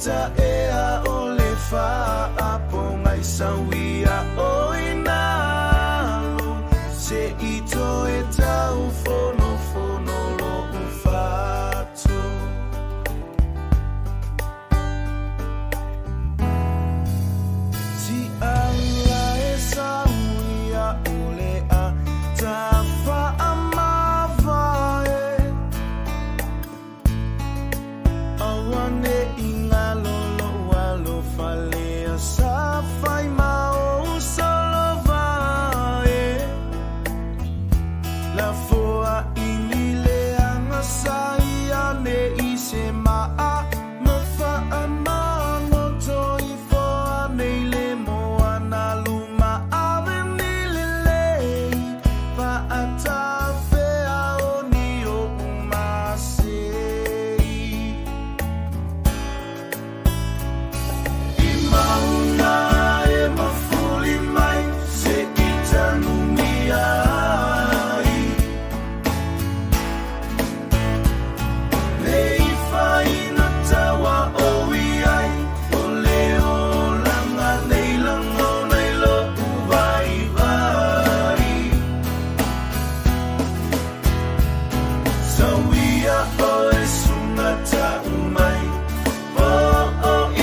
ita ea o le faa po ngai sawia o inalu se ito e tau fono fono lo ufatu si ala e sawia o le a tafa amavae awane inga lolo walo falea sa fai mao solo vae la foa inile anga saia ne ise maa no fa amano toi foa neile moa na luma ave nile lei pa ata fea oni o umasei Imauna e mafuli mai se itanumia ai Nei faina tawa owi ai o leo langa nei lango nei lo vai vai Sawia o e sungata umai o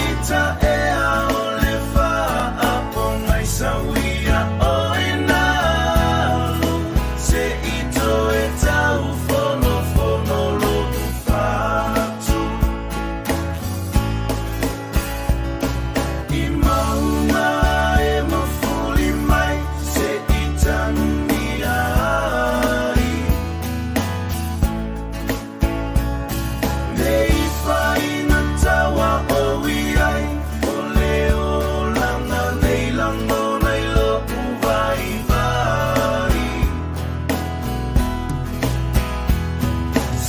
ita ea o le faa po ngai sawia o inalu se ito e tau fono fono lo ufatu Imauna e mafuli mai se itanumia ai Nei faina tawa owi ai o leo langa nei lango nei lo vai vai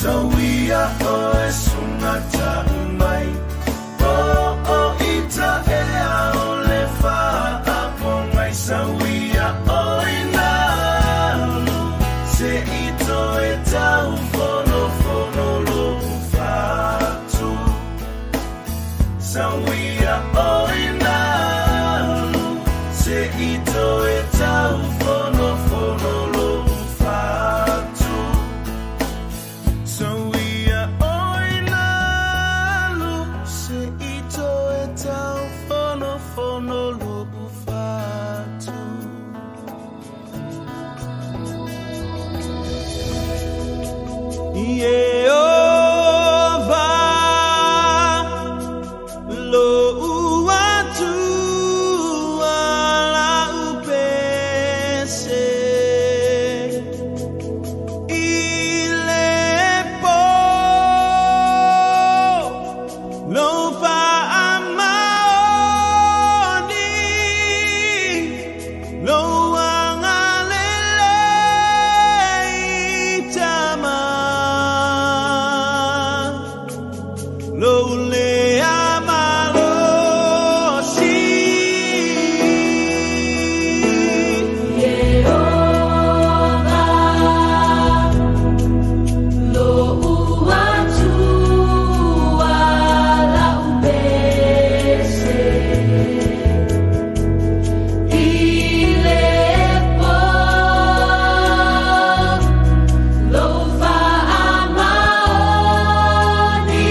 Sawia o e sungata umai o ita ea o le faa po ngai sawia o inalu se ito e tau fono fono lo ufatu Sawia o inalu se ito e tau fono fono lo ufatu Sawia o inalu se ito e tau fono fono lo ufatu Yehova lo uatu ala upese ilepo lo fa amaoni lo angalele itama lo le amalosi Yehova lo uatu ala upese ilepo lo fa amaoni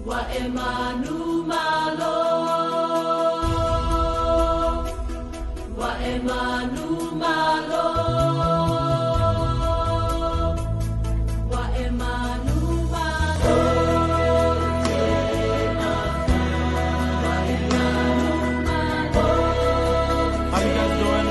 wa emanu malo, wa emanu malo, wa emanu malo, wa emanu malo. How you guys doing?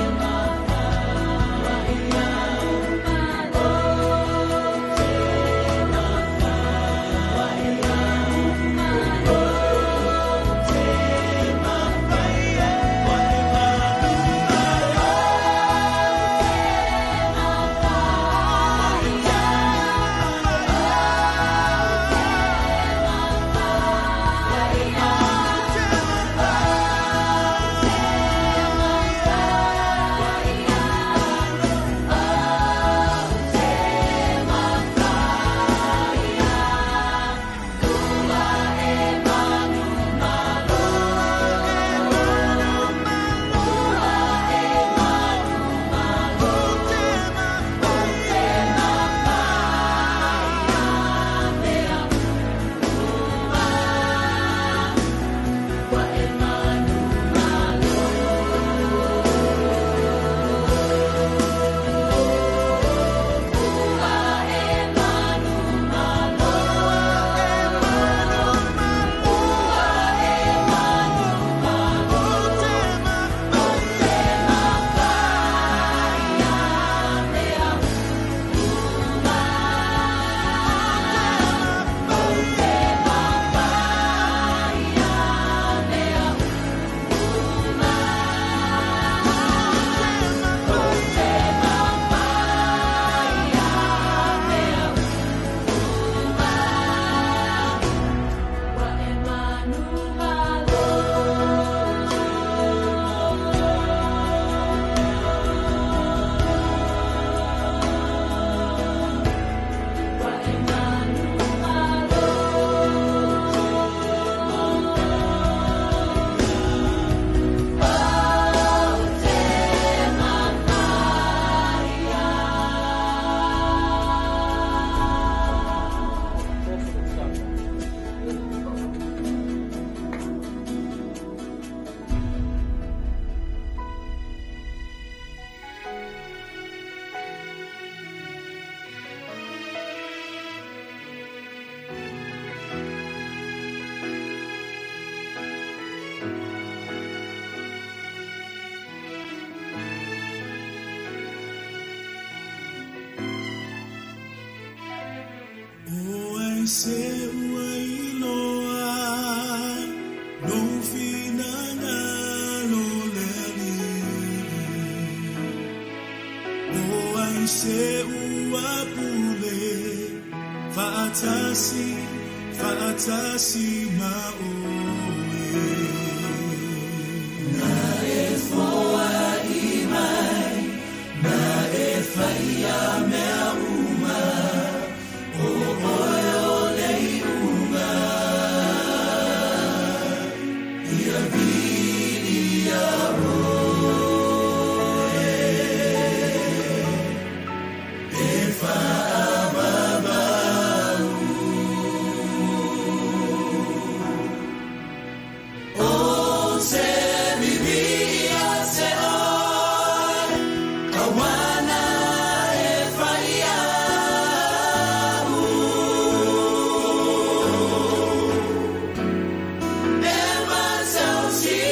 Se uailoa no finanga lo leli o ai se uapule fatasi ma oe na e foa imai na e faia mea uma o oio Never shall she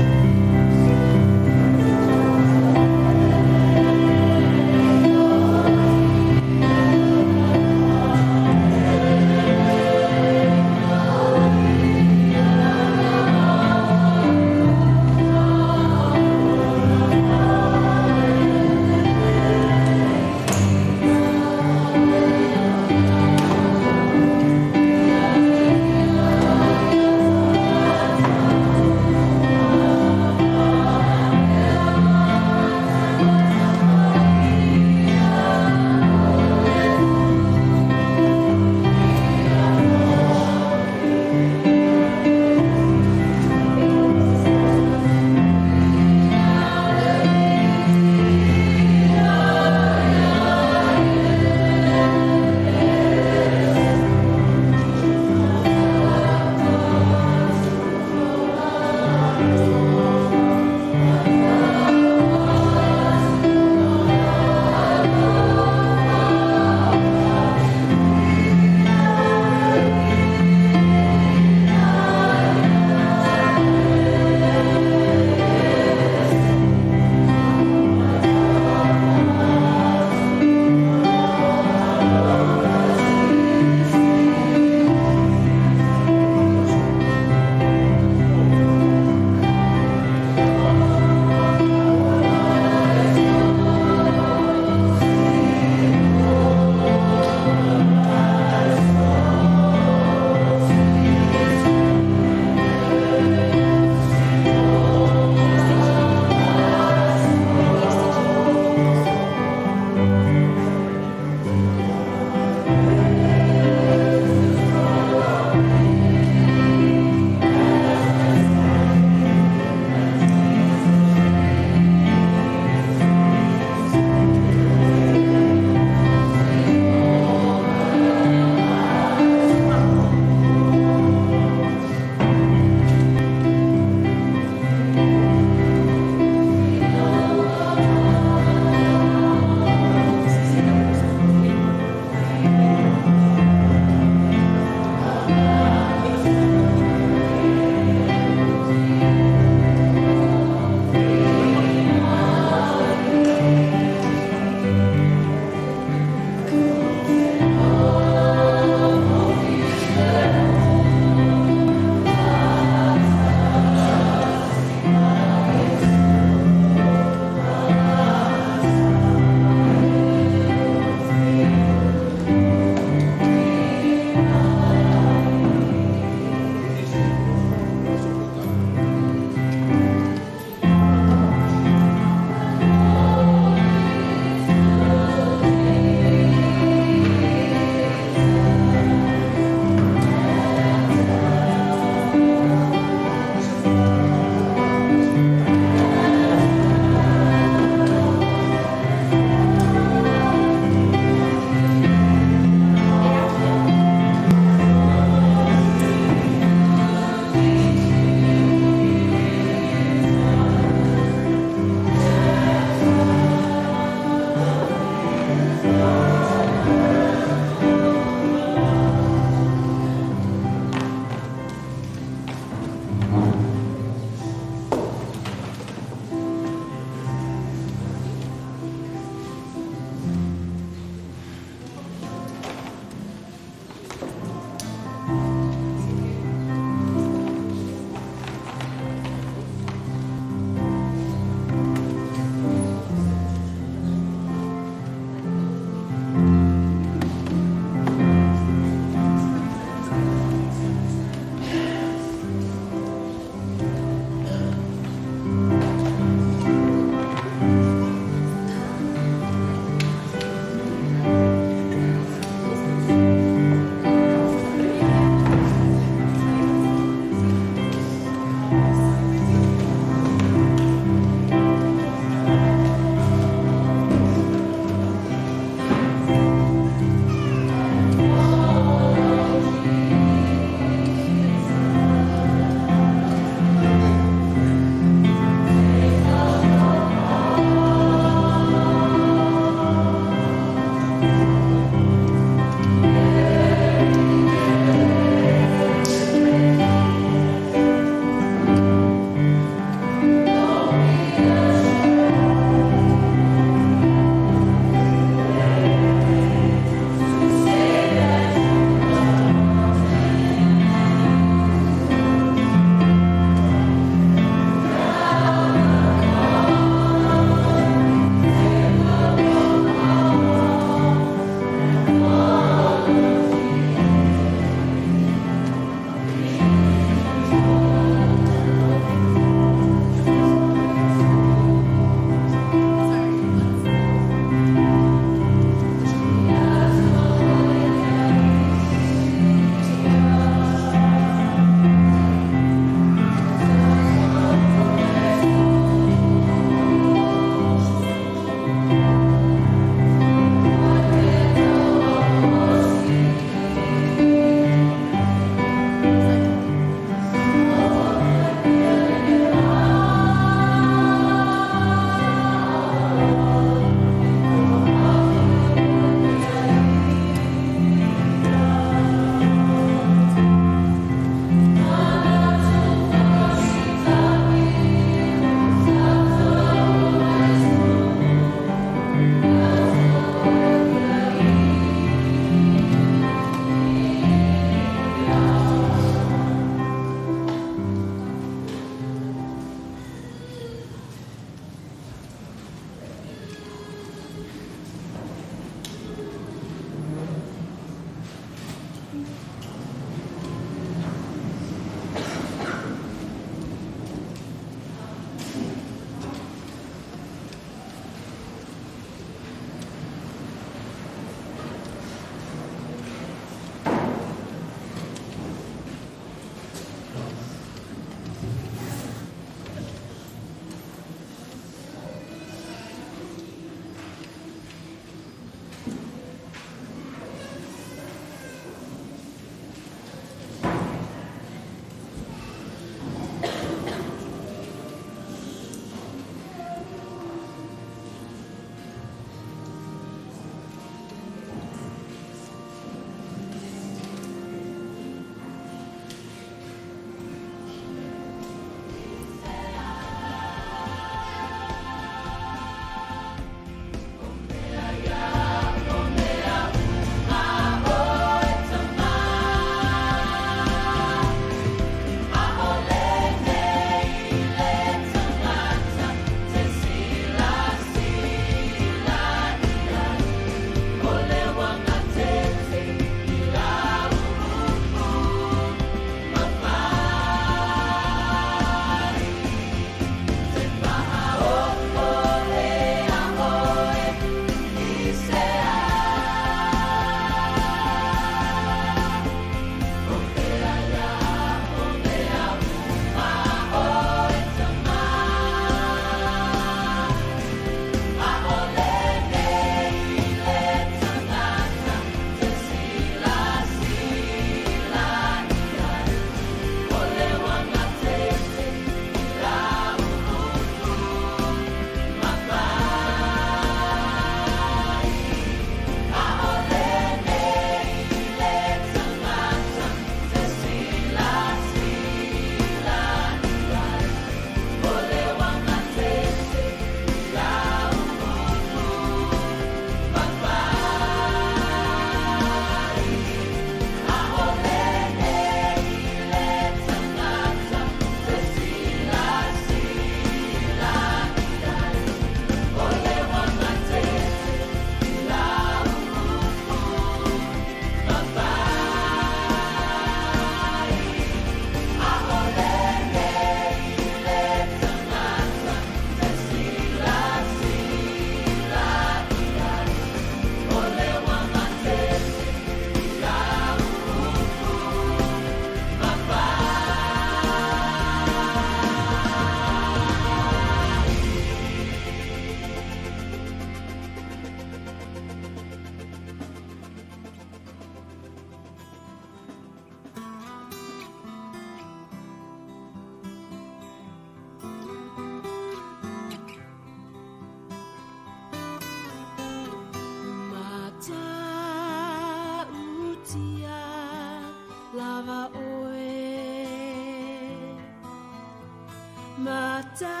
Mata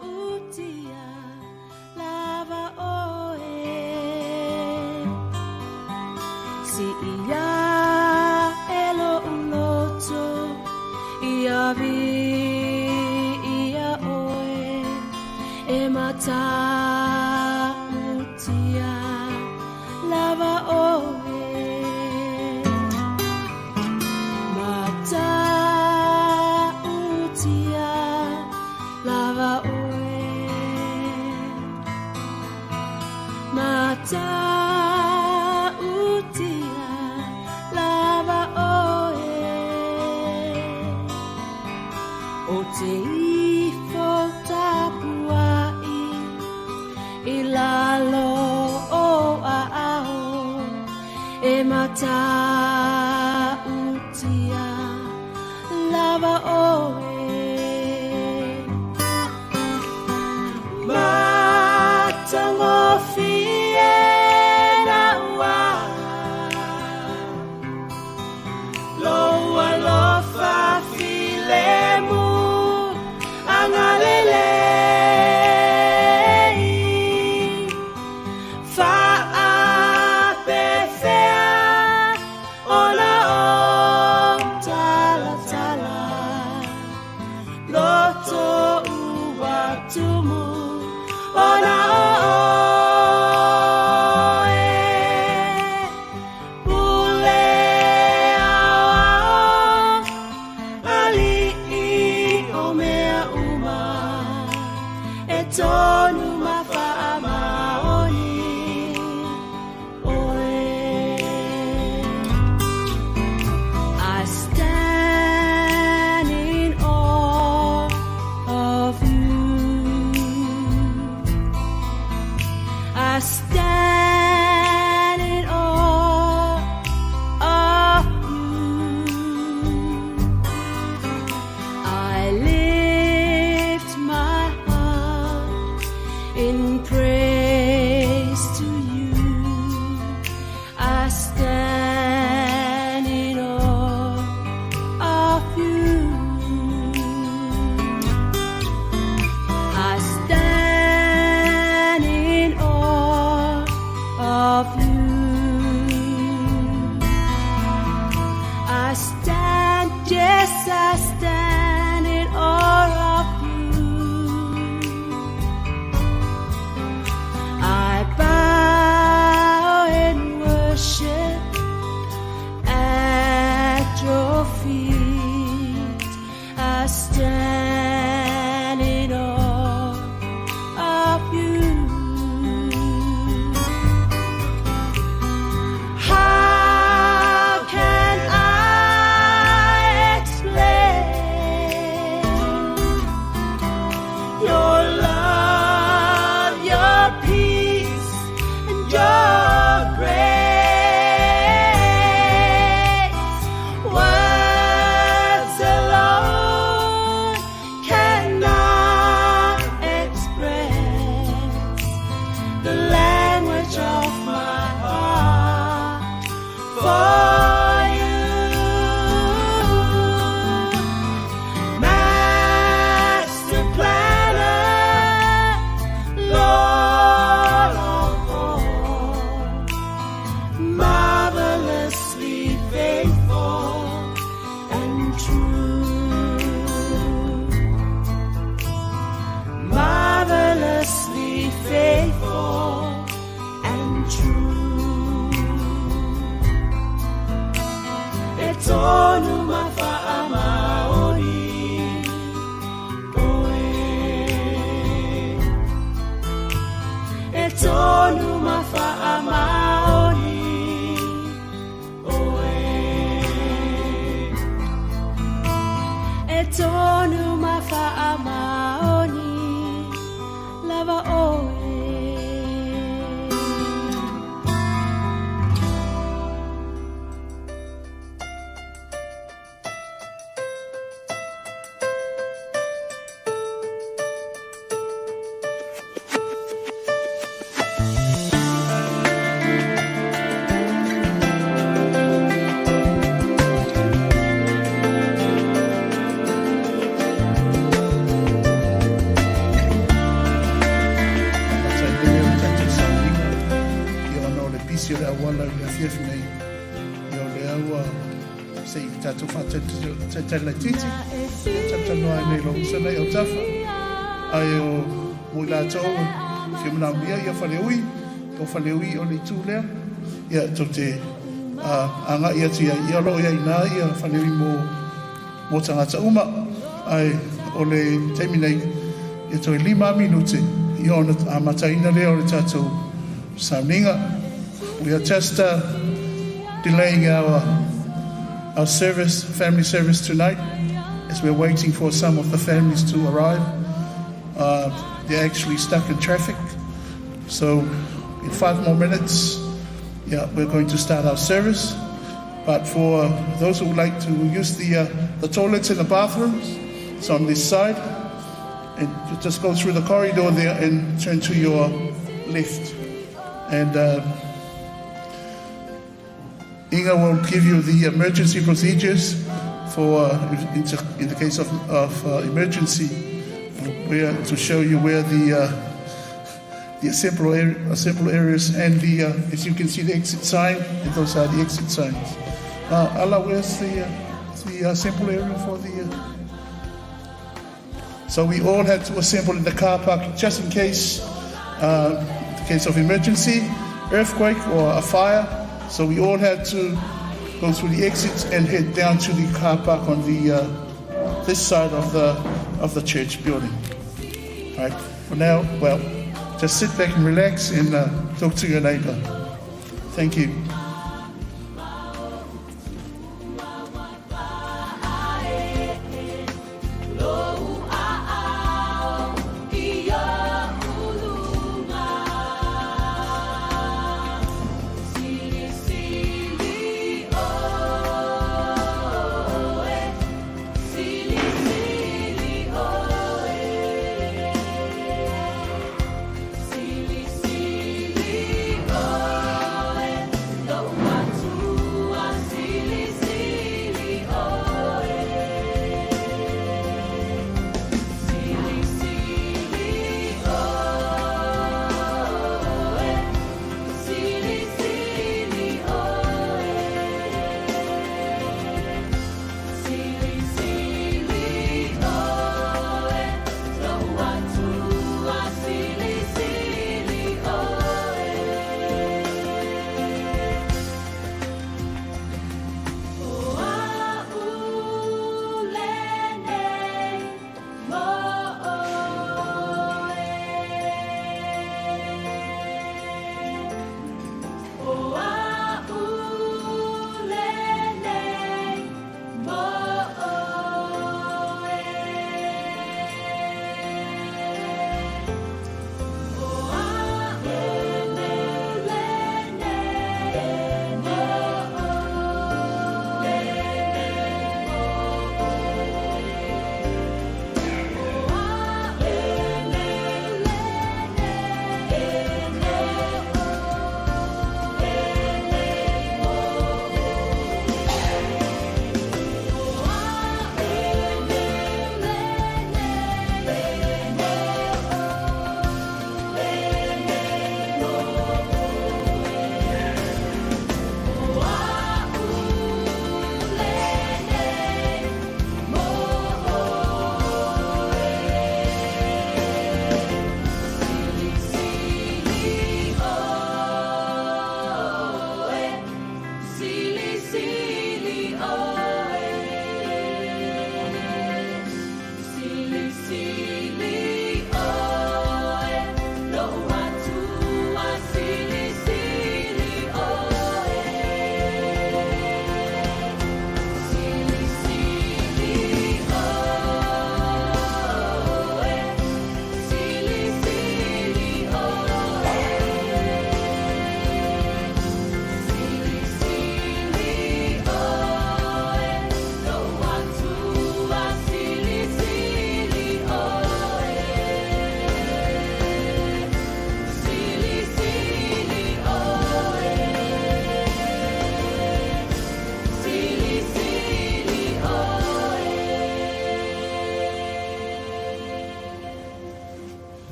utia lava oe si ia elo uloto ia vi ia oe e mata utia lava oe mata utia lava oe mata utia lava oe o te ifo tapuai I lalo o a ao e mata utia lava oe mata ngofie na ua loa lofa filemu angalele te i tātou whātai te lai titi. Tatanoa nei lo usana i o tafa. Ai o mui lātou, whiamana mia ia whaleui, o whaleui o nei tūlea. Ia tō te anga ia tia i alo ia i nā ia whaleui mō tangata uma. Ai o le teimi nei ia tō 5 minute i ona a mataina lea o le tātou sauninga. We are just delaying our service, family service tonight, as we're waiting for some of the families to arrive. They're actually stuck in traffic. So in 5 more minutes, we're going to start our service. But for those who would like to use the toilets and the bathrooms, it's on this side. And you just go through the corridor there and turn to your left. And Inga will give you the emergency procedures for in the case of emergency, to show you where the assemble areas and as you can see, the exit sign, and those are the exit signs. Ala, where's the assemble area for the? So we all had to assemble in the car park just in case, of emergency, earthquake or a fire. So we all had to go through the exits and head down to the car park on the this side of the church building. All right. For now, well, just sit back and relax and talk to your neighbor. Thank you. Lo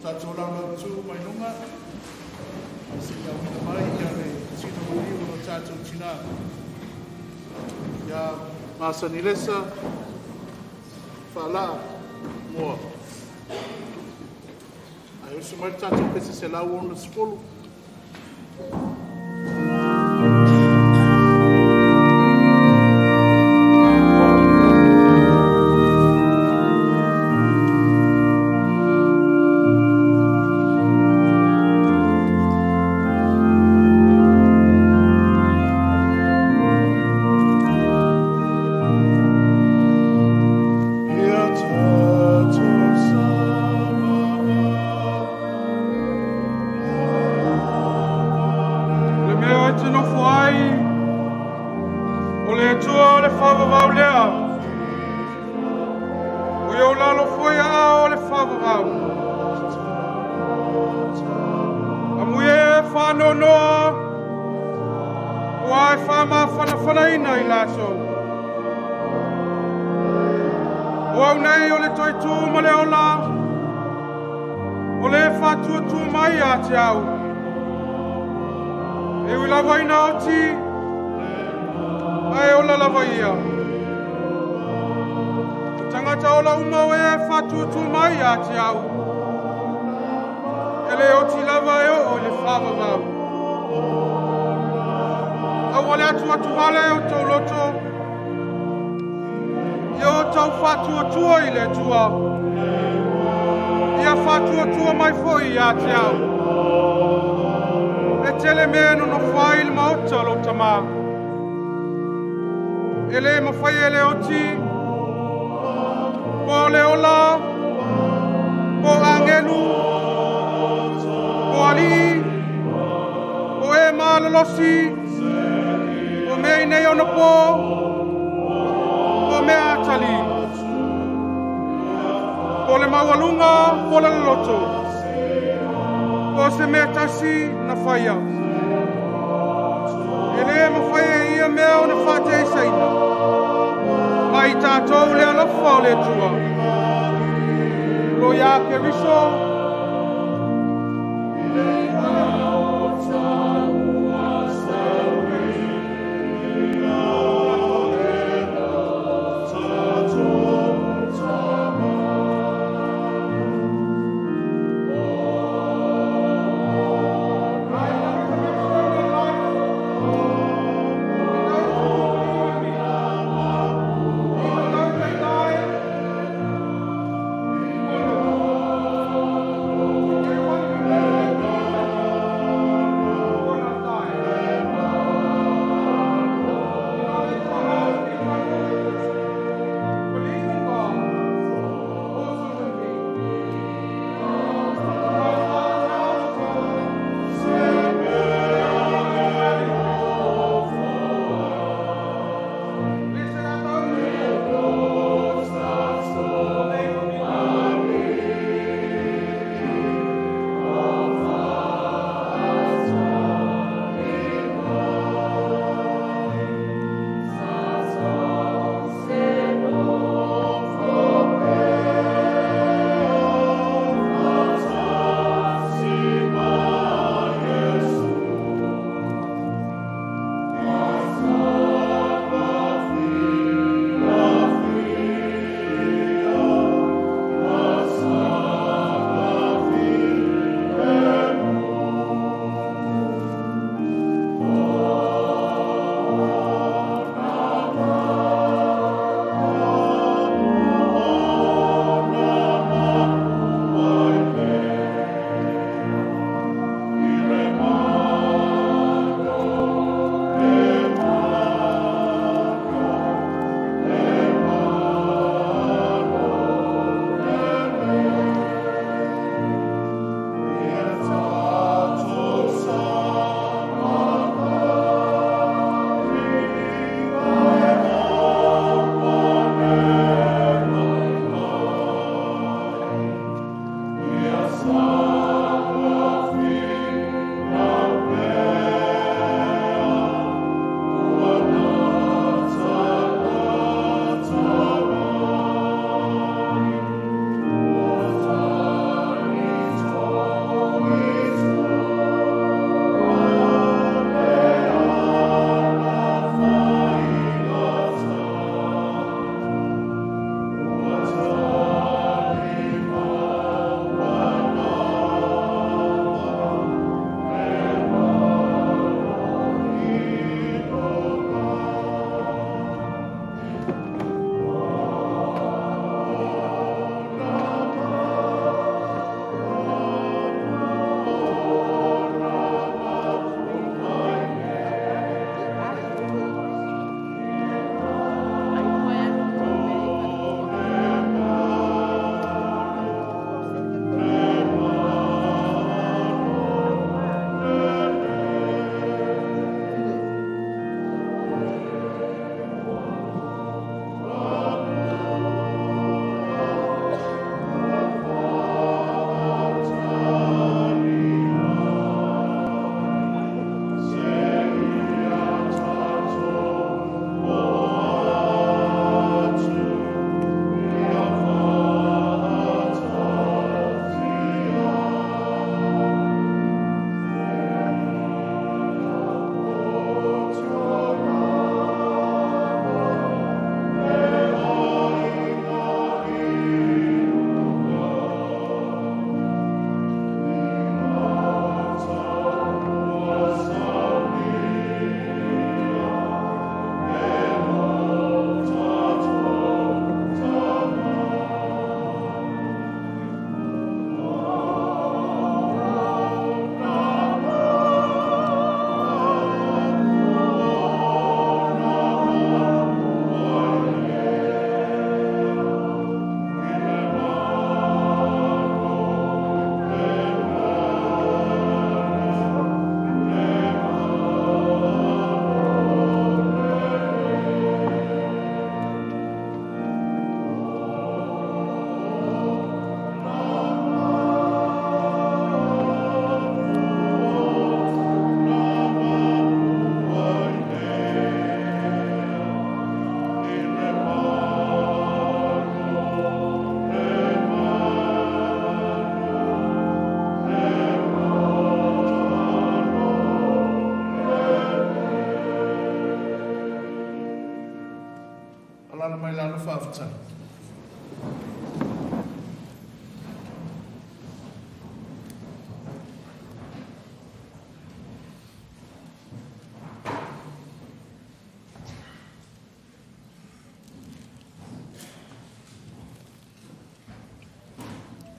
Tātou lau tū mai nunga. Si au hina mai ia me tino muriu no tātou tina. Ia Masani Lesa Faalaa Mua. Ai usu mai tātou pese se lau ona skolu.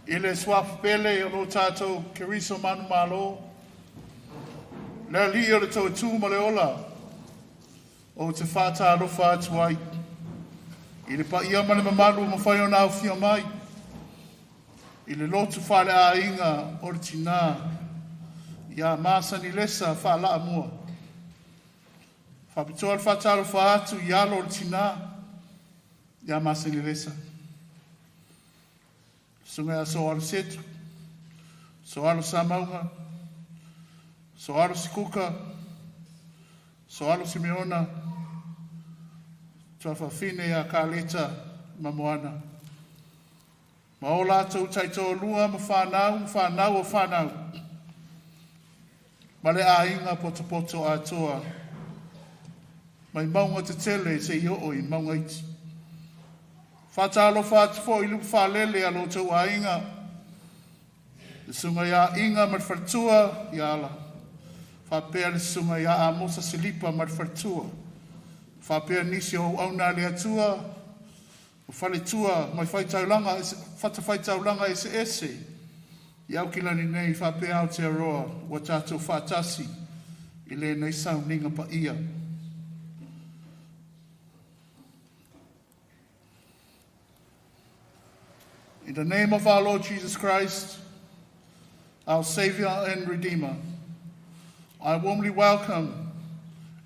I le swaf pele o lo tātou keriso manu malo. Le li o le tau tū ma le ola. O te whātā rofa atu ai. I le pa ia mane mamalu ma whai o nāu fia mai. I le lotu whale a inga o le tina. Ia māsani Lesa Faalaa Mua. Whapitoa le whātā rofa atu i alo o le tina. Ia māsani Lesa. Sunga so alo setu. So alo samaunga. So alo sikuka. So alo Simeona. Tua whawhine a kāleta mamoana. Ma o lātou taito lua ma whanau o whanau. Ma le a inga poto a toa. Mai maunga te tele se i o i maunga iti. Whatalo whatfo i luku whalele a lo tau a inga. Le sunga ia inga mat whartua i ala. Whapea le sunga ia a mosa silipa mat whartua. Whapea nisi o auna le atua. O whale tua mai whaitaulanga, whaitaulanga ese. I au kilani nei whapea au te aroa. Wa tātou whatasi. I le nei sau ninga pa ia. In the name of our Lord Jesus Christ, our Savior and Redeemer, I warmly welcome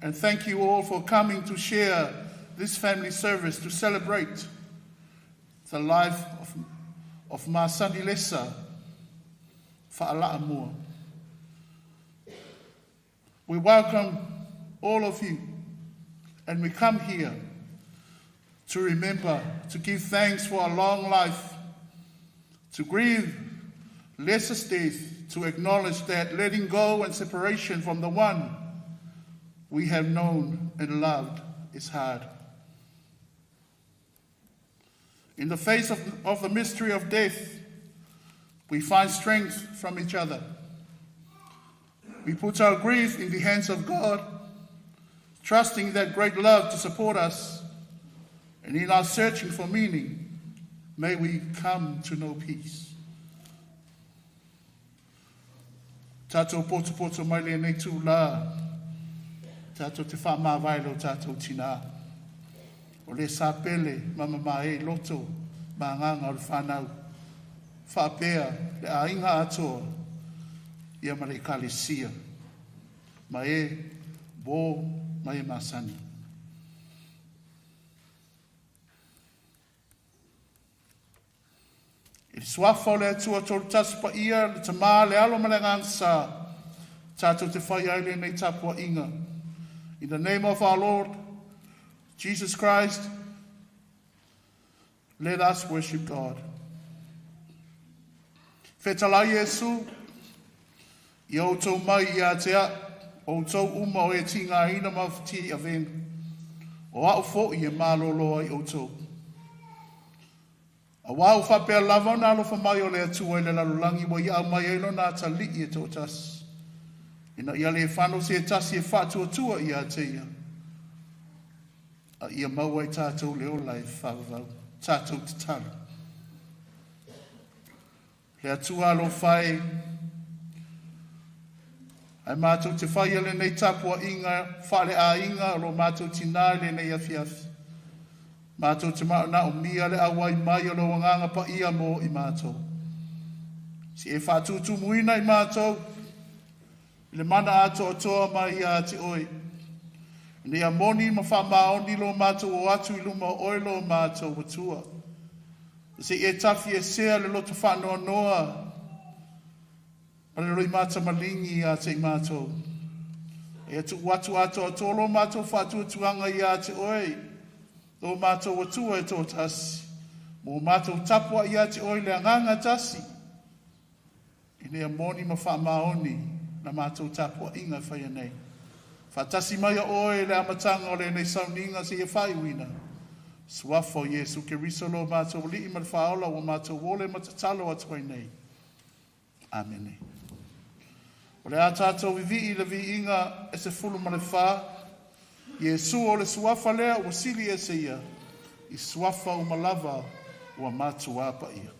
and thank you all for coming to share this family service to celebrate the life of Masani Lesa Faalaa Mua. We welcome all of you, and we come here to remember, to give thanks for a long life, to grieve Lesa's death, to acknowledge that letting go and separation from the one we have known and loved is hard. In the face of the mystery of death, we find strength from each other. We put our grief in the hands of God, trusting that great love to support us, and in our searching for meaning, may we come to know peace. Tātou poto mai le nei tū la. Tātou te wha vailo tātou tina. O le sāpele mama mai loto ma nganga o le whanau. Whapea le a inga atoa. Ia ma le kalesia. Ma e bo ma e masani. I swafa le atua tolu tasu pa ia, le tamā le alo ma le ngansa, tātou te whai aile nei tapua inga. In the name of our Lord, Jesus Christ, let us worship God. Whetala Yesu, i outou mai i atea, outou uma o e tinga ina mawhiti a vengu. O au fo i e maloloa i outou. A wau whapea lava na alo whamai o le atua i le lalulangi wa i au mai eno nā tali i e tō tasi. Ina ia le whano se e tasi e whātua tua i a teia. A ia maua i tātou leo lai whawau, tātou te tala. Le atua alo whai, ai mātou te whai ele nei tapua inga, whale a inga, alo mātou tina ele nei awhiawhi. Mātou te mao na o mia le awai mai o lo nganga pa ia mo i mātou. Si e whātutu muina i mātou, le mana ato o toa mai i a te oi. Ni a moni ma whamaoni lo mātou o atu i luma oi lo mātou o tua. Si e tafi e sea le loto whanoa noa, ma le roi mātou malingi i a te mātou. E atu watu ato o tolo mātou whātuatuanga i a te oi. Tō mātou atua e tō tasi. Mō mātou tapua i ati oi le anganga tasi. I nea moni ma whamaoni na mātou tapua inga whaia nei. Whatasi mai a oi le amatanga o le nei sauninga se e whaiwina. Suafo Yesu ke risolo mātou li i mal whaola o mātou wole matatalo atu ai nei. Amen. O le a tātou vivi i le vi inga e se fulu ma le wha. Yesu o le suafa lea ua sili e se ia, i suafa o malava ua mātua pa ia.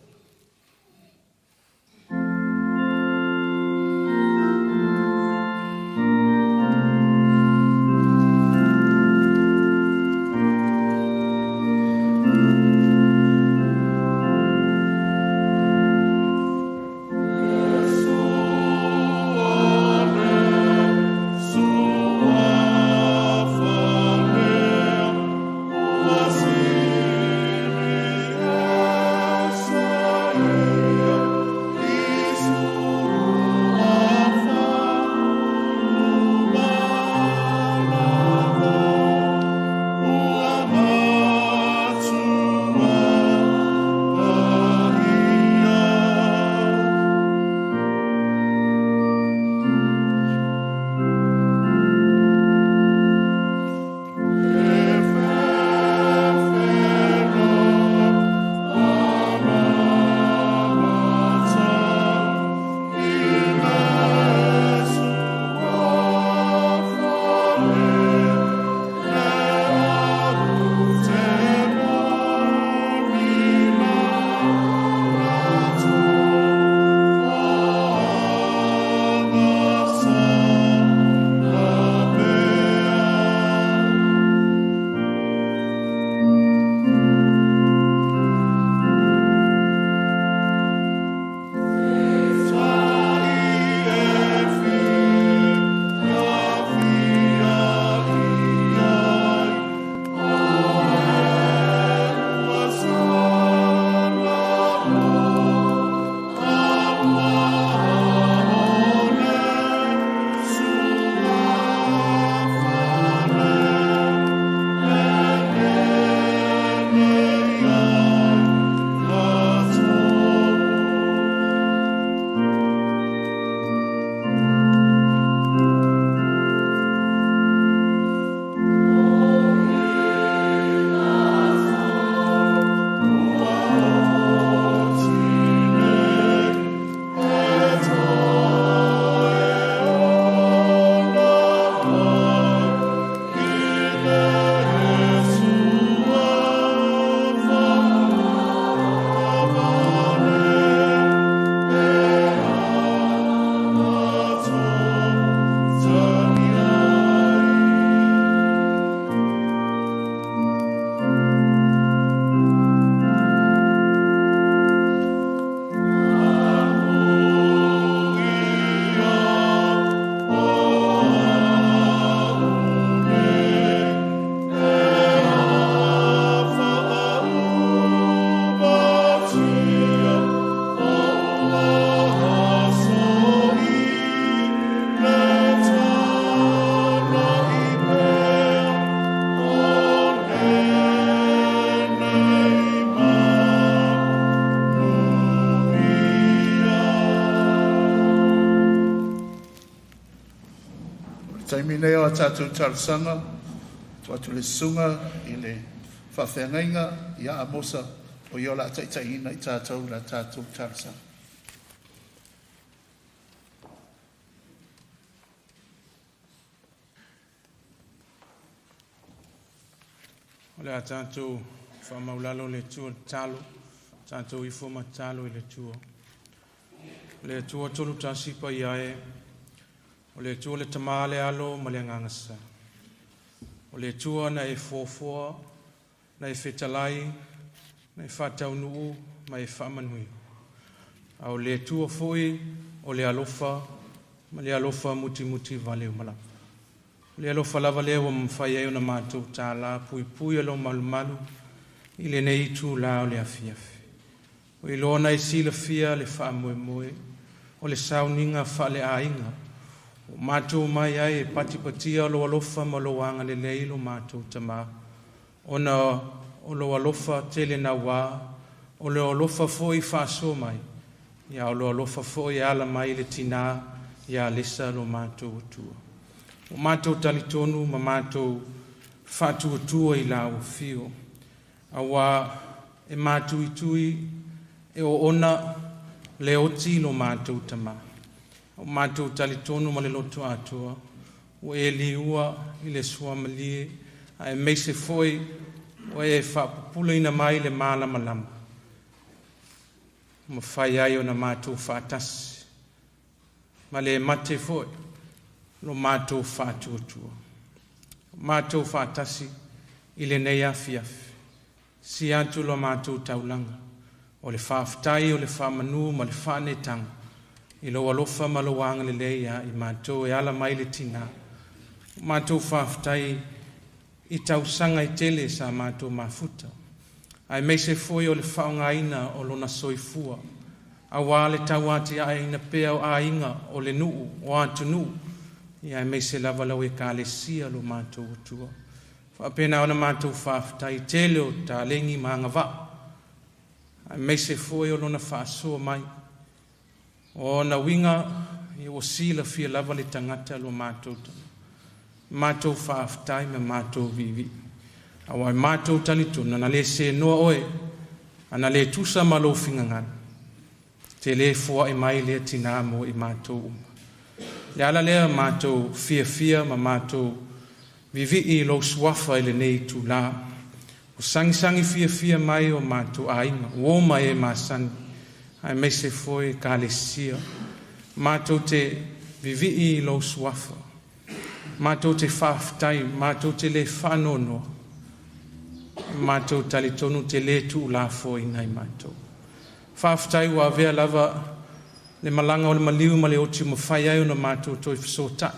taimi nei o a tātou tarasanga, tu atu le sunga i le whawhengainga i a amosa o i o la taitaina i tātou la tātou tarasanga. O le a tātou whamaulalo le tua talo, tātou i foma talo i le tua. O le tua tolu tāsipa i ae, o le tua le tamale alo ma le ngangasa. O le tua na e fōfua, na e whetalai, na e whatau nuu, ma e whamanui. A o le tua foi, o le alofa, ma le alofa muti muti vale umalapa. Le alofa lava lea wa mwhai e ona mātou tā la, pui pui alo malu malu, i le nei tū la o le afiafi. O i lona i sila fia le wha moe moe, o le sauninga wha le ainga, o mātou mai ai e pati patia o lo alofa ma lo wanga le leilo mātou tama. Ona o lo alofa tele na wā, o lo alofa fo i wha so mai, ia o lo alofa fo i ala mai le tina, ia lesa lo mātou tua. O mātou talitonu ma mātou whātua tua i lau fio. Awa e mātou i tui e o ona le oti lo mātou tama. O mātou talitonu ma le loto atua. O e liua i le sua malie. A e meise foi o e whapupula ina mai le māla malama. Ma whai ai o na mātou whātasi. Ma le mate foi. Lo mātou whātuatua. Mātou whātasi i le nei afiafi. Si atu lo mātou taulanga. O le whāwhtai o le whāmanu ma le whānetanga. I lo alofa ma lo wanga le leia i mātou e ala mai le tina. Mātou whāwhtai i tausanga i tele sa mātou mafuta. Ai meise foi o le whaongaina o lona soifua. A wā le tauati a ina pea o a inga o le nuu o atu nuu. Ia me se lava lau e ka le sia lo mātou utua. Whapena ona mātou whāwhtai tele o tā lengi maanga wā. Ai me se foi o lona whaasua mai. O na winga i o sila fia lava le tangata lo mātou tana. Mātou whāwhtai me mātou vivi. Awai mātou talituna na le se noa oe. Ana le tusa malo fingangan. Te le fua e mai le tina mo i mātou uma. Le ala lea mātou fia ma mātou vivi i lo suafa i le nei tu la. O sangi fia mai o mātou ainga. Uoma e māsani. Ai meise foi ka le sia. Mātou te vivi i lo suafa. Mātou te whaftai. Mātou te le whanonoa. Mātou talitonu te le tu la foi nai mātou. Whaftai wa vea lava le malanga o le maliu ma le oti ma whai ai o na mātou toi whisota.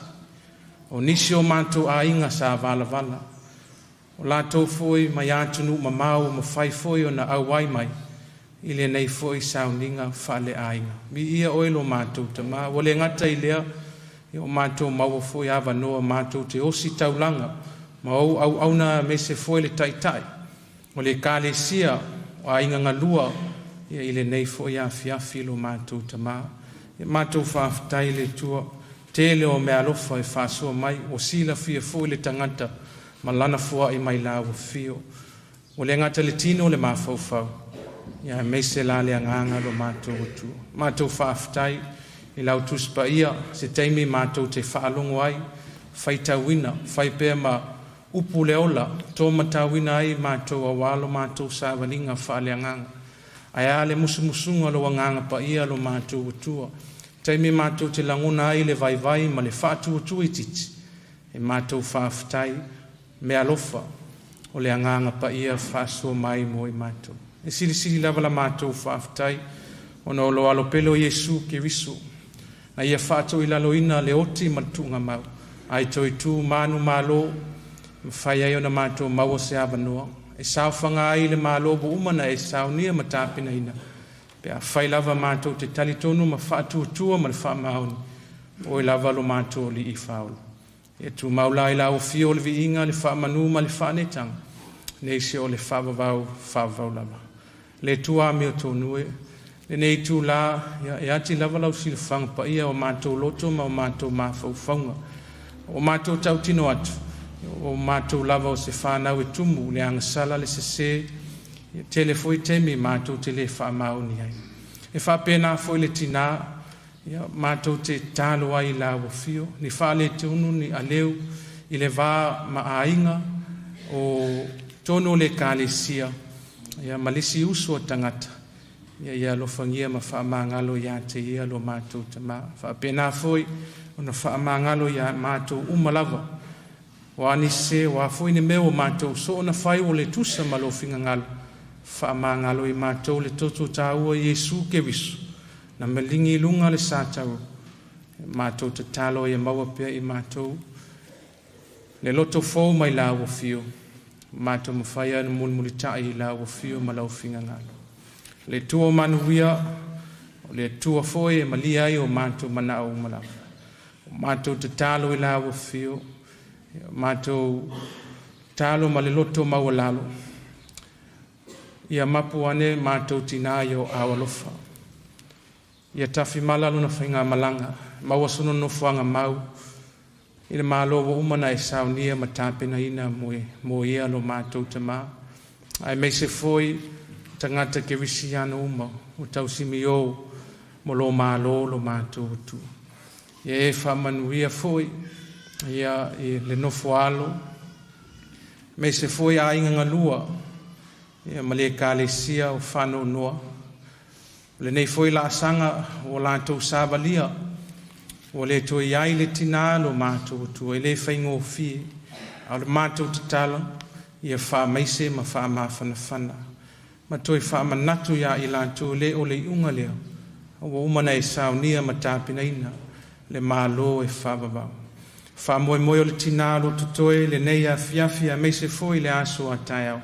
O nisi o mātou a inga sa vala. O lātou foi mai atunu ma mau ma whai foi o na awai mai. I le nei foi sauninga whale a inga. Mi ia oilo mātou ta maa. O le ngata i lea i o mātou maua foi awa noa mātou te osi taulanga. Ma au na mese foi le taitai. O le kāle sia o a inga ngalua. Ia i le nei foi a fiafi lo mātou ta maa. E mātou whāwhtai le tua. Tele o mea alofa e whāsua mai. O sila fia foi le tangata. Ma lana fua i mai la o fio. O le ngata le tino le mawhauwhau. Ia meise la le anganga lo mātou o tua. Mātou whāwhtai i lau tuspa ia. Se teimi mātou te whaalongo ai. Whai tawina. Whai pēr ma upu le ola. Tō matawina ai mātou a walo mātou sāwalinga whaale anganga. Ai ale musumusunga lo wanganga pa ia lo mātou utua. Taimi mātou te languna ai le vai ma le whātu utua i titi. E mātou whāwhtai me alofa o le anganga pa ia whāsua mai mo i mātou. E siri lava la mātou whāwhtai o no lo alo pelo Yesu ke risu. Na ia whātou i laloina le oti ma tunga mau. Ai toi tū manu malo mwhai ai o na mātou maua se awanoa. E sauwhanga ai le mālobo umana e saunia ma tāpina ina. Pea whai lava mātou te talitonu ma whātua ma le whamaoni. O i lava lo mātou li i whaolo. E tu maula i lau fio le vi inga le whamanu ma le whanetanga. Nei se o le whavavau lava. Le tua me o tonue. Le nei tu la e ati lava lau si le whanga pa ia o mātou loto ma o mātou mawhauwhaunga. O mātou tautino atu, o mātou lava o se whānau e tumu, le angasala le se tele foi temi mātou te le whaamaoni ai. E whapena foi le tina, mātou te talo ai la wafio, ni whale te unu ni aleu, i le vā maainga o tono le kālesia, malisi uso o tangata, ia lo whangia ma whaamangalo ia te ia lo mātou te mā. Whapena foi, ona whaamangalo ia mātou umalava, o anise, o afoi ni meo mātou, so ona whai o le tusa malo whinga ngalo, whaamangalo i mātou le toto tāua Iesu ke visu, na melingi lunga le sātau, mātou te talo ia maua pia i mātou, le loto fōu mai la wafio, mātou mawhaia na mulmuritai i la wafio ma lau whinga ngalo. Le tua manuia, o le tua foe e malia ai o mātou mana au malawa. O mātou te talo i la wafio, mātou talo ma le loto mawalalo. Ia mapu ane mātou tina i o awalofa. Ia tafi malalo na whainga malanga, mawasono no fuanga mau, i le malo wa umana e saunia ma tāpena ina mo ia lo mātou te mā. Ai mei se foi tangata ke visi ana uma, o tau simi o mo lo malo lo mātou tu. Ia e whamanuia foi, ia le nofo alo, mei se foi a inga ngalua, ia male kālesia o whano noa. Le nei foi la sanga o lātou sābalia, o le to iai le tina lo mātou tu, e le whaingo fie, a le mātou te tala, ia wha maise ma wha mawhana whana. Ma toi wha manatu ia i lātou le o le iunga leo, o umana e saunia ma tāpina ina, le mālo e wha babau. Wha moe o le tina lo tutoe, le nei a fiafia meise foi le aso a taiao,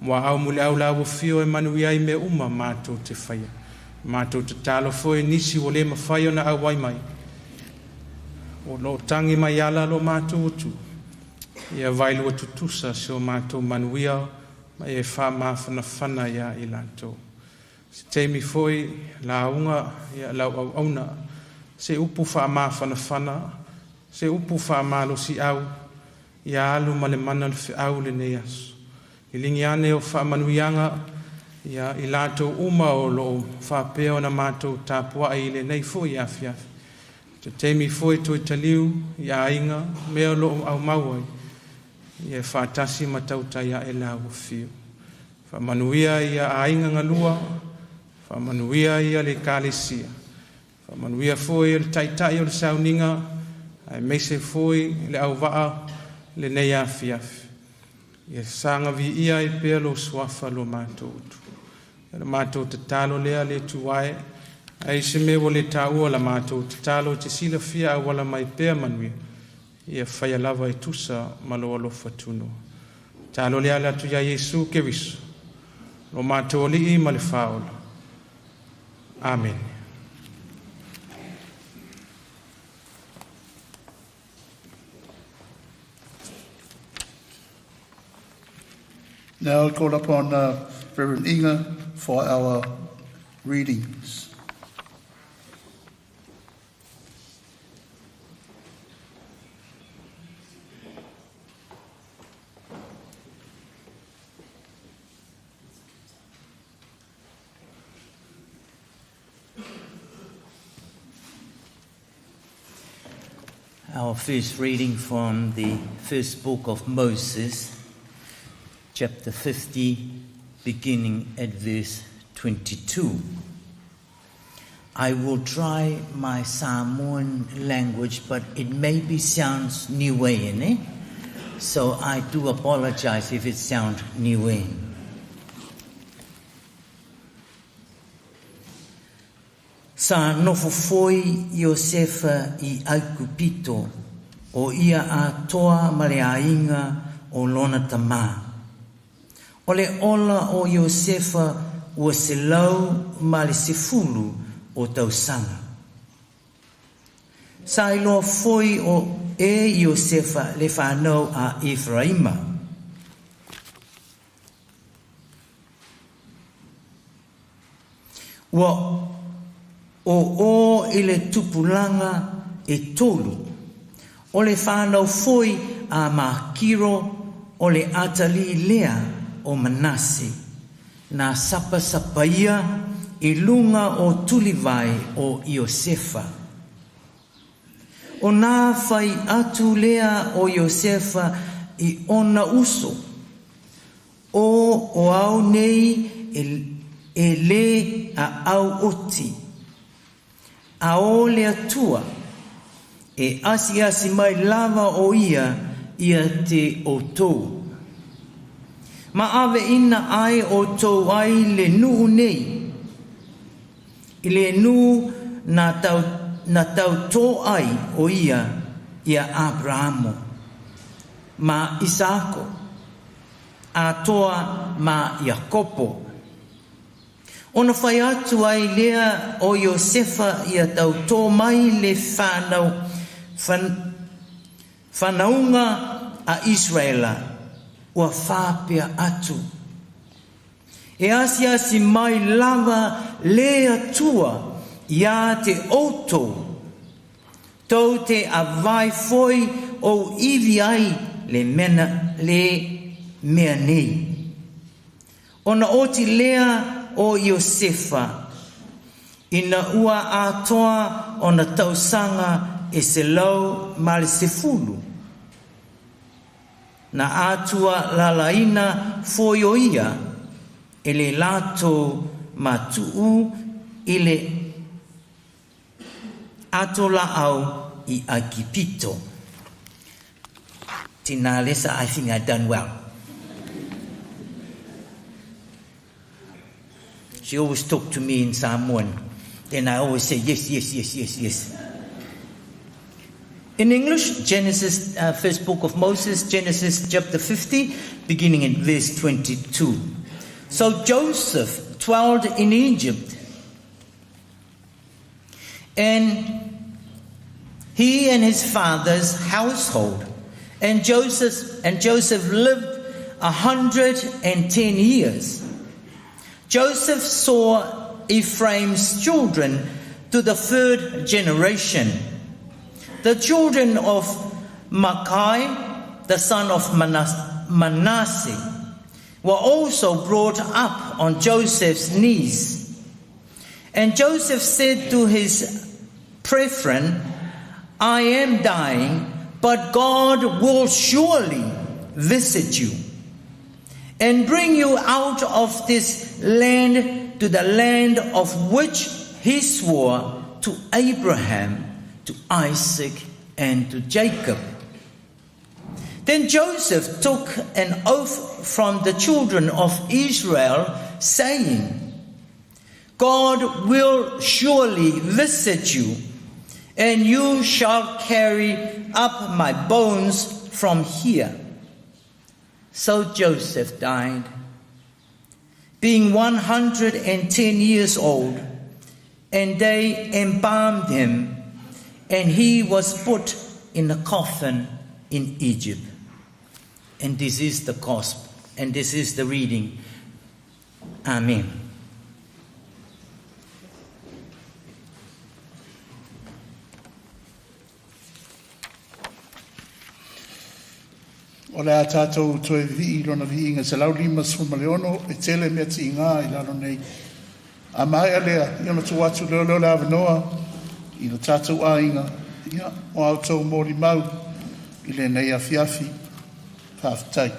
mua au mule au lau fio e manu iai me uma mātou te whaia. Mātou te talo foi nisi o le mawhaio na au wai mai. O lo tangi mai ala lo mātou utu. Ia vailu o tutusa se o mātou manuia ma e wha mawhana whana ia i lātou. Se teimi foi la unga ia lau au auna. Se upu wha mawhana whana. Se upu wha malo si au. Ia alu ma le mana le whi au le nei aso. I lingi ane o wha manuianga. Ia i lātou uma o lo wha peo na mātou tāpua i le nei foi afiafi. Te teimi foi toi taliu, ia inga, mea lo au mauai, ia whātasi matauta ia e lau fio. Whamanuia ia ainga ngalua, whamanuia ia le kālesia. Whamanuia foi le taitai o le sauninga, ai meise foi le au waa le nei afiafi. Ia sanga vi ia i pea lo suafa lo mātou utu. Ia le mātou te talo lea le tuwae, ai se me wale tāua la mātou te talo te sila fia wala mai pēr manui. Ia whaia lava e tusa malo alofa tuno. Talo lea la tu ia Iesu ke visu. Lo mātou li i ma le whaola. Amen. Now I'll call upon Reverend Inga for our readings. Our first reading from the first book of Moses, chapter 50, beginning at verse 22. I will try my Samoan language, but it maybe sounds Niuean, eh? So I do apologize if it sounds Niuean. Sa nofo foi Iosefa I Aikupito, o ia a toa ma le ainga o lona tamā. O le ola o Iosefa ua se lau ma le sefulu o tausanga. Sa iloa foi o e Iosefa le whanau a Efraima. Ua o i le tupulanga e tolu, O le whanau foi a Makiro o le atali lea o Manase, na sapa ia I lunga o tulivai o Iosefa. O nā whai atu lea o Iosefa I ona uso, o au nei e le a au oti, a o le atua, e asi mai lava o ia te o tou. Ma ave ina ai o tou ai le nuu nei, I le nuu na tau tō ai o ia Abrahamo, ma Isako, a toa ma Iakopo. Ona whai atu ai lea o Iosefa ia tau tō mai le whanaunga a Israela, ua whāpea atu. E asi mai lava lea tua ia te outou, tau te avai foi o iwi ai le mea nei. Ona oti lea o Iosefa, ina ua atoa ona tausanga e se lau ma le sefulu. Na atua lalaina foi o ia, e le lato matuu I le ato laau I Agipito. Tina Lesa, I think I've done well. She always talked to me in Samoan. Then I always say, yes. In English, Genesis, first book of Moses, Genesis chapter 50, beginning in verse 22. So Joseph dwelled in Egypt, and he and his father's household, and Joseph lived 110 years. Joseph saw Ephraim's children to the third generation. The children of Machai, the son of Manasseh, were also brought up on Joseph's knees. And Joseph said to his brethren, I am dying, but God will surely visit you and bring you out of this land to the land of which he swore to Abraham, to Isaac, and to Jacob. Then Joseph took an oath from the children of Israel, saying, God will surely visit you, and you shall carry up my bones from here. So Joseph died, being 110 years old, and they embalmed him, and he was put in a coffin in Egypt. And this is the gospel, and this is the reading. Amen. O le a tātou toe vi lona vi inga se lau lima suma leono e tele mea ti inga I lano nei. A mai a lea, I ona tu atu leo le avanoa, I lo tātou a inga, ia, o au tau mori mau, I le nei a fiafi, whaafitai.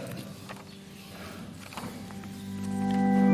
Thank you.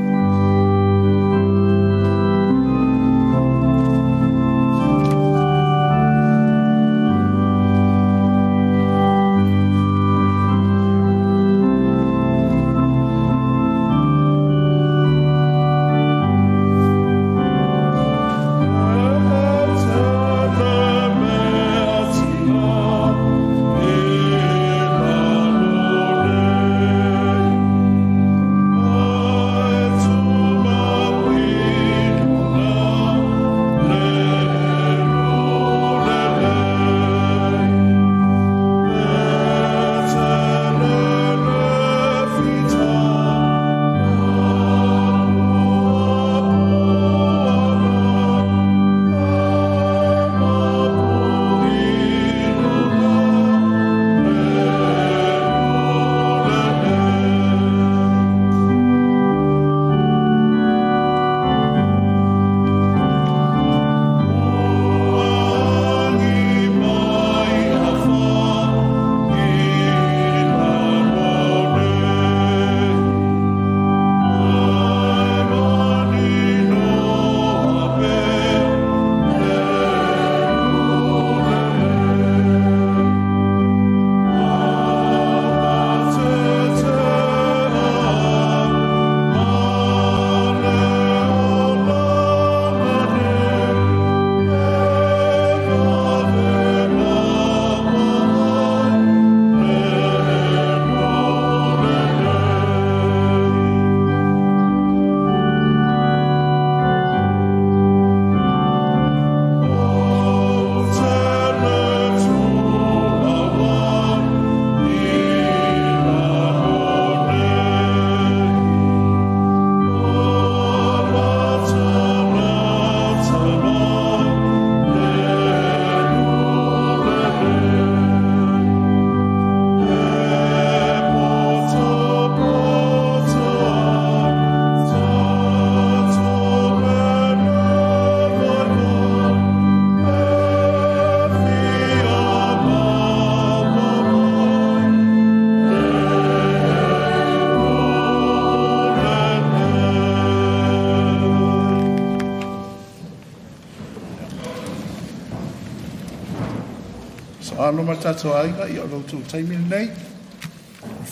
So alo matato ainga ia lo tu taimini nei.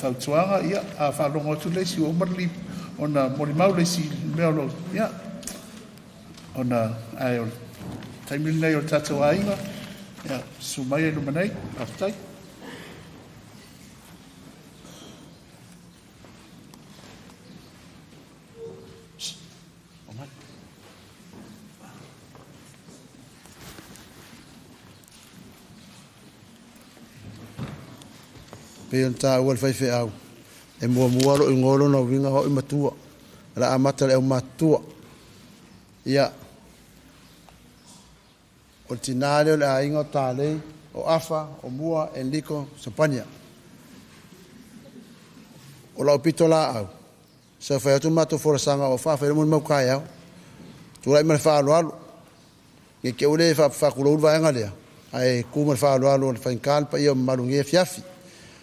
Whautuanga ia a whalongo tu leisi o marli ona morimau leisi mea lo ia. Ona ai o taimini nei o tato ainga ia sumai e lumanei aftai. Peon ta ua fai au e mua lo ngolo na winga ho matua la amata le matua ia o tinale la ingo tale o afa o mua enliko sapania o la pitola au sa fai tu mato fora sanga o fa mo mau kai au tu lai me fa lo e ke ule fa kulo va ngale ai ku me fa lo fa inkal pa io malungi fiafi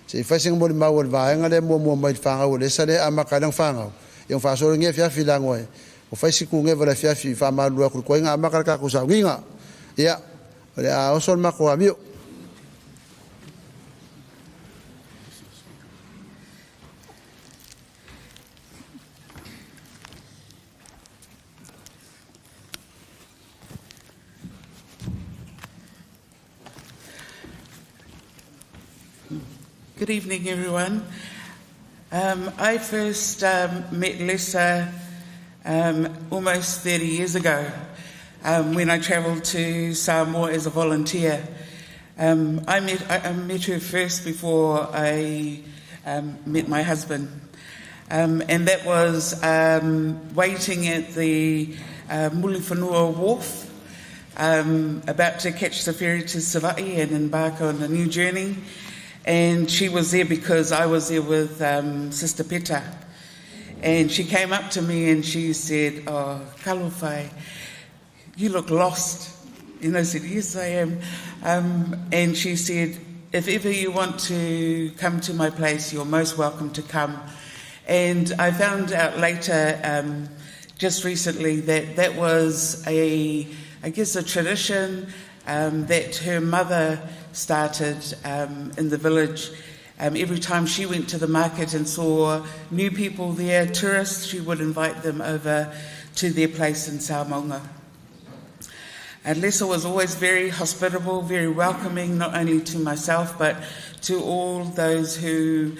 se fai sing mo mau va ngale mo mai fa o le sale ama ka lang fa ngau io fa so nge fiafi la ngoe o fai si ku nge va fiafi fa ma lo ku ko nga ama ka ku sa winga ia ole a o sol ma ko amio. Good evening, everyone. I first met Lesa almost 30 years ago when I travelled to Samoa as a volunteer. I met her first before I met my husband, and that was waiting at the Muliwhanua Wharf, about to catch the ferry to Savaii and embark on a new journey. And she was there because I was there with Sister Peta. And she came up to me and she said, "Oh, Kalowhai, you look lost." And I said, "Yes, I am." And she said, "If ever you want to come to my place, you're most welcome to come." And I found out later, just recently, that was a tradition that her mother started in the village. Every time she went to the market and saw new people there, tourists, she would invite them over to their place in Samoa. And Lesa was always very hospitable, very welcoming, not only to myself, but to all those who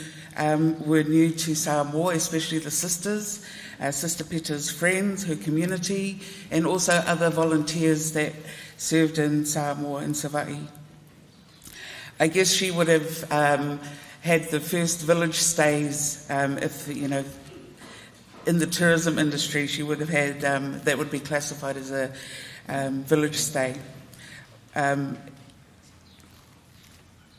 were new to Samoa, especially the sisters, Sister Peta's friends, her community, and also other volunteers that served in Samoa and Savaii. I guess she would have had the first village stays, if, in the tourism industry, she would have had, that would be classified as a village stay.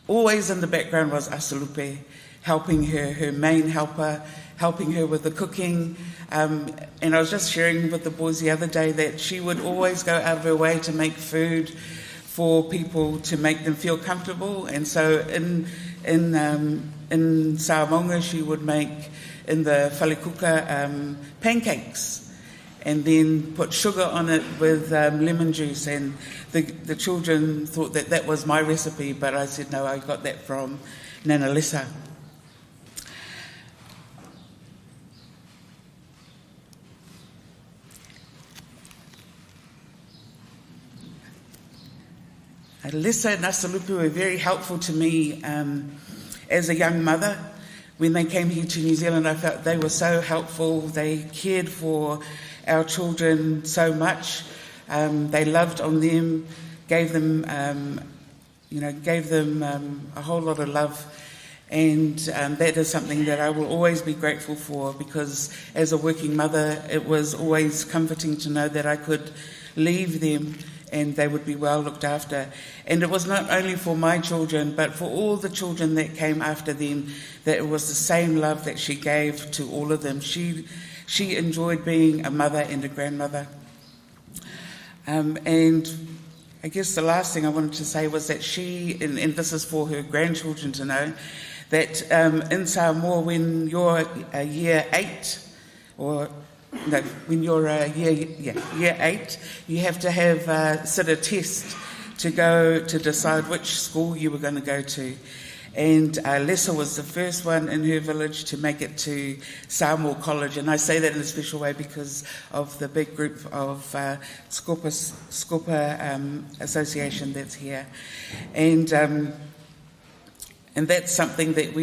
Always in the background was Asalupe, helping her main helper, helping her with the cooking. And I was just sharing with the boys the other day that she would always go out of her way to make food for people to make them feel comfortable. And so in Samoa, she would make in the whalekuka pancakes and then put sugar on it with lemon juice. And the children thought that was my recipe, but I said, no, I got that from Nana Lesa. Lesa and Asalupe were very helpful to me as a young mother. When they came here to New Zealand, I felt they were so helpful. They cared for our children so much. They loved on them, gave them a whole lot of love. And that is something that I will always be grateful for, because as a working mother, it was always comforting to know that I could leave them and they would be well looked after. And it was not only for my children, but for all the children that came after them, that it was the same love that she gave to all of them. She enjoyed being a mother and a grandmother. And I guess the last thing I wanted to say was that she, and this is for her grandchildren to know, that in Samoa, when you're a year 8, when you're year 8, you have to have sit a test to decide which school you were going to go to. And Lesa was the first one in her village to make it to Samoa College. And I say that in a special way because of the big group of Scopa Association that's here. And that's something that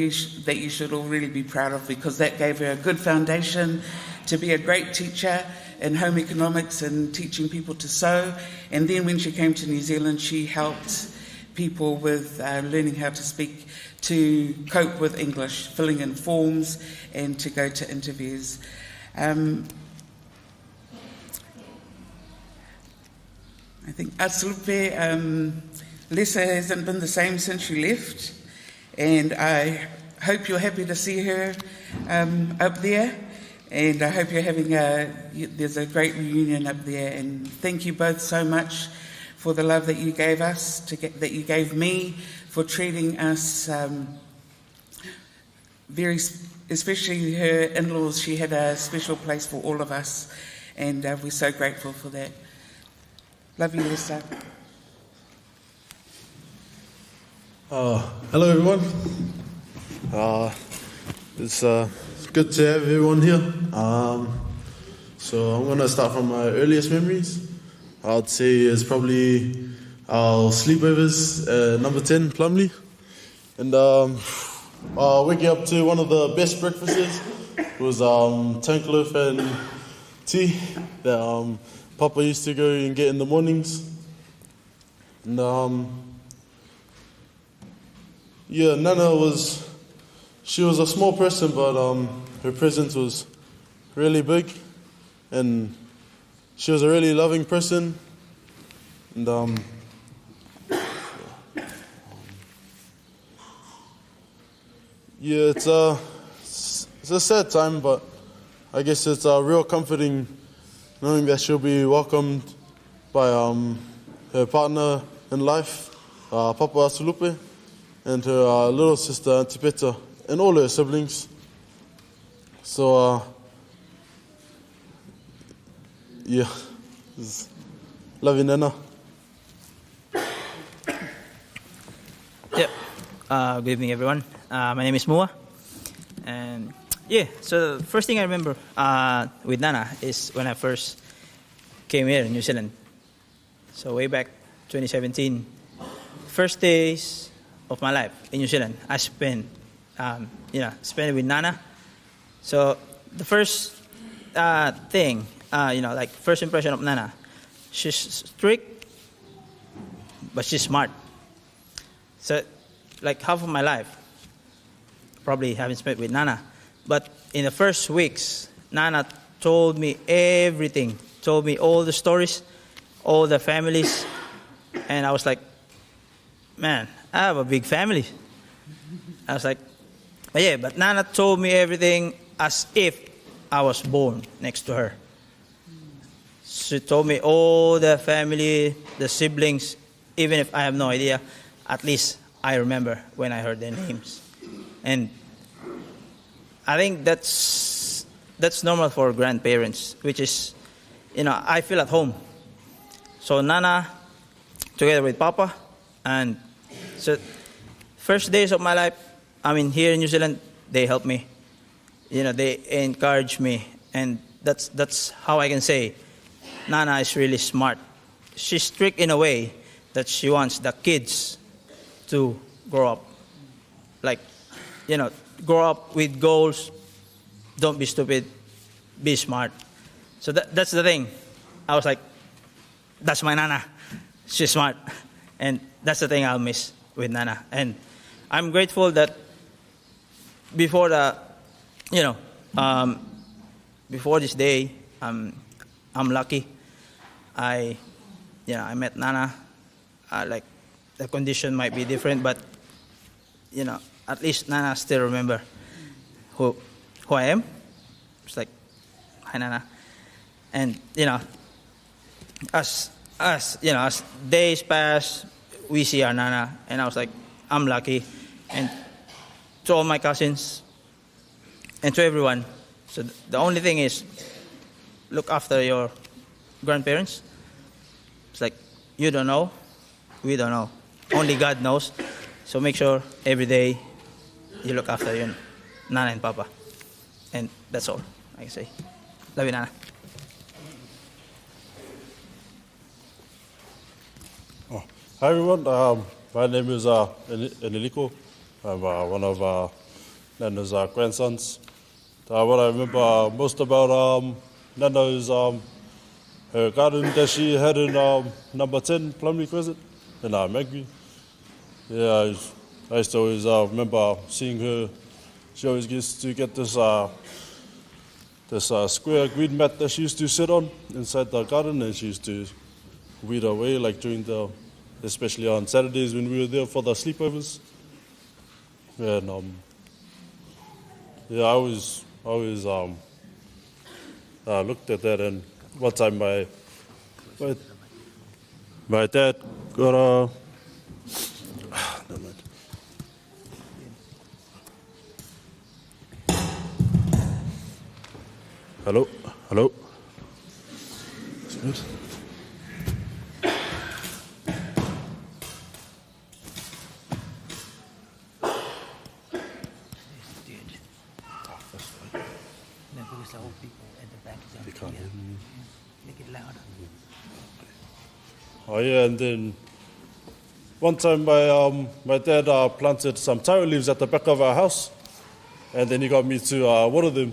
that you should all really be proud of, because that gave her a good foundation to be a great teacher in home economics and teaching people to sew. And then when she came to New Zealand, she helped people with learning how to speak, to cope with English, filling in forms and to go to interviews. I think Aslupe, Lesa hasn't been the same since she left. And I hope you're happy to see her up there. And I hope you're having there's a great reunion up there. And thank you both so much for the love that you gave us, that you gave me, for treating us especially her in-laws. She had a special place for all of us. And we're so grateful for that. Love you, Lesa. Hello everyone. It's good to have everyone here. So I'm going to start from my earliest memories. I'd say it's probably our sleepovers at number 10, Plumley. And waking up to one of the best breakfasts was tank loaf and tea that Papa used to go and get in the mornings. And yeah, Nana she was a small person, but her presence was really big, and she was a really loving person. And yeah, it's a sad time, but I guess it's real comforting knowing that she'll be welcomed by her partner in life, Papa Asulupe, and her little sister, Auntie Peta, and all her siblings. So, yeah, love you, Nana. Yep. Good evening, everyone. My name is Mua. And yeah, so the first thing I remember with Nana is when I first came here in New Zealand. So way back 2017, first days of my life in New Zealand, I spent it with Nana. So the first thing, like first impression of Nana, she's strict, but she's smart. So like half of my life, probably haven't spent with Nana. But in the first weeks, Nana told me everything, told me all the stories, all the families. And I was like, man, I have a big family. I was like, but Nana told me everything as if I was born next to her. She told me all the family, the siblings, even if I have no idea, at least I remember when I heard their names. And I think that's normal for grandparents, which is, I feel at home. So Nana, together with Papa, and so first days of my life, here in New Zealand, they helped me. They encouraged me. And that's how I can say Nana is really smart. She's strict in a way that she wants the kids to grow up. Grow up with goals. Don't be stupid. Be smart. So that's the thing. I was like, that's my Nana. She's smart. And that's the thing I'll miss with Nana. And I'm grateful that before this day, I'm lucky. I met Nana. The condition might be different, but at least Nana still remember who I am. It's like, hi Nana. And as days pass, we see our Nana, and I was like, I'm lucky. And to all my cousins and to everyone. So the only thing is, look after your grandparents. It's like, you don't know we don't know. Only God knows. So make sure every day you look after your Nana and Papa. And that's all I can say. Love you, Nana. Hi everyone, my name is Enrico. I'm one of Nana's grandsons. What I remember most about Nana is her garden that she had in number 10 Plumley Crescent in Magby. Yeah, I used to always remember seeing her. She always used to get this square green mat that she used to sit on inside the garden, and she used to weed away like during especially on Saturdays when we were there for the sleepovers. And I always looked at that, and one time my dad got a never mind. Hello. Is it good? Oh yeah, and then one time my dad planted some taro leaves at the back of our house, and then he got me to water them.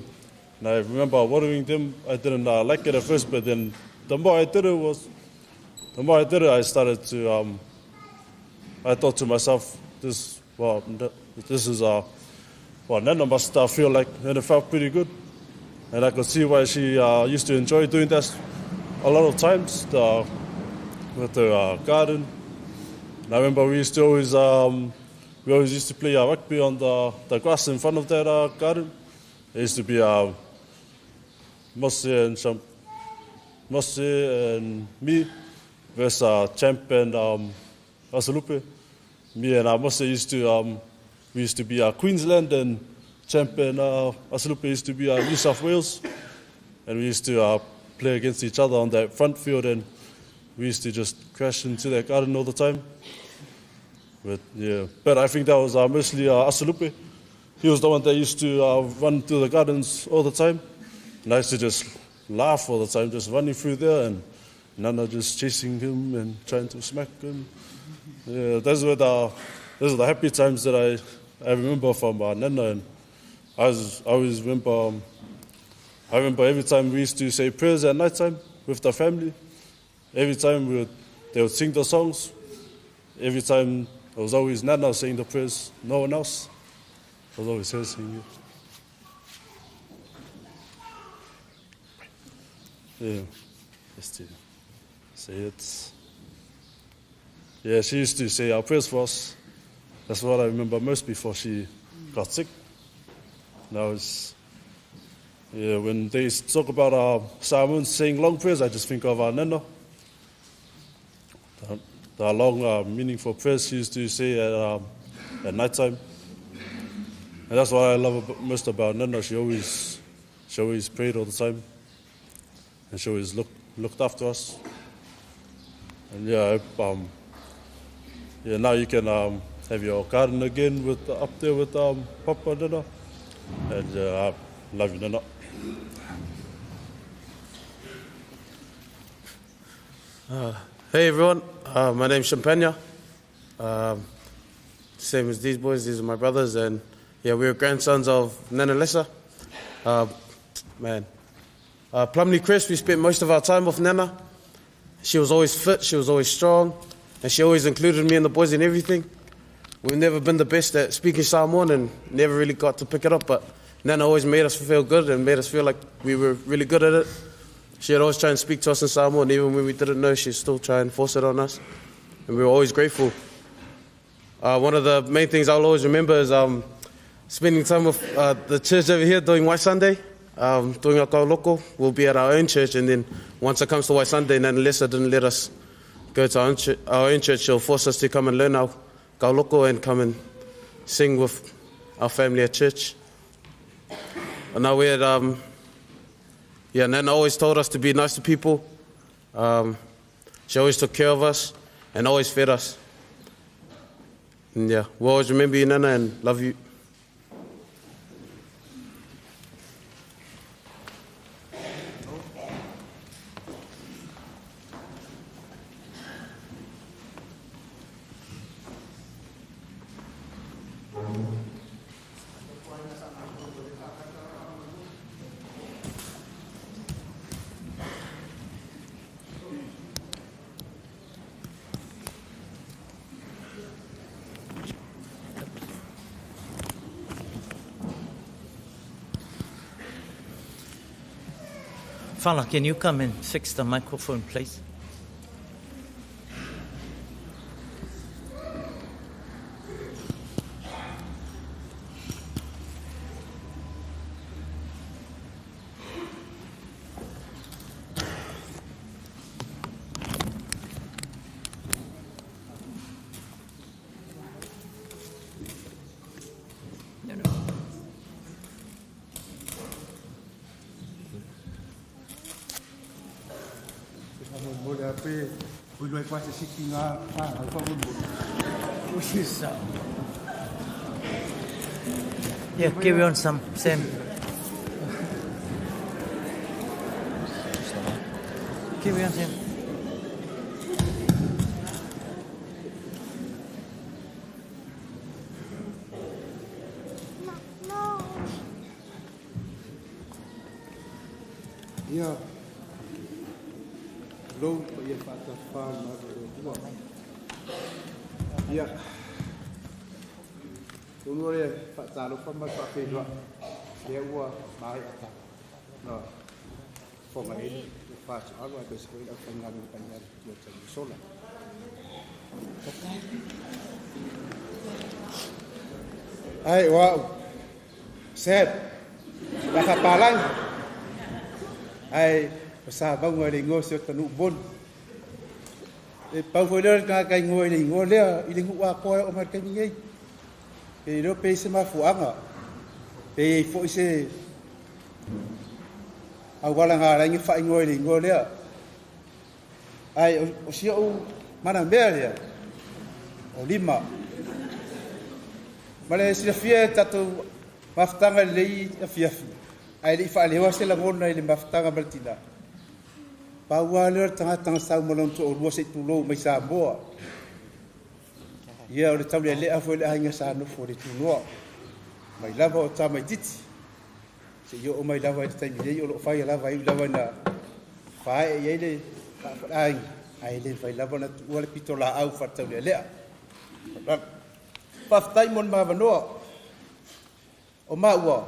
And I remember watering them. I didn't like it at first, but then the more I did it, I started to. I thought to myself, this is what Nana must feel like, and it felt pretty good. And I could see why she used to enjoy doing that a lot of times with her garden. And I remember we always used to play rugby on the grass in front of that garden. There used to be Mosse and me versus Champ and Asalupe. Me and Mosse used to be Queensland, and Champ and Asalupe used to be New South Wales. And we used to play against each other on that front field, and we used to just crash into that garden all the time. But I think that was mostly Asalupe. He was the one that used to run through the gardens all the time. And I used to just laugh all the time, just running through there, and Nana just chasing him and trying to smack him. Yeah, those were the happy times that I remember from Nana. And I remember every time we used to say prayers at night time with the family. Every time they would sing the songs. Every time it was always Nana saying the prayers, no one else. It was always her singing it. Yeah, just to say it. Yeah, she used to say our prayers for us. That's what I remember most before she got sick. Now when they talk about Simon saying long prayers, I just think of our Nana. The long, meaningful prayers she used to say at night time. And that's what I love most about Nana. She always prayed all the time. And she always looked after us. And now you can have your garden again up there with Papa and Nana. And I love you, Nana. Hey everyone, my name's Champagne. Same as these boys, these are my brothers, and we're grandsons of Nana Lesa. Plumley Crest, we spent most of our time with Nana. She was always fit, she was always strong, and she always included me and the boys in everything. We've never been the best at speaking Samoan and never really got to pick it up, but Nana always made us feel good and made us feel like we were really good at it. She'd always try and speak to us in Samoan, even when we didn't know, she'd still try and force it on us. And we were always grateful. One of the main things I'll always remember is spending time with the church over here doing White Sunday, doing our kauloko. We'll be at our own church, and then once it comes to White Sunday, Nana Lesa didn't let us go to our own church. She'll force us to come and learn our kauloko and come and sing with our family at church. And now we had... Nana always told us to be nice to people. She always took care of us. and always fed us. And yeah, we'll always remember you, Nana, and love you. Faalaa, can you come and fix the microphone, please? Yeah, carry on, Sam. Carry on, Sam. Yeah. Low, but you're fat of fun. Yeah. Don't worry, Pak Talu from my coffee. There were my attack. No, for my fast, I was the school of Fangan and Sola. Hey, wow. Said, Lesa Faalaa. Ai sa ba ngồi ngồi sio tanu bon e pa foi le ka ngồi le i lingu wa ko o ma ke ni e ro pe se ma fuanga e foi se a wala nga la ngi fa ngồi le ai o sio mana bele o lima male si fie tatu maftanga le fia ai li fa le wa se la ngona ile maftanga baltina pa wa le tanga sa molon to o se tu lo mai sa boa ia o le tau le a fo le ainga sa no fo le tu no mai lava o ta mai titi se yo o mai lava i tai mi o lo fai lava i lava na fai ia le ai le fai lava na tu le pitola au fa tau le pa tai mon ma vano o ma wa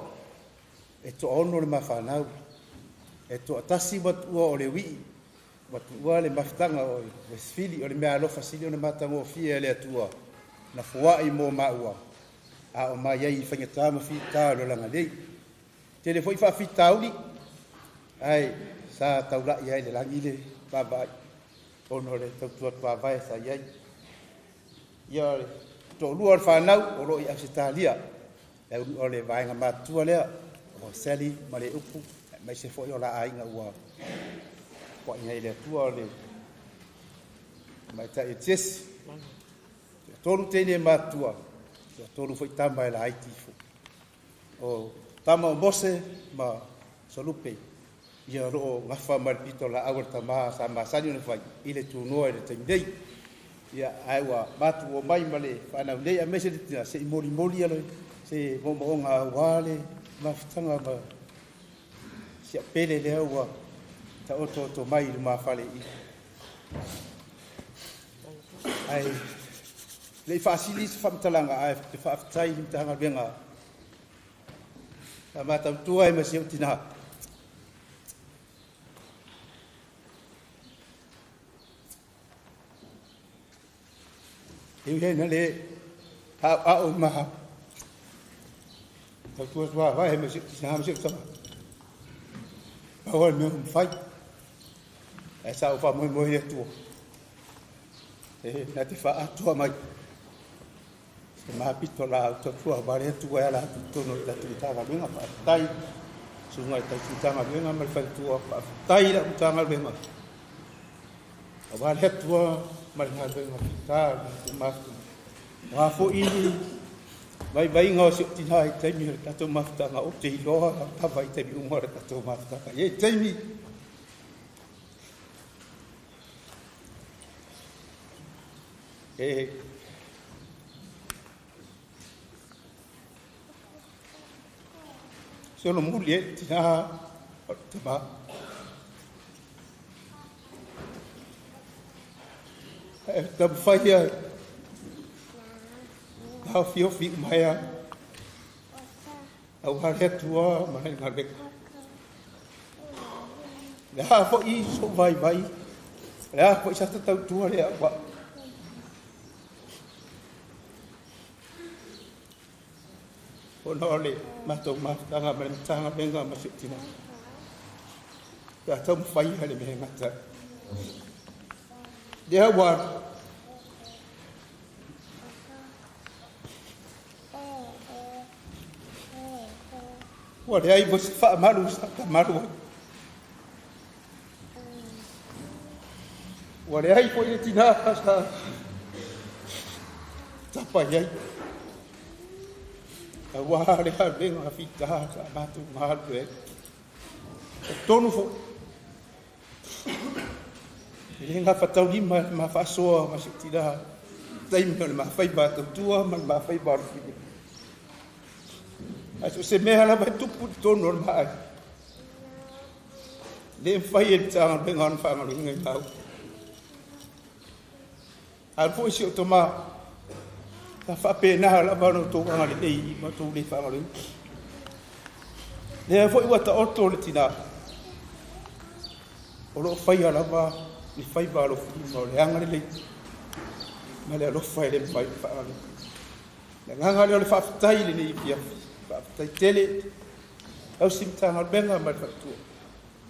e to ono le mafanau e to atasi wat o le wi wat o le maftanga o le fili o le mea lo fasili o le matango fie le atua na fua i mo maua a o mai ai fanga tama fi ta lo langa dei tele foi fa fi tauli ai sa taula ia le langi le baba ono le to pa vai sa ia ia to luar fanau o lo ia sitalia o le vai nga matua le o seli male upu mai se foi o la ainga ua po ngai le tua le mai ta etes tolu tene matua tolu foi tamba la haiti o tama bose ma solupe ia ro ngafa mal pito la awar tama sa ma sani no fai ile tu no ile tendei ia aiwa matu o mai male ana le a mese tina se moli ale se mo nga wale maftanga ba sia pele le wa ta oto mai ma fale i ai le facilis famtalanga ai te faftai tanga benga ta mata tua e masio tina e le a o ma tu tua vai me se na se sama awal me fai e sa fa mo e tu e na te fa tua mai ma pitola to tua bare tu e la tu no ta tu ta va venga fa tai su ngai ta tu ta ma venga mal fa tua tai la ta ma venga awal he tua malhado nga fitar mafta wa fo ini vai nga si tinai temi tato mafta nga o te loa ta vai temi umar tato mafta ka ye temi solo mulie tina taba tab faya ta fio fi maya au hare tua mai ngare la fo I so vai la fo sa ta tua le ba Onole mato matanga mentanga benga mafitina. Ya tom fai hale benga ta. Dia war. Wa dia I bos fa malu sa malu. Wa dia I foi tina sa. Tapa yai. Wahare ha benga fita sa batu mahal tu tonu fo Lenga fatau lima ma fasoa ma sitira taim ma fai batu tua ma fai bar fi aso se me hala batu put tonu ma le fai et sa benga fa ma ngai tau al fo si otoma ta fa pena la ba no to nga le ma to le fa le le fo I ta orto le tina o lo fai ala ba ni fai ba lo fi mo le anga le ma le lo fai le fai fa le nga le fa tai le ni pia fa tai tele au sim ta nga benga ma fa tu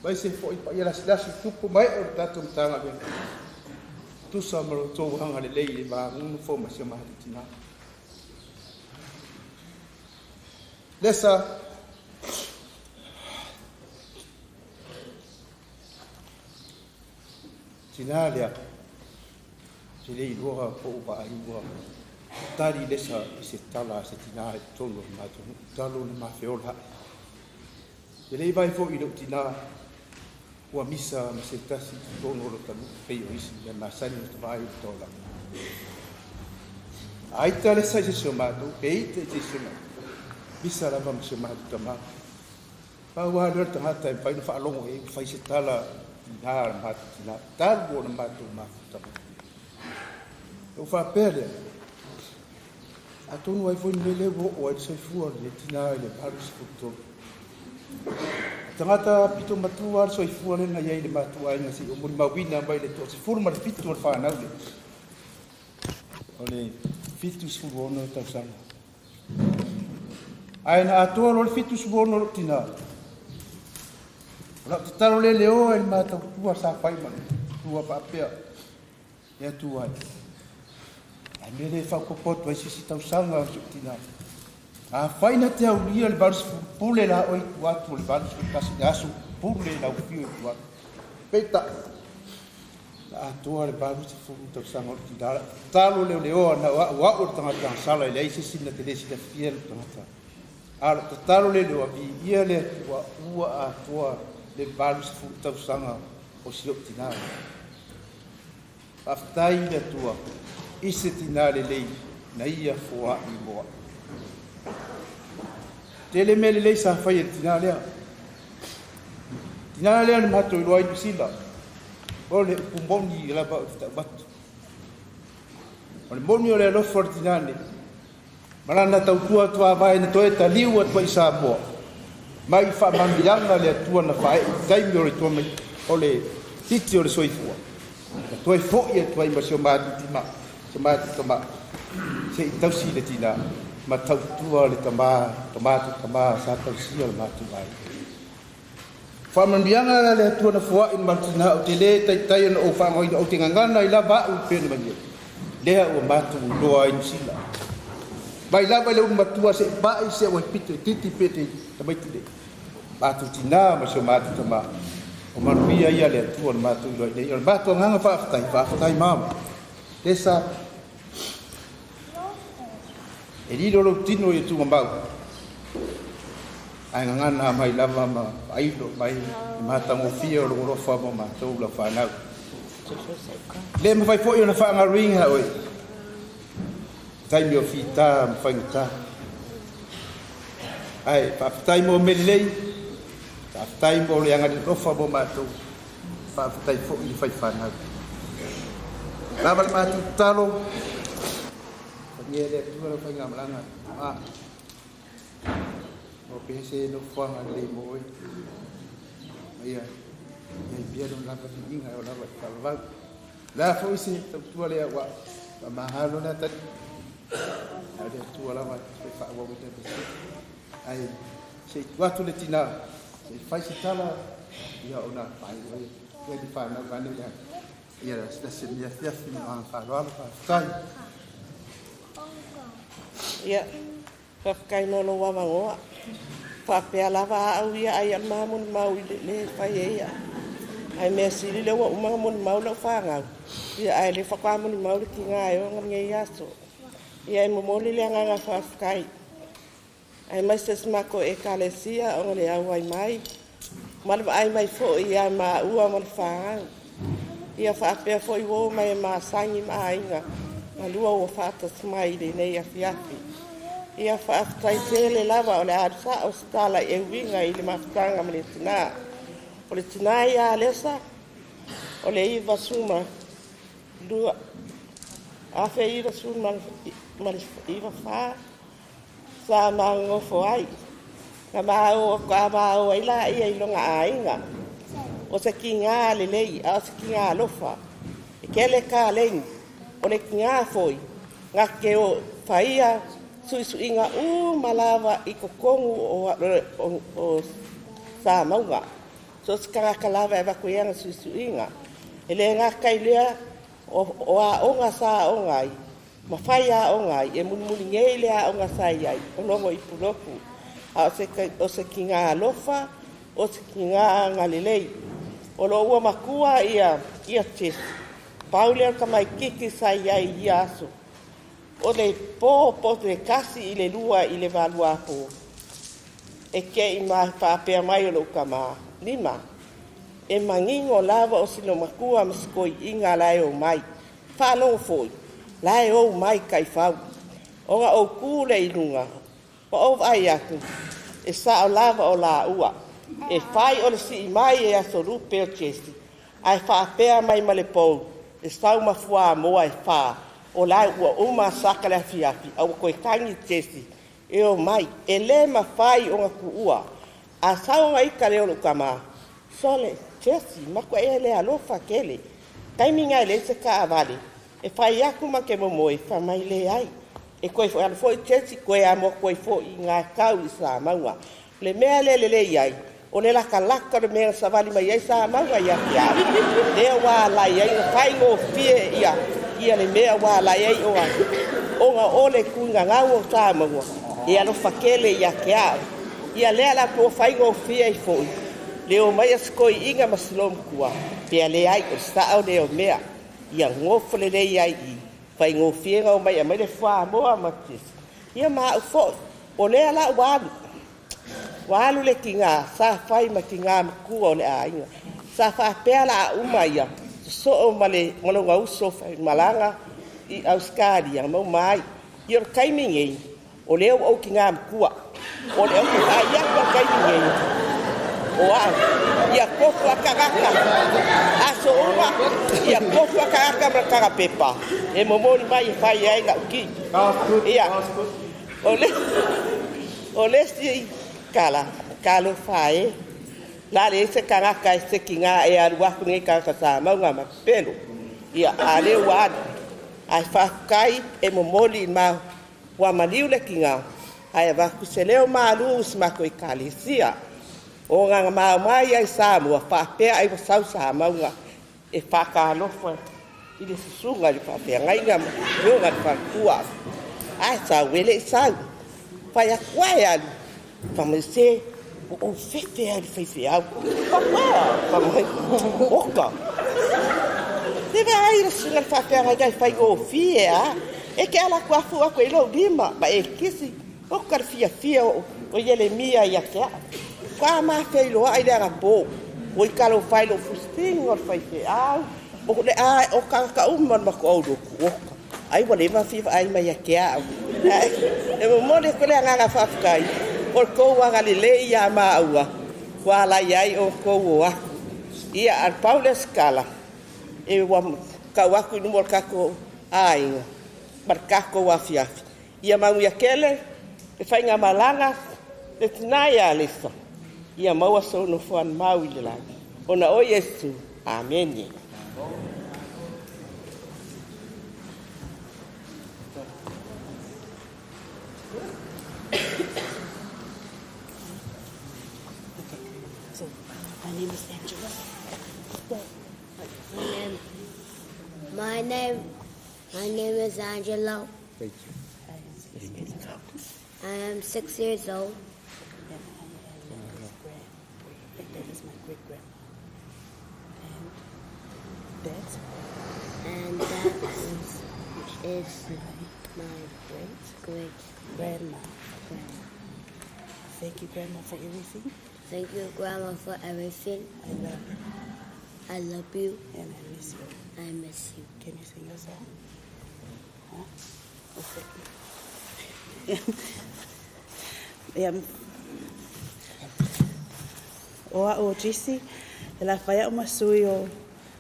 ba se fo I pa ya la tu ko mai o ta tu ta nga benga tu sa mo to nga le ba un fo ma se ma tina Lesa Tinalia Tile Iroha po ba Iroha Tari Lesa se tala se tina tolo ma talo ma feola Tile vai fo I tina wa misa ma se tasi tono lo tanu pei isi ya na sani to vai tola Ai tale sa se somato pei te se bisa la vamos chamar de tomar para o ar tomar tem vai no falou e faz se tala dar matina tal bom mato mato eu fa perde a tu não vai foi me levo o se for de tina ele para o futuro tangata pito matuar so ifu na ia de matuar na si o muri mawina vai de to se forma de pito fa na ole fitus fu no ta sana Aina atua lo fitus bono tina. Ora taro le leo el mata tua sa fai man. Tua papea. Ya tua. Ai me le fa ko pot vai si tau sanga tina. A fai na te au lia le bars pule la oi tua tu le bars kasi asu pule la fio tua. Peta. La tua le bars fu tau sanga tina. Talo le leo na wa o tanga sala le si na te si da fiel tanga. Ala talo le lo vi ia le ua a tua le balus fu tau sanga o si optina aftai le tua ise tina le lei na ia fua I moa tele mele le sa fai tina le le mato I loai sila o le pumboni la ba bat o le moni o le lo fortinane Marana tau tua vai na toe ta liu at vai sa mo. Mai fa mangianga le tua na fai dai mi ore tua mai ole titi ore soifua. Toe fo ia tua I masio ma tima. Sama tama. Se tau si le tina ma tau tua le tama sa tau si le ma tu vai. Fa mangianga le tua na fo in martina o tele tai o fa ngoi o tingangana I lava u pe na mai. Le o ma tu loa in sila. Bai lava le matua se bai se o pito titi pete tamai tile batu tina ma se matu tama o manuia ia le tua matu lo le matu nganga fa tai mama Lesa e lilo lo tino i tunga mau ai ngana mai lava ma ailo mai matango fia lo lo fa ma to la fa na le me fai foi na fa nga ringa oi tai mio fita fa ngita ai pa tai mo melei pa tai mo le nga lo fa ma to fa tai foi i fai fa na lava ma talo niede tu lo fa ngam langa o pese no fa nga le mo ia e bia don la patinga o la va la foi se tu le wa ma halo na ta ada tu la va fa wa te ai se wa tu le tina se fai se tala ia ona fai o di fa na va ne ia sta se mia fia fino a fa lo fa tai ia fa kai no lo wa ngoa fa pe lava au ia ai ma mun mau le fai ia ai me sili le wa mun mau lo fa nga ia ai le fa ka mun mau le kinga yo ngam ngai aso ia mo mo le nga fa kai ai mai se smako e kalesia o le au ai mai mal ai mai fo ia ma ua mal fa ia fa pe fo i wo mai ma sangi mai nga alua o fa ta smai le nei a fiafi ia fa tai tele lava o le arsa o stala e winga i le mafkanga me le tina o le tina ia lesa o le iva suma dua a fe iva suma mal iva fa sa mango fo ai ka ma o ila ia i longa ainga o se kinga le lei a se kinga lofa e kele ka lei o le kinga foi nga ke o faia suinga malava i kokongu o sa maunga so skara kalava e vakuianga suinga ele nga kai lea o a onga sa ongai ma faia ongai e munmuni ngei lea onga sa iai o longo i puloku o se kinga lofa o se kinga ngalilei o lo ua makua ia tes paulea ka mai kiki sa iai iaso o le po le kasi i le lua i le valua po e ke i mai whapea mai o lo kama lima e mangingo lava o sino makua maskoi inga lai o mai whanau foi lai o mai kai whau o nga o kule i lunga pa o ai aku e sa o lava o la ua e whai o le si mai e aso rupe o chesti ai whapea mai ma le pou e sau mafua moa e wha o lai ua uma saka le fiafi au koe tangi chesti e o mai e le ma whai o nga kuua a sau nga ika leo lo kama sole chesti makua e le alofa kele taiminga e le se ka avale e whai aku ma ke momo e wha mai le ai e koe fo alfo chesti koe amo koe fo i ngā kau i sa maua le mea le iai o le laka le mea savali mai ai sa maua ia kia lea wā lai ai na whai ngō fie ia le mea wā lai ai o ai o ngā ole kuinga ngau o sa maua e alofa kele ia kia ia lea la po whai ngō fie i fo leo mai askoi inga masilom kua pia le ai o sao leo mea ia ngofo le ai i whai ngō fie ngau mai a mai le wha moa matis ia maa u fo o lea la walu le kinga sa fai ma kinga kua o le ainga sa fa pea la uma ia so o male mono ngau so fai malanga i auskari ia mau mai ia kai mingi o leo o kinga kua o leo ka ia kai mingi oa ia kofa kakaka aso uma ia kofa kakaka maka pepa e momoni mai fai ai ga ki ia ole si kalo fai la le se kakaka se kinga e arua kunge ka sa maunga ma pelo ia ale wa ai fa kai e momoli ma wa maliu le kinga ai va kuseleo malu sma ko ikalisia o nga mai ai sa mo fa pe ai sa sa maunga e fa ka no fa i le susunga le fa pe ngai nga yo nga fa tua ai sa wele sa fa ya kwaya fa me se o fete ai fa au pa pa mai oka te vai ra singa fa pe nga kai fai go fie a e ke ala kwa fu a ko ilo dima ba e kisi o kar fia o yele mia ya ke kwa ma fe lo ai da bo o i kalo fai lo fusting o fai fe a o le a o ka man ma ko do ko ai wale ma fi ai ma ya ke a e mo de ko le nga fa kai o ko wa galilei ya ma ua kwa la yai o ko wa ia al Paula Scala e wa kawaku no kako ai barkako wa fiafi ia mangu ya kele e fai nga malanga e tnaya lesa ia maua so no fuan mau i la ona o Yesu amen. So my name is Angela. My name is Angelo. I am 6 years old. That is my great grandma. And that is my great grandma. Thank you, Grandma, for everything. Thank you, Grandma, for everything. I love you. I love you. And I miss you. I miss you. Can you sing your song? Huh? Oa o Jisi, e la whaia o masui o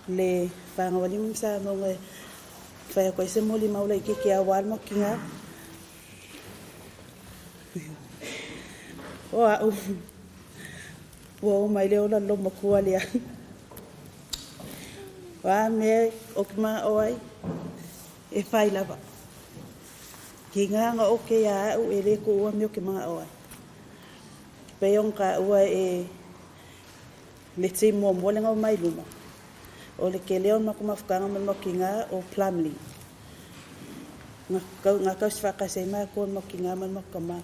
le whangawalimu sa monga whaia koe se moli maula i keke a walma ki ngā. Oa o mai leo la loma kua lea. Wa me o ki maa oai e whai lava. Ki nganga o ke a au e le ko ua me o ki maa oai. Peong ka ua e le te mua mwalenga o mai luma. O le ke leo na kumafukanga mo ki ngā o Plumley. Ngā kau sifaka se mai ko mo ki ngā mo ka maa.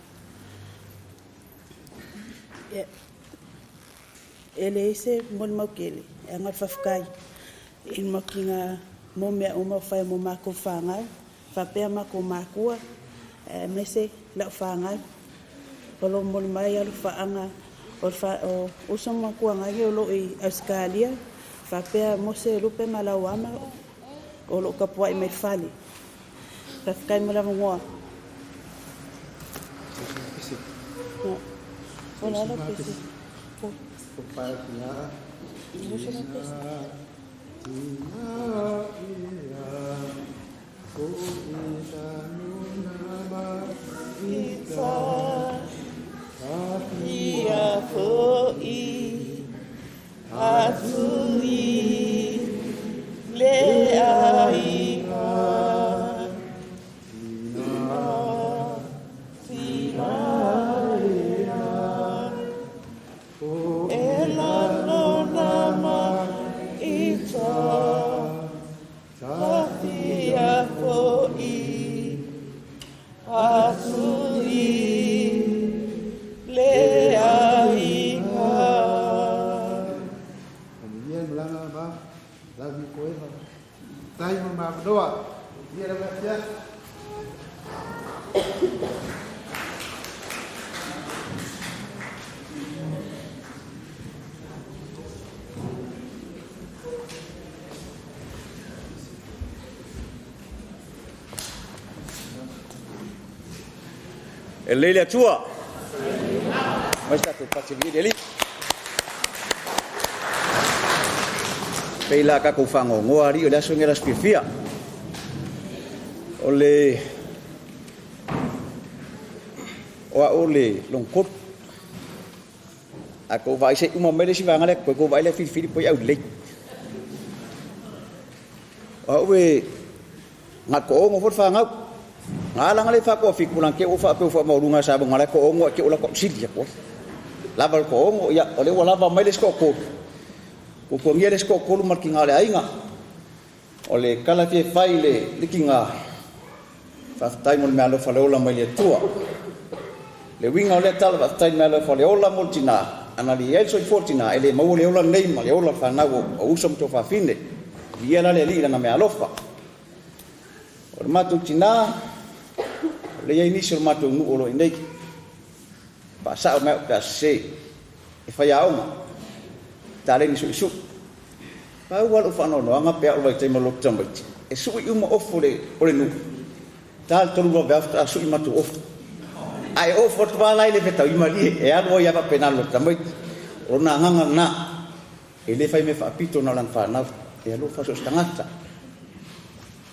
Ele ese mo mo kele. E ngat fafukai. In makinga mo me o mo fai mo mako fanga fa pe mako makua mese la fanga o lo mo mai al fanga o fa o so mako nga yo lo I Australia fa pe mo se lo pe malawama o lo ka po I me fali fa kai mo la mo o la la pese o pa ya Lele atua. Mas está tu pati dele. Peila ka ko fango ngoari o la so ngela spifia. Ole ole longkot. Ako vai se uma mele si vangale ko vai le fili po au le. We ngako ngo fot fangau. Ngalang le fa ko fikulang ke o fa pe fa mo lunga sa bang ngala ko ngo ke ola ko silia ko lava ko ngo ya ole wala va mai le sko ko ngele sko ko lu marki ngale ainga ole kala te faile likinga fa tai mo me alo fa le ola mai le tua le winga ole tal fa tai me alo fa le ola multina ana li el so fortina ele mo le ola nei ma le ola fa na o usom to fa fine Ia la le li la me alofa. O le matu tina le ia inisi o matu nu o lo inei. Pa sa o me pa se e fai aonga. Ta le ni su. Pa ua lo fa no anga pe o vai te mo lo tamati. E su i uma ofo le o le nu. Ta tolu lo va fa su i matu ofo. Ai ofo to va lai le veta i mali e alo ia va penalo tamati. O na nganga na e le fai me fa pito na lan fa na e alo fa so stangata.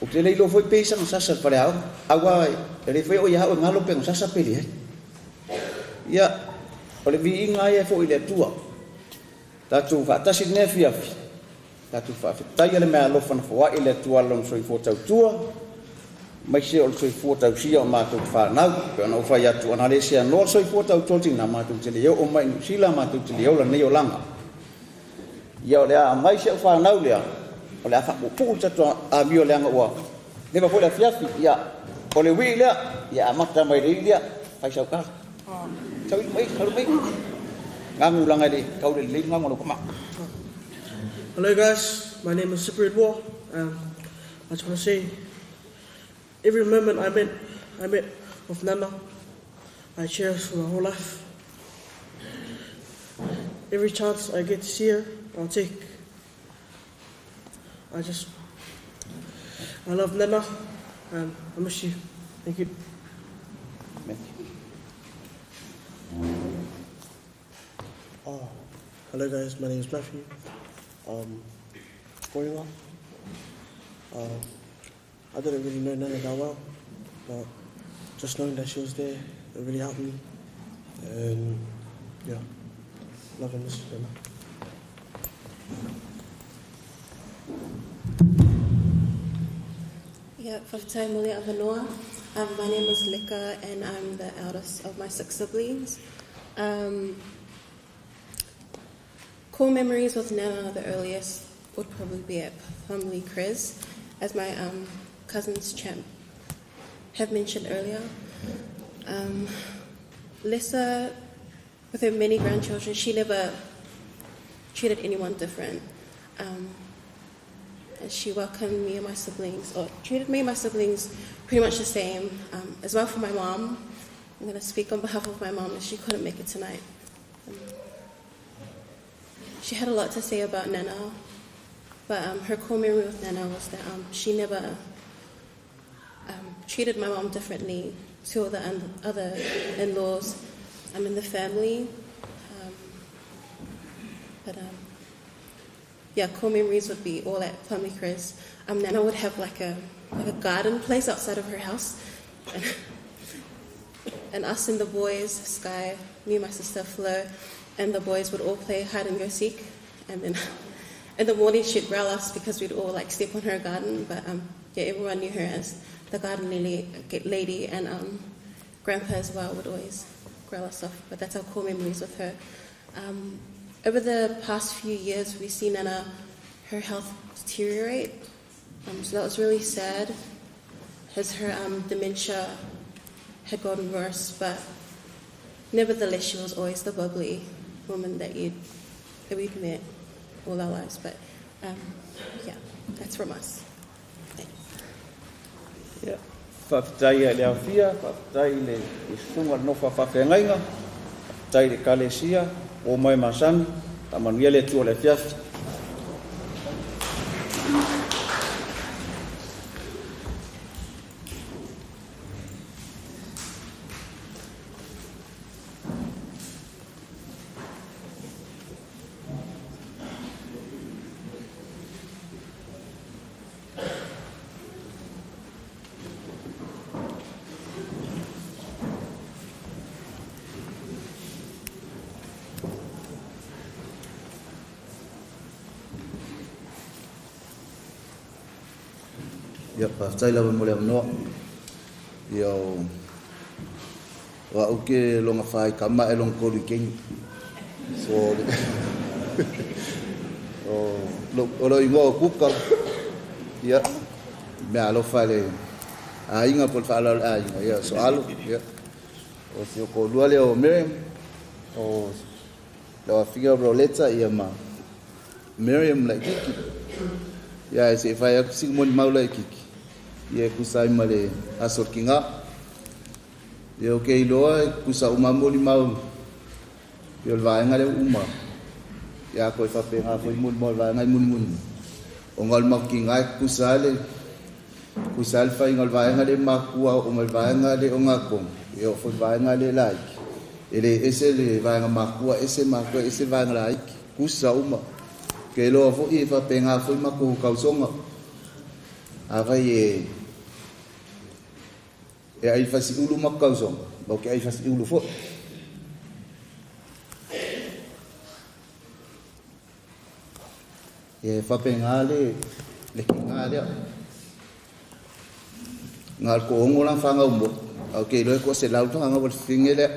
O te leilo foi peisa no sasa pare au. Agua e le foi o ia o ngalo pe no sasa peli. Ia o le vi inga ia foi le tua. Tatu fa tasi ne fiafi. Tatu fa tai le me alo fa na foi le tua long soi fo tau tua. Mai se o soi fo tau sia o ma tu fa na pe no fa ia tu na le sia no soi fo tau toti na ma tu te le o mai sila ma tu te le o la nei o langa. Ia o le a mai se fa na le o le afa pu tatu a mi o le anga ua le va foi la fiafi ia o le wi le ia amata mai le ia fai sau ka sau mai ngamu langa le kau le ngamu no koma. Hello guys, my name is Scriptural. I just want to say every moment I met with Nana I cherish for my whole life. Every chance I get to see her I'll take. I love Nana and I miss you. Thank you. Hello guys, my name is Matthew. Growing up, I didn't really know Nana that well, but just knowing that she was there, it really helped me. And yeah, love and miss you, Nana. Yeah, whakatai mole awanoa. My name is Leka and I'm the eldest of my 6 siblings. Core memories with Nana, the earliest would probably be at family Chris, as my cousins Champ have mentioned earlier. Lesa, with her many grandchildren, she never treated anyone different. And she welcomed me and my siblings, or treated me and my siblings pretty much the same. As well for my mom, I'm going to speak on behalf of my mom, as she couldn't make it tonight. She had a lot to say about Nana, but her core memory with Nana was that she never treated my mom differently to all the other in-laws in the family. Yeah, core memories would be all at family Chris. Nana would have like a garden place outside of her house, and us and the boys, Sky, me and my sister Flo, and the boys would all play hide and go seek. And then in the morning she'd growl us because we'd all like step on her garden. But yeah, everyone knew her as the garden lady, and Grandpa as well would always growl us off. But that's our core memories with her. Over the past few years, we've seen Nana, her health deteriorate. So that was really sad, as her dementia had gotten worse. But nevertheless, she was always the bubbly woman that we'd met all our lives. But yeah, that's from us. Thanks. Yeah. Whaktai le awhia, whaktai le sunga no whawhengainga, whaktai le kalesia, o mai masani, tamanuia le tua le fiafi. Ya pastai la mole no yo wa uke longa fai kama e long ko king so lo ingo kuka ya me alo fale a inga por fala a ya so alo ya o se ko luale o me o la figa broleta ya ma Miriam like Ia e se whai aku sing moni maula e kiki. Ia e kusai male asor ki ngā. Ia o kei loa e kusa uma moni mau. Ia o vaenga le uma. Ia koe whapenga koe moni mau vaenga muni muni. O ngal mau ki ngā e kusa le. Kusa le whai ngal vaenga le makua o ngal vaenga le o ngakong. Ia o whai vaenga le laiki. Ele ese le vaenga makua ese vaenga laiki. Kusa uma. Ke loa fo I whapenga fo mako kausonga. Awai e ai fasi ulu mako kausonga. Bau ke ai fasi ulu fo. E whapenga le ki ngā lea. Ngā ko ongo lang whanga umbo. Au ke loa ko se lau tanga wal whinge lea.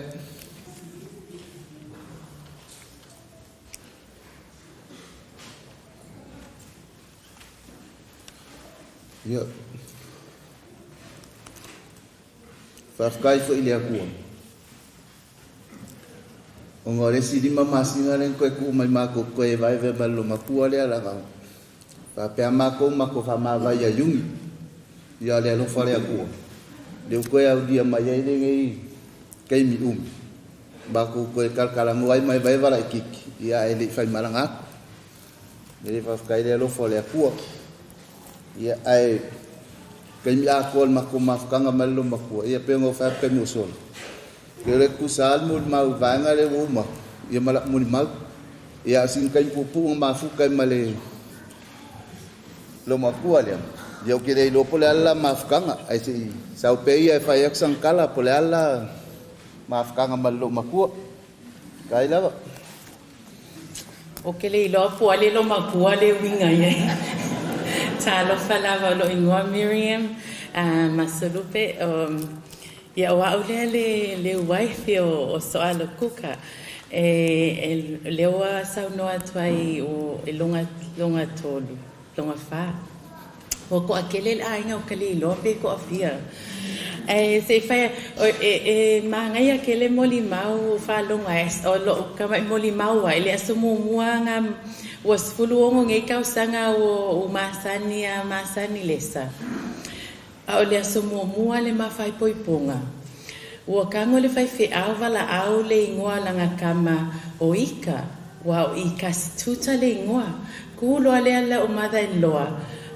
Ia. Whafkai fo ili akua. O ngā resi lima masinga len koe ku mai mako koe vai ve balo makua lea laka. Whapea mako whamawai a yungi. Ia lea lo whare akua. Leo koe au dia mai ai ngei kei mi umi. Bako koe kalkalangu ai mai vai wara ikiki. Ia ele whai maranga. Ele whafkai lea lo whare akua. Ia ai kai mi akol mako mafkanga malo mako ia pengo fa pe mo sol kere ku sal mo mau vanga le uma ia mala mo mau ia sin kai pupu mafu kai male lo mako ale ia kere lo pole alla mafkanga ai si sau pe ia fa yak sankala pole alla mafkanga malo mako kai la o kele lo pole lo mako ale winga ia Talo falava lo ingoa Miriam, Masalupe, ia o aulea le waifi o soalo kuka, le oa saunoa tuai o longa tolu, longa wha. O ko akele ainga o kali lope ko afia. Se fai mangai akele moli mau fa longa o lo kama moli mau ele asumu muanga was fuluongo ngai kau sanga o masani lesa. A le asumu mua le mafai poiponga. O kango le fai fe avala au le ingoa langa kama o ika wa o ika tuta le ingoa. Kulo ale ala o mother-in-law.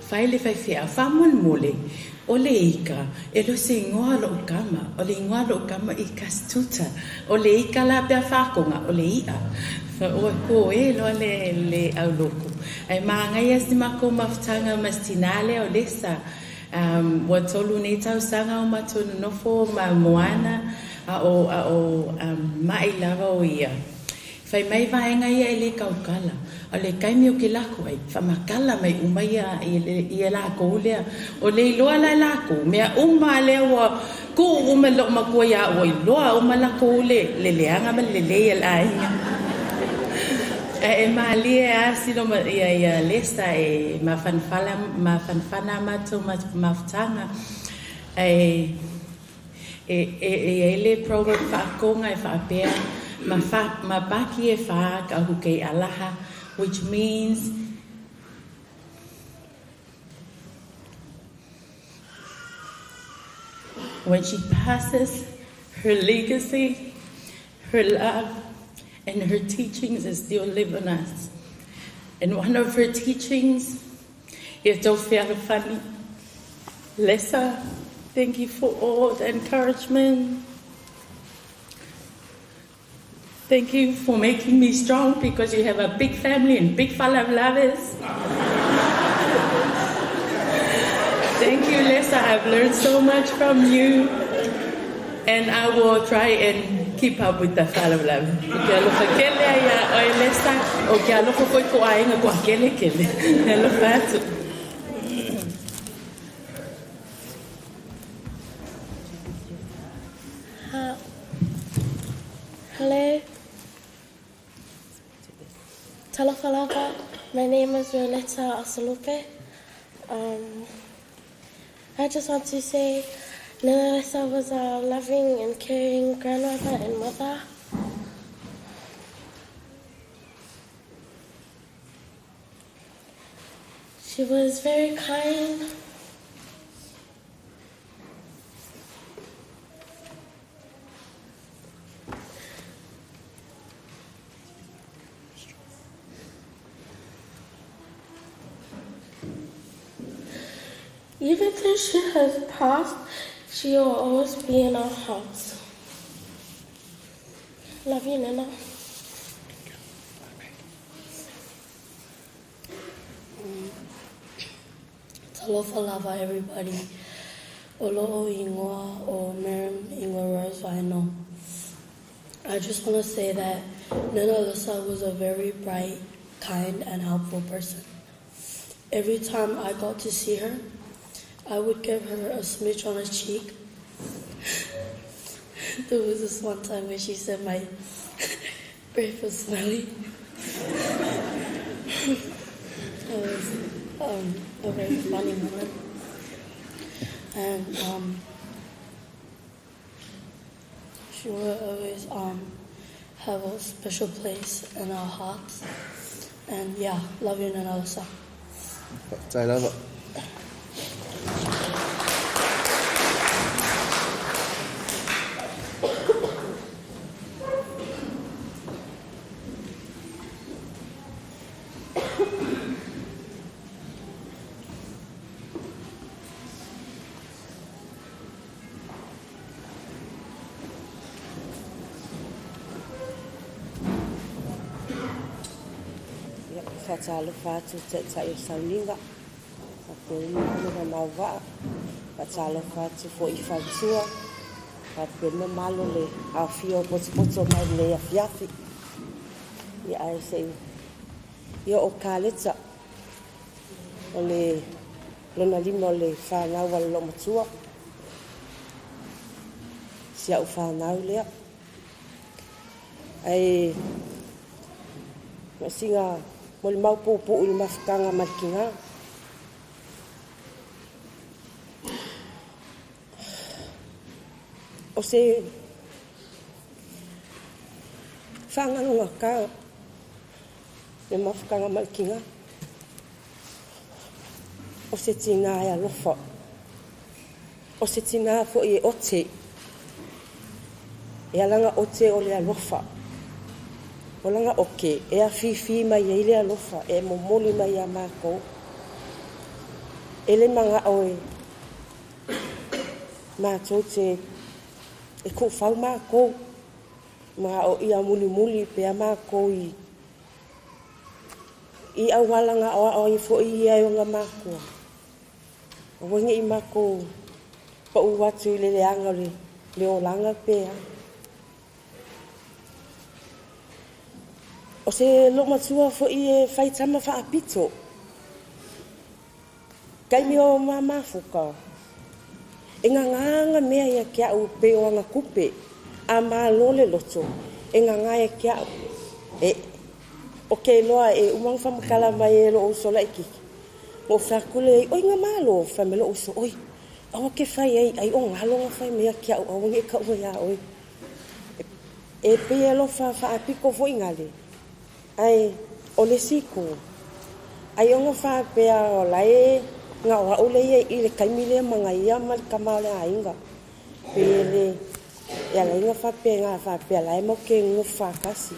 Fai le fai fe a famon mole. O le ika, e lo se ingoa lo kama, o le ingoa lo kama I kastuta, o le ika la pia whakonga, o le ia. O ko e lo le au loko. Ai maangai asi mako maftanga mastinale o lesa. Wa tolu ne tau sanga o matonu nofo ma moana a o mai lava o ia. Fai mai vaenga ia ele kaukala. O le kaimi o ke lako ai. Whamakala mai umaia I lako lea. O le iloa la lako. Mea uma lea wa ko uma lo makua ia o iloa uma lako le leanga ma le lea la inga. E maalia sino ia lesa e mafanfana mato maftanga. Ele proverb whaakonga e whaapea. Mabaki e wha ka hukei alaha, which means when she passes, her legacy, her love, and her teachings is still live on us. And one of her teachings is don't feel funny. Lesa, thank you for all the encouragement. Thank you for making me strong because you have a big family and big fala of lovers. Thank you, Lesa. I've learned so much from you. And I will try and keep up with the fala of love. Hello, Lesa. Okay, hello, ko ainga ko akele kele. Hello, Fatu. Hello. Talafalava. My name is Lesa Faalaa Mua. I just want to say Lesa was a loving and caring grandmother and mother. She was very kind. Even though she has passed, she will always be in our hearts. Love you, Nana. Talofa lava, everybody. Olo ingoa o Miriam Ingoa Rose, I know. I just want to say that Nana Lesa was a very bright, kind, and helpful person. Every time I got to see her, I would give her a smidge on her cheek. There was this one time where she said my breath was smelly. It was a very funny moment. And she will always have a special place in our hearts. And yeah, love you, Nana Lesa. I love it. Fatalo fatu te o saulinga. Fatalo mana mauwa. Fatalo fatu fo I fatua. Fatalo malo le afio poto mai le afiafi. Ia ai sei. Ia o kaleta. O le lona lima le whanau wala lo matua. Sia o whanau lea. Ai masinga mo le maupupu I mafutanga marikinga. O se whanganunga ka le mafutanga marikinga. O se tinga ia lofa. O se tinga fo I ote. E alanga ote o le alofa. O langa oke, e a fifi mai e ile alofa, e momoli mai a mako. E le manga oe, mātou te, e ko whau mako, ma o ia muli pe a mako I awalanga o I fo I ai o nga mako. O wangi I mako, pa uwatu I le leanga le o langa pe a. O se lo matua fo I fai tama fa apito. Kai mi o mama fuka. E nganga mea ia kia u pe o anga kupe. A maa lole loto. E nganga ia kia u. E o ke loa e umang whamakala mai e lo usola ikiki. Mo whakule oi nga malo whamelo uso. Oi, awa ke whai ai o ngalonga whai mea kia u. Awa nge ka ua ia oi. E pe e lo wha apiko fo ingale. Ai o le siko ai onga fa pe o lai nga wa o le I le kaimile manga ia mal kamale ainga pe le ya la nga fa pe lai mo ke ngo fa kasi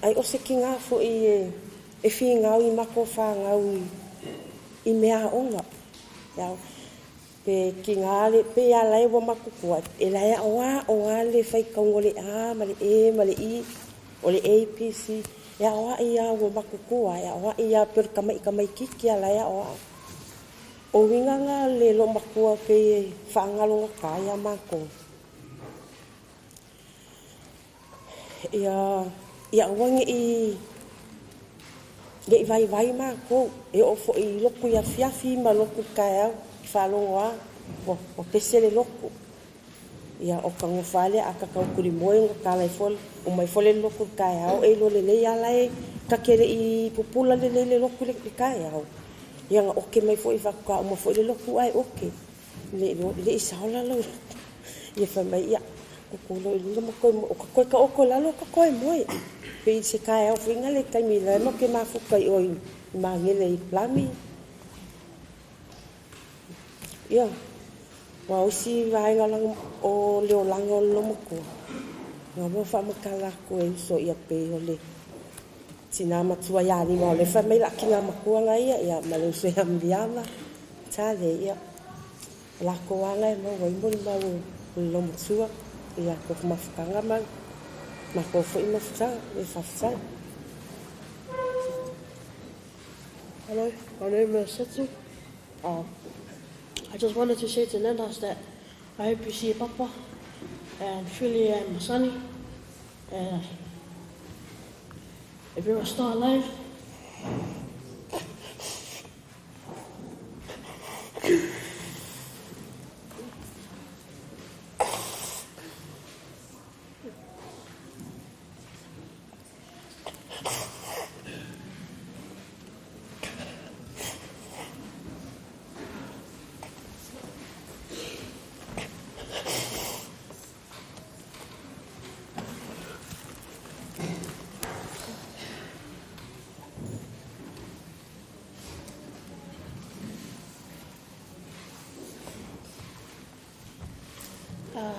ai o se kinga fo I e fi nga I mako fa nga I mea onga ya pe kinga le pe ya lai wo mako ko e lai o le fai kongole a male e male I o le APC ya wa ia wo makukua ya wa ia per kamai kiki ala ya o winga le lo makua pe whaangalo ka ya mako ya wangi I vai mako e o fo I loku ya fiafi ma loku kaya whalonga o pesele loku ia o kango fale aka kau kuri moe ka lai fol o mai fole loku kai au e lo le ala e ka kere I pupula le loku le kai au ia nga oke mai fo I whaka o ma fo le loku ai oke le I saola lo ia fa mai ia ko lo I lima ko ka oko lalo ka koe moe pe I se kai au finga le kai mi la mo ke mafuka I oi mangile I plami. Ia, wa usi vainga lang o leo lang o lomoko. Nga mo whamakala ko e so ia pe o le. Tina matua ia ni wa le whamela ki ngā makua ngai ia ma le uswe hambiawa. Tā le ia. Lako wanga e mau waimoni mau lomotua. Ia ko mafukanga mau. Ma ko fo ima futa e fafuta. Hello, my name is Setsu. I just wanted to say to Nendas that I hope you see Papa and Philly and Masani. If you're still alive,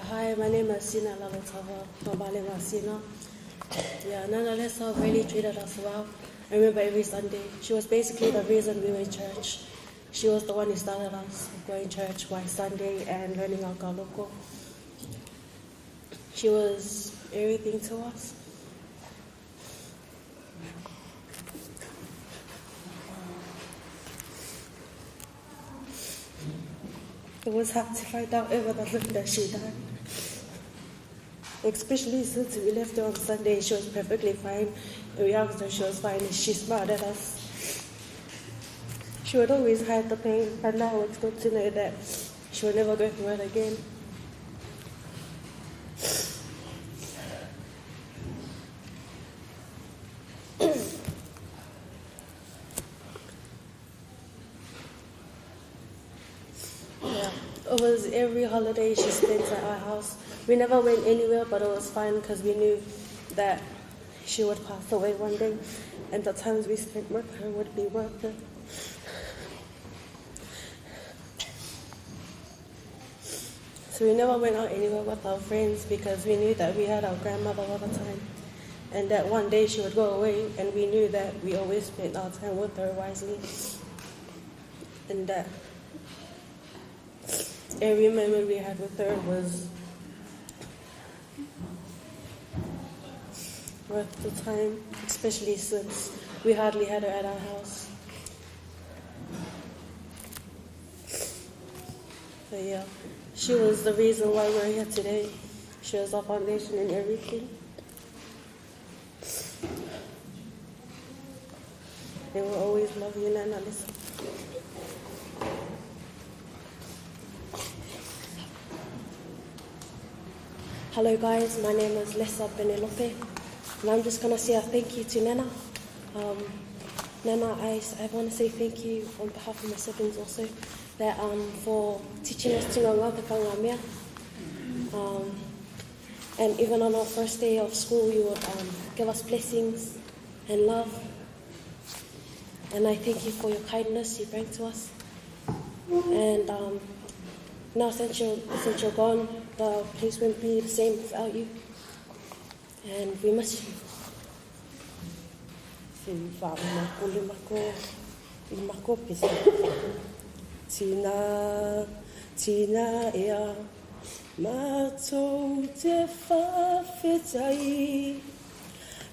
hi, my name is Sina Lalotava from Balema Sina. Yeah, Nana Lesa really treated us well. I remember every Sunday. She was basically the reason we were in church. She was the one who started us going to church by Sunday and learning our Galoko. She was everything to us. It was hard to find out ever that she died. Especially since we left her on Sunday, she was perfectly fine. We asked her, she was fine, and she smiled at us. She would always hide the pain, but now it's good to know that she will never go through it again. It was every holiday she spent at our house. We never went anywhere, but it was fine because we knew that she would pass away one day, and the times we spent with her would be worth it. So we never went out anywhere with our friends because we knew that we had our grandmother all the time, and that one day she would go away, and we knew that we always spent our time with her wisely, and that every moment we had with her was worth the time, especially since we hardly had her at our house. So yeah, she was the reason why we're here today. She was our foundation in everything. They will always love you, Nana Lesa. Hello guys, my name is Lesa Benelope, and I'm just going to say a thank you to Nana. Nana, I want to say thank you on behalf of my siblings also, that for teaching us to ngā mea. And even on our first day of school, you would give us blessings and love. And I thank you for your kindness you bring to us. And now since you're gone, the place won't be the same without you. And we miss you. Tina ea matou te whawhetai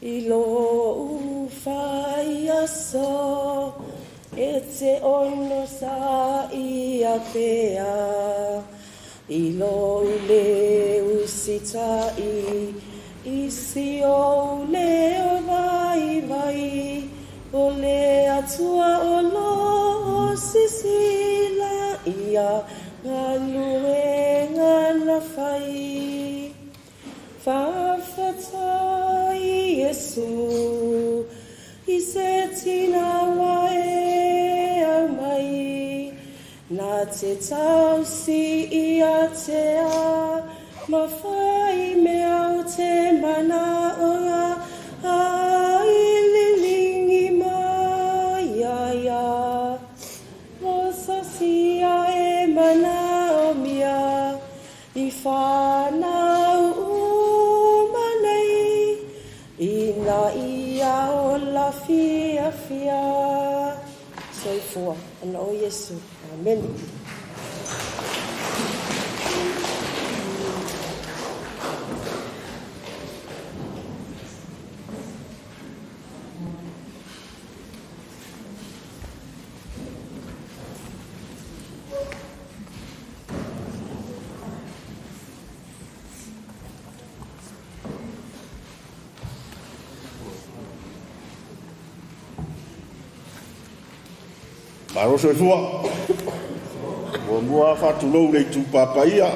I lo uwhai aso e te ono sa ia pea I lo le usitai I si o le vai vai o le atua o lo sisila ia Ngalue ngana fai Whawhatai Yesu I se tina wae au mai Nā te tausi I a te a Mawhai me au te mana o ngā Ai lilingi mai whanau umanei, ina ia o la fia fia. Soifua, ana o Yesu. Amen. Maro soifua. Mua whatulou le tupapaia,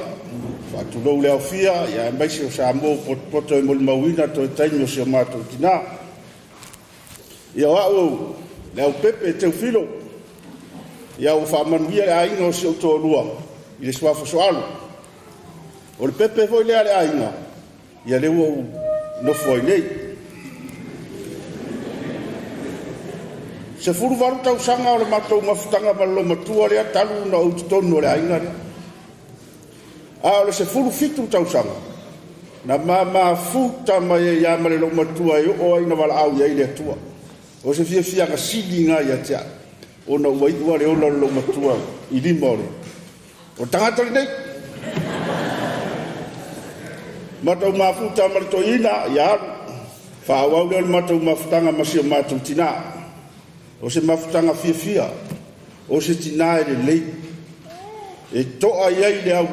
whatulou le awhia, ia maisi o sa mō poto e moli mauina to e taimi o se mātou tina. Ia wau le au pepe teu filo, ia o whamanuia le ainga o se o tō lua, i le swafa soalu. O le pepe foi lea le ainga, ia le ua no foi nei. Se furu varu tau sanga o le matou mafutanga malo matua lea talu na ututonu o le ainga lea. A o le se furu fitu tau sanga. Na ma futa mai e ia male lo matua e o aina wala au ia ile atua. O se fia fia ka sidi nga ia tea. O na uai ua le ola lo matua i lima o le. O tangata le nei. Matou mafuta male to ina ia alu. Whaawau leo le matou mafutanga masio matou tina. O se mafutanga fia, o se tina e le lei. E toa iai le au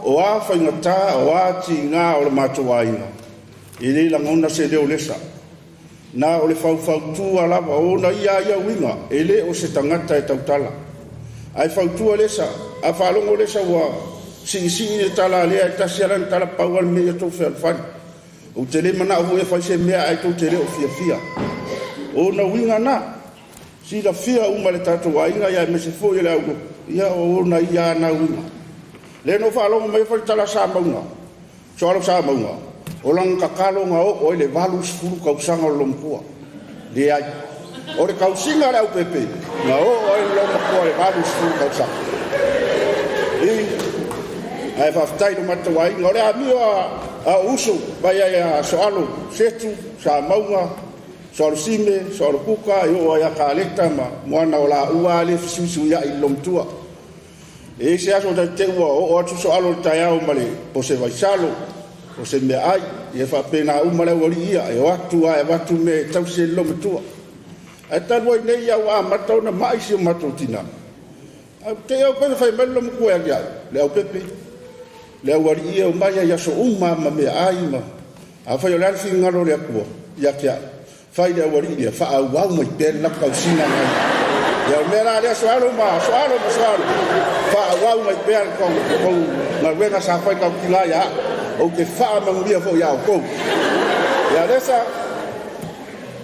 o a whaingata, o a ti ngā o le matua inga. E le langona se leo lesa. Na o le whautua lava, o na ia winga, e le o se tangata e tautala. Ai whautua lesa, a whalongo lesa ua sing e tala lea e tasiaran tala pauan mea tau whaalfani. O te le mana o e whaise mea ai tau te leo fia. O na winga na, si la fia uma le tatou ainga ia me se foi le augo ia o na ia na uma le no falo me foi tala sa maunga so sa maunga o lang kakalo nga o le valus fulu ka usanga lompua le ai o le kausinga le au pepe na o le lompua le valus fulu ka usanga ai fa ftai do matou ainga o le amio a uso vai a soalo setu sa maunga Soro sime, soro kuka, o ia kaleta ma moana o la ua le fisusu ia i lomtua. E se aso da te ua o atu so alo tai au male po se vaisalo, po se mea ai, e fa pena umale wali ia, e watu a e watu me tau se lomtua. E tanua i nei au a matau na maisi o matau tina. Te au pepe fai mele lomu kua ia, le au pepe, le au wali ia o mai ia so uma ma mea ai ma. A fai o le alfi ngaro le akua, ia kia. Fai le wari dia fa au mai per la kausina mai ya mera le soalo fa au mai per ko na venga sa fai ka kila ya o ke fa mangia fo ya ko ya lesa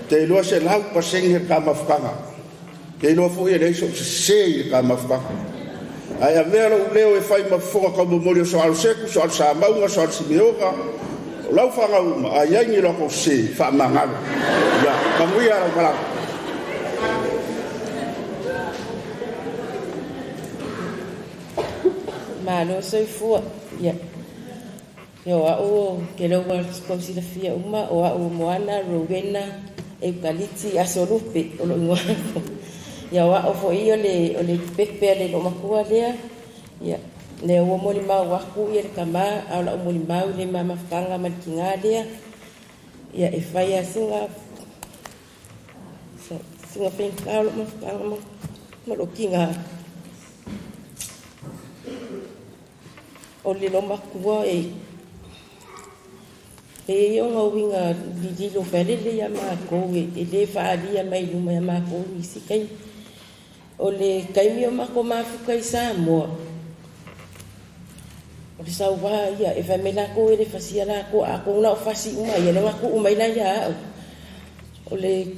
te lo se lau pa sing ka mafanga ke lo fo ye le so se ka mafanga ai a mera o leo e fai mafo ka mo mo soalo seku soalo sa maunga soalo simioka lau whanga uma, a iai ngi loko se, wha mangaru. Ia, mangui ara mara. Malo soifua, ia. Yo a o, ke lau wa spausi la fia uma, o a o moana, rowena, eukaliti, asolupe, o lo ingoa. Ia wa o fo i o le pepe le lo makua lea. Ia. Le o moli mau waku ia le kama au la moli mau le mama fanga malkinga lea ia e fai a singa penka lo mafanga malo kinga o le lo makua e yo nga winga di lo fele le ya ma ko e le fa ali ya mai luma ya ma ko isi kai o le kai mi o ma ko ma fu kai sa mo o le sau wā ia, e whai mena ko e le whasia la ko a ko una o whasi uma ia, le wako umai na ia au. O le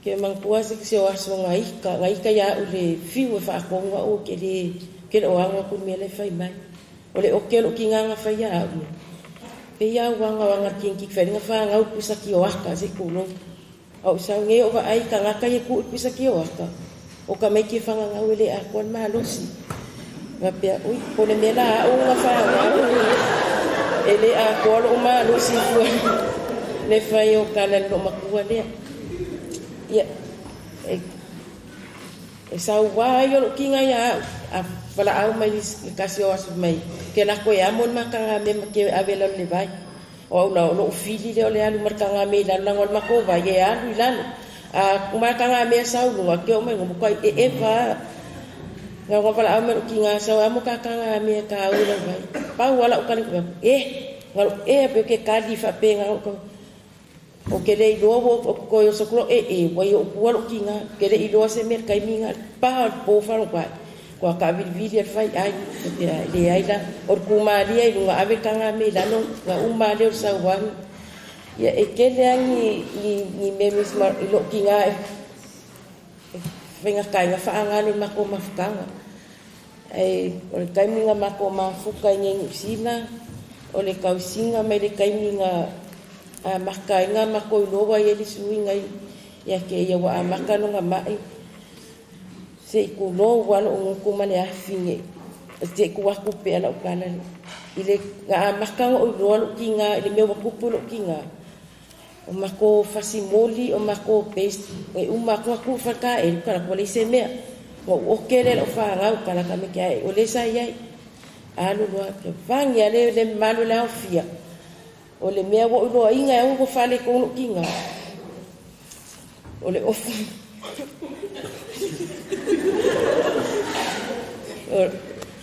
ke mangpua se kise o aso ngā ika ia o le whiu e whaakonga o ke le oanga ko mea le whai mai. O le oke lo ki nganga whai ia au. Pe ia wanga kienki whainga wha ngau pisa ki o aka se kulo. Au sau nge o wa ai ka ngaka ia ku pisa ki o aka. O ka mai ki whanga ngau ele a kuan maa losi. Ngapea, ui, pone me la au nga whaanga. Ele a kua lo ma lo si fua. Le whai o kala lo makua lea. Ia, e sau wai o lo kinga ia a wala au mai i kasi o asu mai. Ke la koe amon makanga me ke avela le vai. O au na lo fili le o le alu markanga me la ngol mako vai e alu ilalo. A markanga me sau lo ke o mai ngomukai e va. Nga wala au me lo kinga sau amo kakanga me ka ula vai. Pa wala ukani ko ngalo pe ke kadi fa pe ngalo ko o ke le do o ko yo sokro wai o wala kinga ke le do se mer kai minga pa po fa lo vai ko ka vivir fai ai le ai la o kuma dia i nga ave kanga me la no nga uma le sa wan ya e ke le ni memes mar i lo kinga venga kai nga fa nga le mako mafkanga ai o kai minga mako mafuka ngi sina o le kausinga mai le kai minga a makai nga mako lo wa ye suinga ya ke ya wa makano nga mai se ku lo wa lo ku mane afinge se ku wa ku pe ala kana ile nga makanga o lo kinga ile me wa ku lo kinga o mako fasimoli o mako paste e mako ku fa ka e kala ko le se me o kele lo fa nga kala ka me ke o le sa ye alu lo ke vangi ale le malu la ofia o le mea wo lo inga e ko fale ko lo kinga o le ofu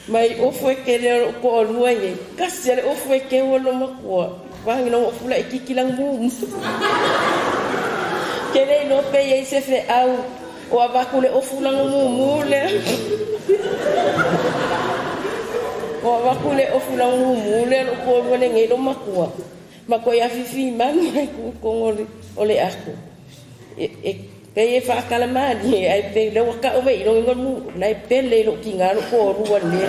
mai ofu e ke le ko lo ye kasi le ofu e ke wo lo mako vangi no ofu la ikikilang mu ke le no pe ye se fe au o avaku le ofu lang mu le o avaku le ofu lang mu le ko lo le ngai lo makua mako ya fifi man ko ngoli ole aku pe e fa kala mani ai pe le waka o mai lo ngol mu nai pe le lo kinga lo ko ruan le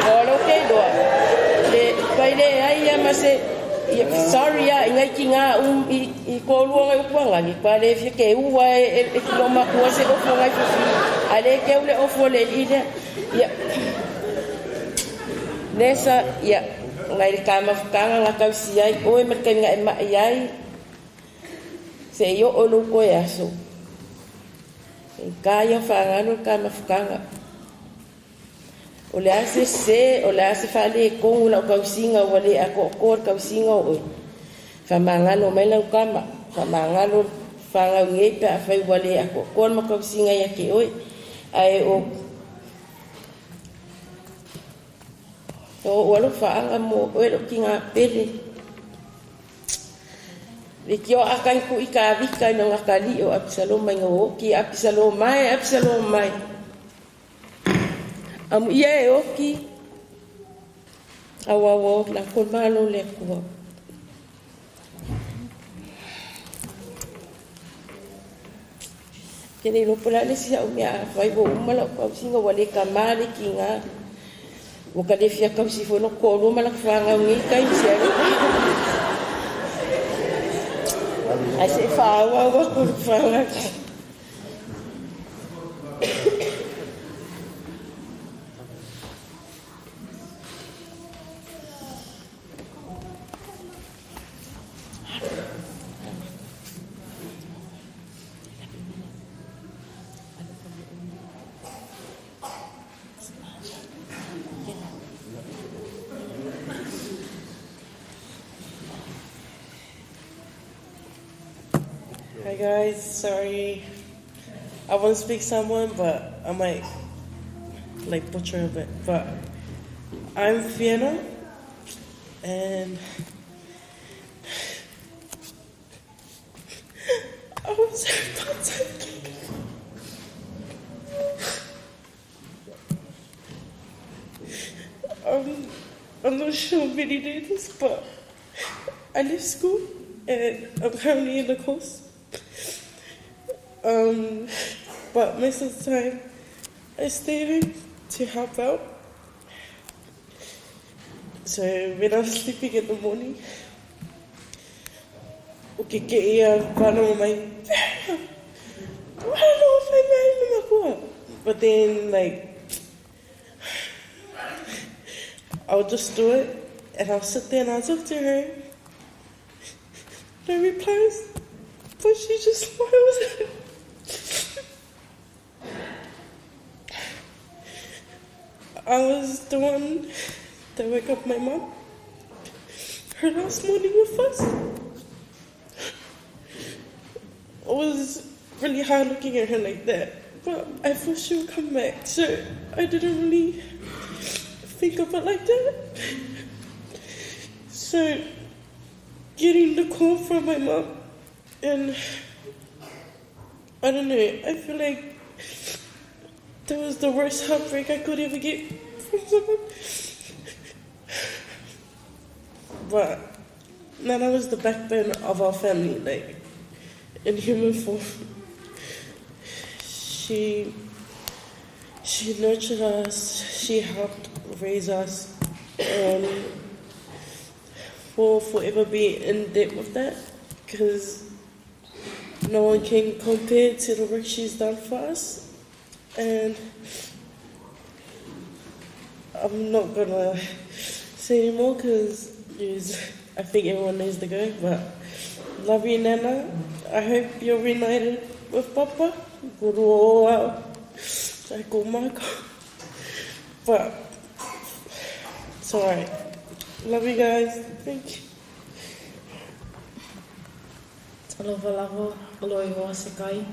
o lo ke do le pai le ai ya mase sorry ya ngai kinga i ko lo ngai ko ngani pa le fi ke u wa e lo makua se o fo ngai fifi ale ke le o fo le ide ya nesa ya ngai kama kanga nga kausia o e merkenga e mai ai se yo o lo ko yaso e kaya fangano kama kanga o le ase se o le ase fale ko la kausinga o le ako ko kausinga o fa mangano mai la kama fa mangano fanga ngai pa fa wale ako ko ma kausinga ya ke oi ai o o walo faanga mo o lo kinga pele le kio akai ku ika vika no ngakali o Absalom mai ngo ki Absalom mai am ye o ki awawo la kolmalo le ko kene lo pola le sia o mia vai bo mala ko singa wale kamali kinga o ka defia ka si fo no ko lo mala fanga ngi kai sia ai se fa wa ko fanga Hi guys, sorry. I want to speak someone, but I might butcher a bit. But I'm Fiona, and I was I'm not sure if many did this, but I left school and I'm currently in the course. But most of the time I stay in to help out. So when I'm sleeping in the morning, okay, but then I'll just do it, and I'll sit there and I'll talk to her. No replies, but she just smiles. I was the one that woke up my mom. Her last morning with us. It was really hard looking at her like that, but I thought she would come back, so I didn't really think of it like that. So, getting the call from my mom, and I don't know, I feel like that was the worst heartbreak I could ever get from someone. But Nana was the backbone of our family, like, in human form. She nurtured us, she helped raise us, and we'll forever be in debt with that, because no one can compare to the work she's done for us. And I'm not gonna say anymore because I think everyone knows the go, but love you, Nana. I hope you're reunited with Papa. But it's alright. Love you guys. Thank you. Aloha lavo, aloha i hoa se kai.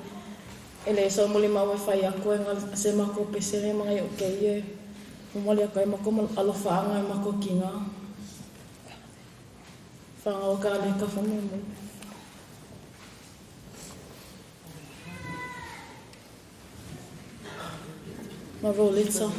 E le so muli mau e whai ako e ngā se mako pesere mga i o kei e. Umoli a kai mako alofa anga e mako ki ngā. Whanga o ka ale ka whamu mo. Maro Lesa.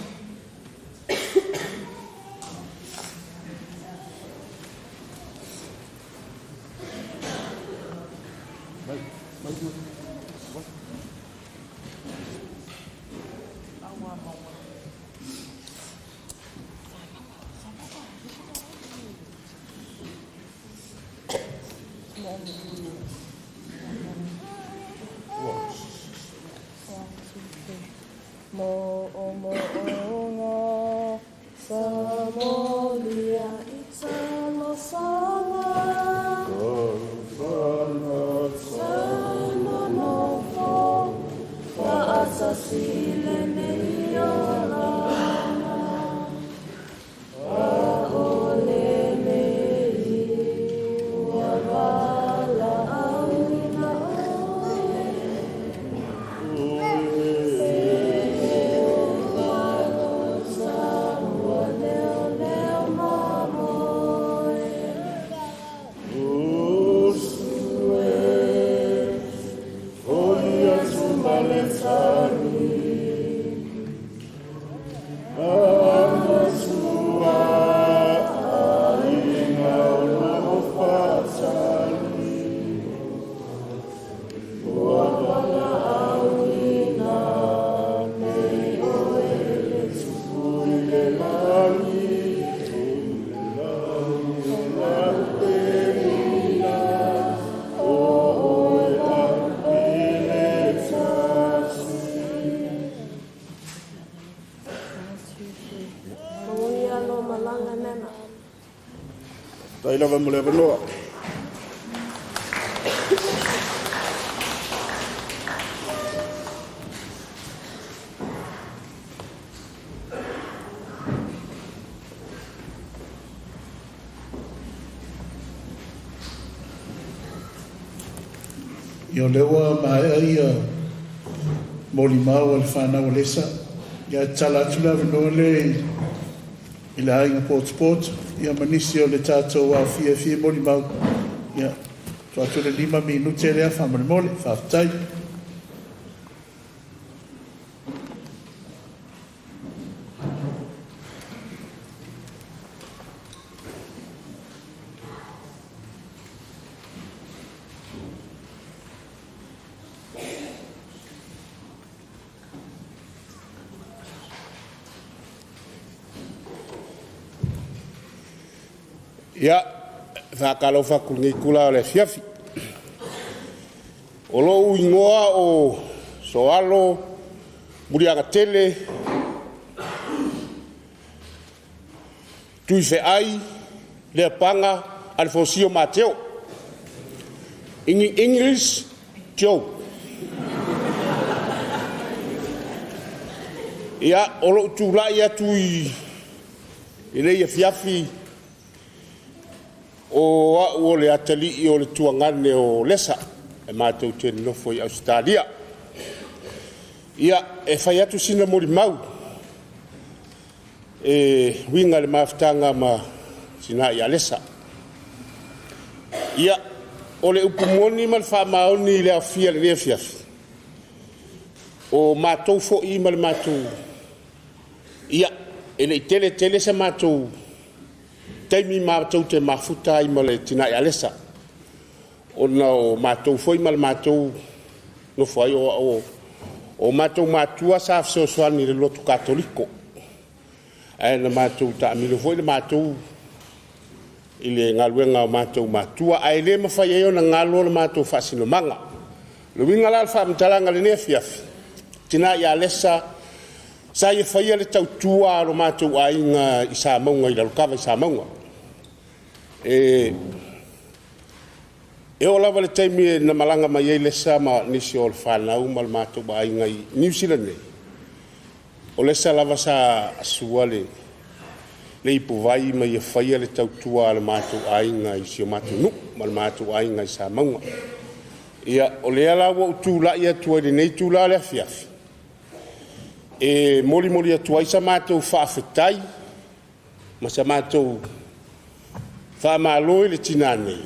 Tai lava mule vanoa. Io lewa mai ia moli mau al fana o Lesa. Ia tala tula vanoa le ila inga sport. Ia manisi o le tātou a fia moli mau. Ia tua tule 5 minute lea whamare mole, whaftai. Ia, whakalo whakungi kula o le fiafi. O lo uingoa o soalo, murianga tele, tui fe ai le panga al fosio Mateo. In English, Joe. Ia olo tula ia tui ile ia fiafi o le atali o le tuangane o Lesa e mātou te nofo i Australia. Ia e whai atu sina mori mau e winga le maftanga ma sina i Lesa. Ia o le upumoni mal wha maoni le awhia le fiafi o mātou fo i mal mātou. Ia e le tele se mātou taimi mātou te mafuta i male tina i Lesa. O na o mātou foi mal mātou no foi o mātou mātua sa afsosoani le lotu katoliko. E na mātou ta amilo foi le mātou i le ngaluenga o mātou mātua. A ele mawhai eo na ngalo le mātou whasino manga. Le winga la alfa mtalanga le nefiafi. Tina i Lesa sa ia whaia le tautua alo mātou a inga i sa maunga i lalukava i sa maunga. E o lava le taimi na malanga mai ei Lesa ma nisi o le whanau ma le mātou a inga i New Zealand nei. O Lesa lava sa asua le ipu vai ma ia whaia le tautua alo mātou a inga i si o mātou nuk ma le mātou a inga i sa maunga. Ia o le ala wa utula ia tua le nei tula le afiafi. E moli atua isa mātou whaafetai ma sa mātou whaamāloi le tina nei.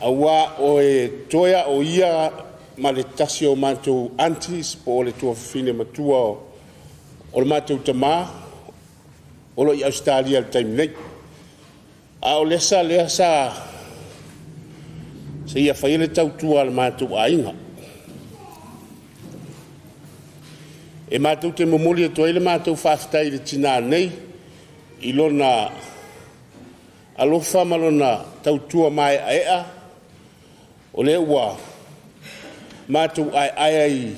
Awa o e toia o ia ma le tasi o mātou antis po o le tua whine matua o le mātou tamā o lo i Australia le taimi nei. A o Lesa lea sa ia whai le tautua le mātou a inga. E mātou te momoli e toile mātou whaftai le tina nei i lona alofa malona tautua mai a ea o le ua mātou ai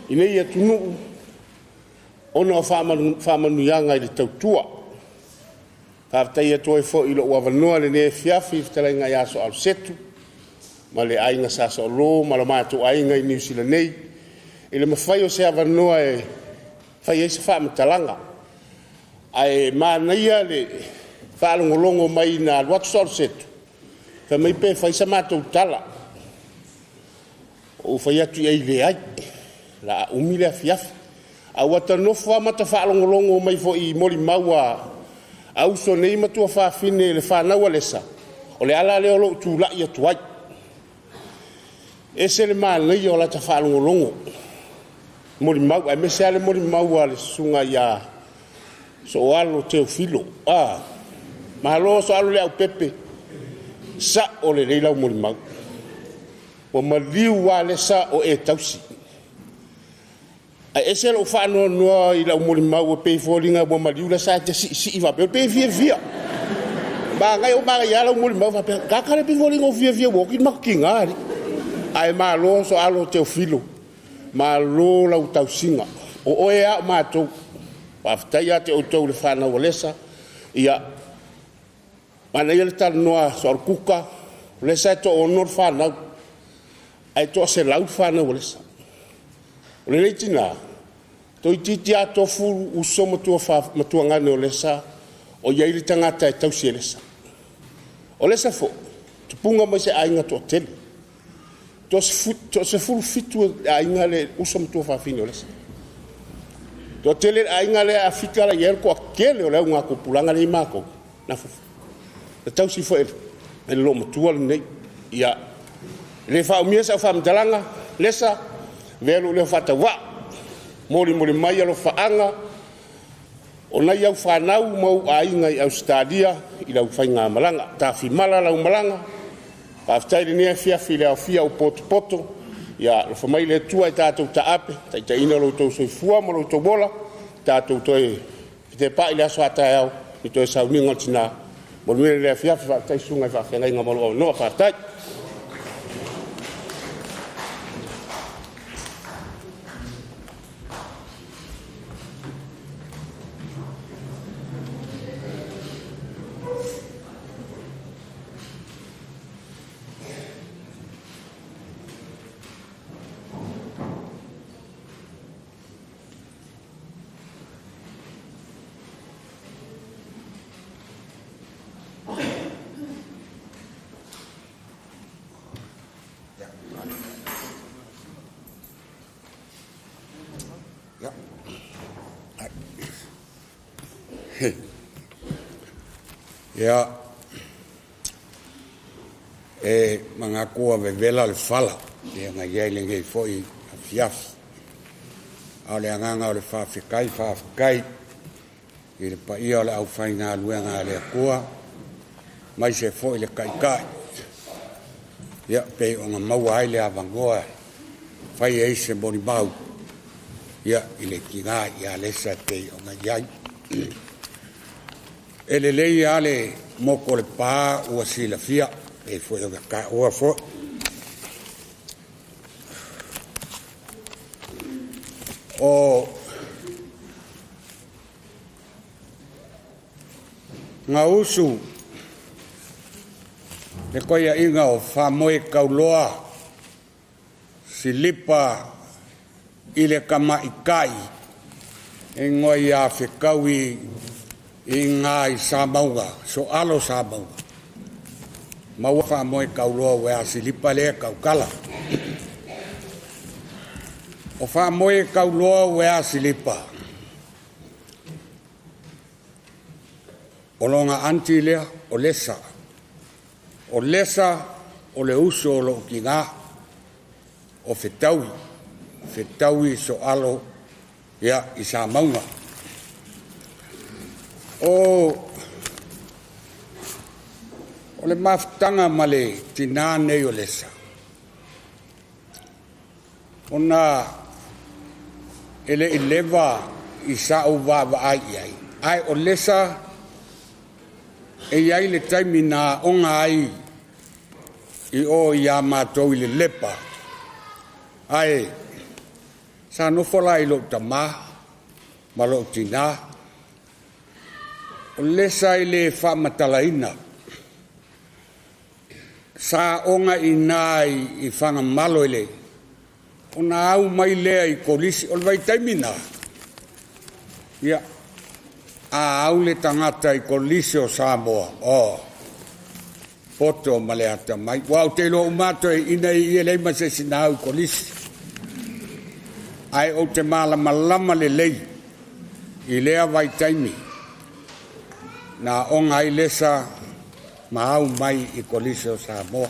i nei atunu ona o whamanuianga i le tautua. Whaftai e toi fo i lo ua wanoa le ne fiafi fitalenga i aso al setu ma le ainga sasa o lo ma lo mātou ainga i New Zealand nei. I le mawhai o se awanoa e whai eisa whamatalanga. Ai mānaia le whaalongolongo mai na watu sol setu. Ka mai pe whai sa mātou tala. O whai atu ei le ai. La umile a fiafi. A wata nofua mata whaalongolongo mai fo i mori maua. A uso nei matua whaafine le whanaua Lesa. O le ala leo lo tu lai atu ai. E se le mānaia o la ta whaalongolongo. Mori mau, ai mese ale mori mau ale sunga ia so alo teo filo. Mahalo so alo le au pepe. Sa o le reila mori mau. O maliu wa Lesa o e tausi. Ai ese lo whano noa i lau mori mau o pei fōringa o maliu la sa te si iwa pe. Pei via. Ba ngai o maga ia lau mori mau wa pe. Kakare pei fōringa o via wokin maki ngari. Ai mahalo so alo teo filo. Ma lo lau tausinga o oe a mātou whaftai a te outou le whanau o Lesa ia mana ia le tala noa so kuka Lesa e to onor whanau ai to se lau whanau o Lesa o le reitina toi titi a tofu uso matua ngane o Lesa o iai le tangata e tausi e Lesa o Lesa fo tupunga mai se ainga to tele to se fulu fitu a inga le uso mtua whawhine o Lesa. To tele a inga le a fika la ier ko a kele o leo ngā kupulanga le imako. Na fufu. Le tau si fo e lo matua le nei. Ia le wha umia sa whamtalanga Lesa velu le whata wa. Mori mai alo whaanga. O nei au whanau mau a inga i Australia i lau whainga malanga. Ta whimala lau malanga. Aftai le nea fiafi le awhia o poto ia lo whamai le tua i tātou ta ape ta ina lo tau soifua mo lo tau bola tātou toi i te pa i le aso atai au i toi sauninga tina mo luere le fiafi whaatai sunga i whawhengai ngā malu au noa whaatai. Ia, e mga kua vevela le fala, ia ngai iai le ngei foi afiafi. Au le anganga o le whawhikai, i le pa ia o le au whainga luenga le kua, mai se foi le kaikai. Ia, pe o ngā maua ai le avangoa, whai e se moni mau, ia i le kinga i a lesa pe o ngā iai. E le lei ale moko le pā ua sila fia, e foi o ka ua fo. O ngā usu, le koia inga o whamoe kauloa, silipa i le kamaikai, e ngoi a whikaui i ngā i Sāmaunga, so alo Sāmaunga. Maua whamoe kauloa wea silipa lea kaukala. O whamoe kauloa wea silipa. O longa anti lea o Lesa. O Lesa o le uso o lo ki ngā. O whetaui. Whetaui so alo ia i Sāmaunga. O le maftanga male tina nei o Lesa. Ona ele eleva i sa'u wa ai ai. Ai o Lesa e iai le taimina onga ai i o ia mātou i le lepa. Ai sa no fola i lo tama ma lo tina. O Lesa i le whamatalaina. Sa onga i nai i whanga malo i le. O na au mai lea i kolisi o le vai taimina. Ia. A au le tangata i kolisi o Samoa. O. Poto ma le ata mai. Wau te lo umato e ina i e leima se sinau i kolisi. Ai o te malama le lei. I lea vai taimi. Na onga i Lesa ma au mai i kolisi o Samoa.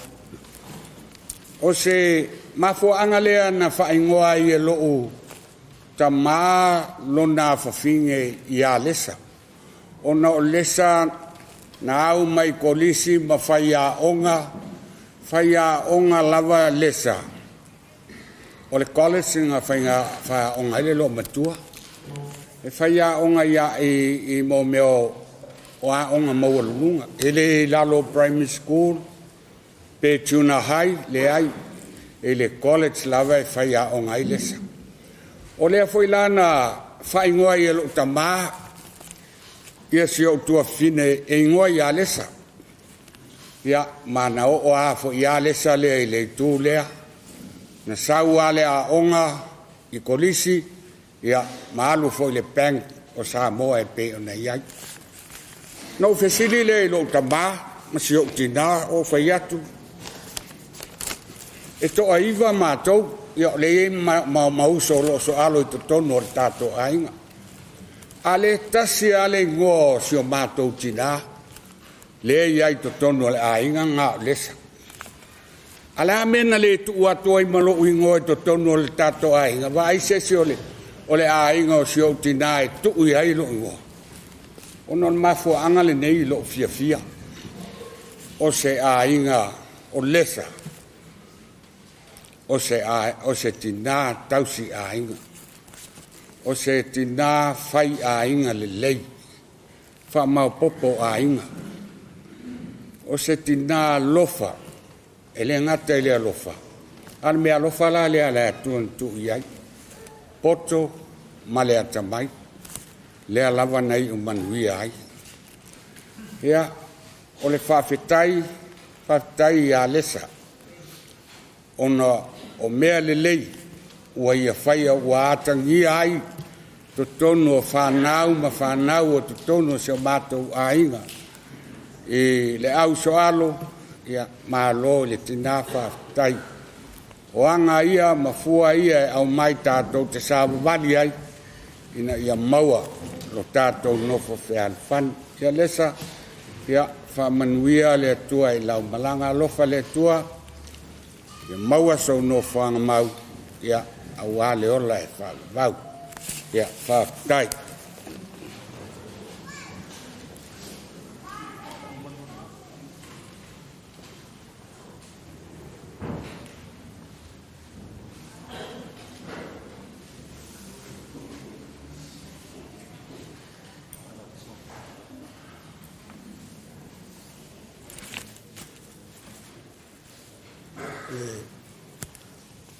O se mafo angalea na whaingoa i e loo ta maa lona whawhinge i a Lesa. O na o Lesa na au mai kolisi ma whai a onga lava Lesa. O le college nga whai a onga ile lo matua. E whai a onga i mo meo o a onga maua lunga. Ele lalo primary school, pe tuna high, le ai, ele college lava e whai a onga i Lesa. O lea foi lana whai ngoa i alo tamaa, ia si o tua fine e ngoa i a Lesa. Ia mana o a fo i a Lesa lea i le tu lea, na sau a lea onga i kolisi, ia maalu fo i le peng o Samoa e pe o na iai. No fesili le lo tama ma si o tina o fai atu. E to aiva mātou, ia le mauso lo so alo i to tono o tato ainga. Ale tasi ale ngō si o mātou tina, le iai to tono le ainga ngā Lesa. Ale amena le tu atu ai malo ui ngō i to tono le tato ainga, va ai se si o le ainga o si o tina e tu ui ai lo ngō. O non mafo angale nei lo fia. O se a inga o Lesa. O se tina tausi a inga. O se tina fai a inga le lei. Fa mau popo a inga. O se tina lofa. Ele ngata ele lofa. Al mea lofa la le ala tuan tu iai. Poto ma le atamai. Lea lava nei o manui ai. Ia, o le whawhetai i a Lesa. O mea le lei, ua ia whaia ua atangi ai, to tono o whanau ma whanau o to tono se o mātou a inga. E le au so alo, ia mālo le tina whawhetai. O anga ia, ma fua ia au mai tātou te sāwawari ai, ina ia maua lo tātou nofo whealfan. Kia lesa, kia whamanuia le atua I lau malanga lofa le atua, kia maua sau nofo anga mau, kia aua le ola e whaavau, kia whaatai.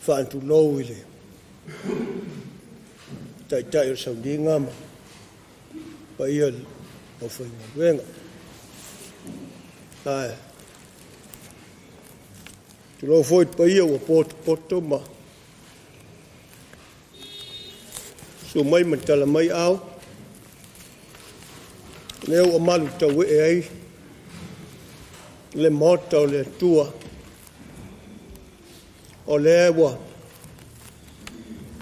Whaantu lou I le. Tai o saudi ngama. Pa ia o whainga wenga. Ai. Tu lou foit pa ia o poto ma. So mai mantala mai au. Leo o malu tau e ai. Le mota o le tua. O lewa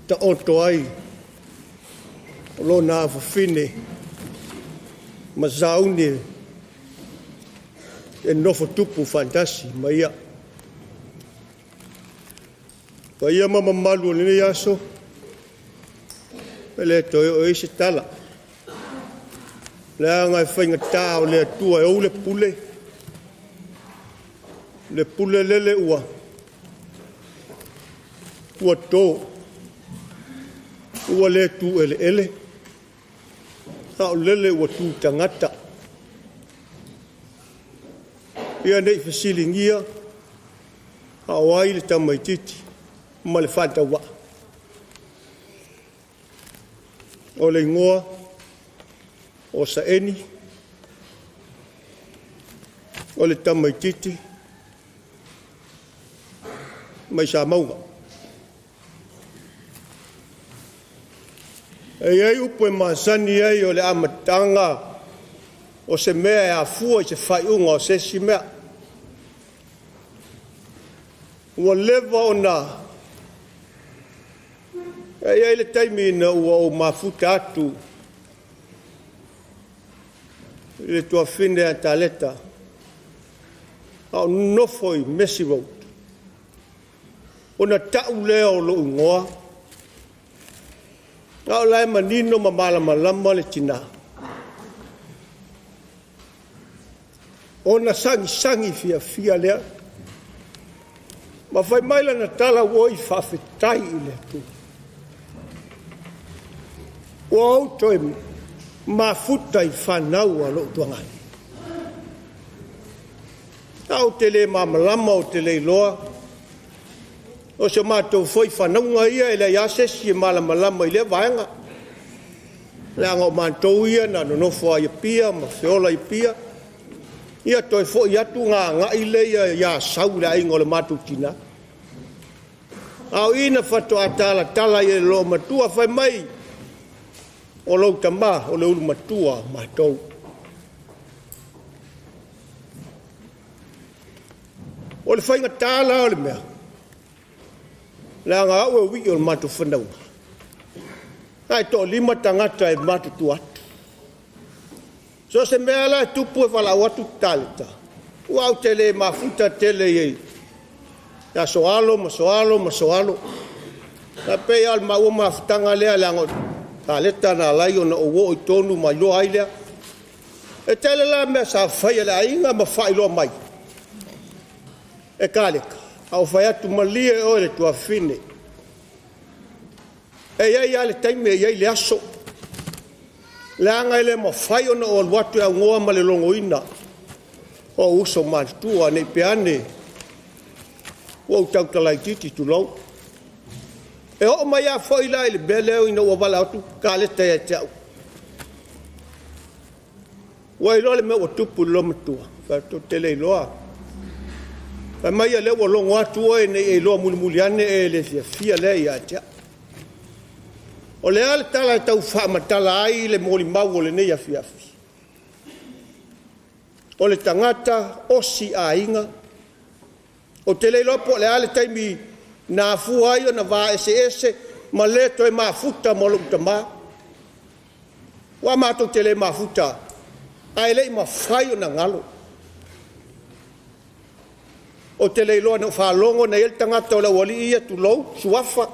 ta oto ai o lo na fine ma zauni e nofo tupu fantasi ma ia pa ia mama malu le yaso ele to o isi tala le anga fainga ta o le tua o le pule lele ua ua tō, ua le tu ele, hao lele ua tu tangata. Ia nei fasilingia, hao ai le tamaititi, ma le whanta wa. O le ngoa, o sa eni, o le tamaititi, mai sa maunga. E ai upo e masani ai o le amatanga o se mea e a fua I se whaiunga o se si mea. Ua lewa o nā. E ai le taimi ina ua o mafuta atu. Le tua fine a taleta. Au nofoi mesi road. O na tau lea o lo ungoa. Ngau lai manino ma malama le tina. Ona sangi fia lea. Ma fai maila na tala woi whawhetai I lea tu. O auto e mafuta I whanau a lo tuangai. Au te le mamalama o te le loa. O se mātou foi whanaunga ia e le iasesi e malamalama I le vaenga. Le anga o mātou ia na nonofo ia pia, ma whiola I pia. Ia toi fo I atu ngā I le ia sau le aingo le mātou tina. Au ina whato atala tala I lo matua whai mai. O lau tama o le ulu matua mātou. O le whainga tāla o le mea. La nga au e wiki o le matu whanau. Ai tō lima tangata e matu tu atu. So se mea la tupu e wala watu talita. Ua au tele mafuta tele ei. Ya soalo. Na pe al maua mafutanga lea lango. Taleta na lai o na owo I tonu ma lo ai lea. E tele la mea sa whaia la inga ma whai lo mai. E kaleka. Au whai atu malia e oe le tua fine. E iai ale taime e iai le aso. Le anga ele ma whai ona o alwatu e ngoa ma le longo ina. O uso mātua nei peane. O tautalai titi tu lau. E o mai a whai lai le beleo ina ua wala atu ka le te e te au. Wai loa le mea o tupu lo matua. Whato te lei loa. Ka mai a lewa longo atu oe nei e loa muli ane e le fia le ia tia. O le ale tala e tau whaamatala ai le moli mau o le nei a fiafi. O le tangata osi a inga. O te lei lopo le ale taimi na fu ai o na va ese ma leto e mafuta mo lo tama. Wa mātou te le mafuta. Ai lei mawhai o na ngalo. O te leiloa na whalongo na el tangata o la wali ia tu lou, suafa.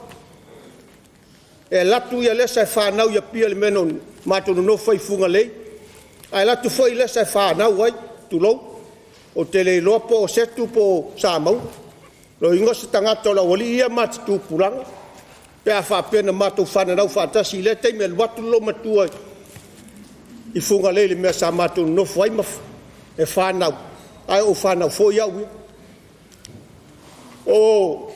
E latu ia lesa e whanau ia pia le meno mātou no whai funga lei. Ai latu whai lesa e whanau ai tu lou. O te leiloa po o setu po sa mau. Lo ingo se tangata o la wali ia mati tu puranga. Pea whapena mātou whananau whatasi le te me watu lo matua I funga lei le mea sa mātou no whai maf. E whanau. Ai o whanau fo iau ia. O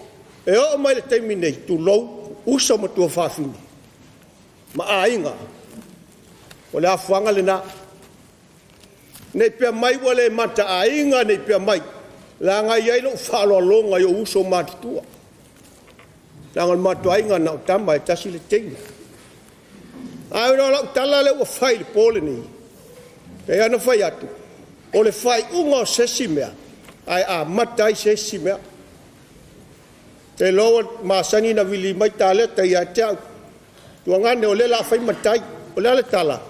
e o mai le teimi nei tu lou usa ma tua whawhini ma a inga o le afuanga le na nei pia mai wale mata a inga nei pia mai la ngai ai lo whalo longa yo uso matutua la ngal matu a inga na utamba e tasi le teimi ai no la utala le ua whai le pole ni e ana whai atu o le whai unga o sesi mea ai a matai sesi mea Te loa masani na wili mai tale te ia teau. Tuangane o le la whai matai, o le ale tala.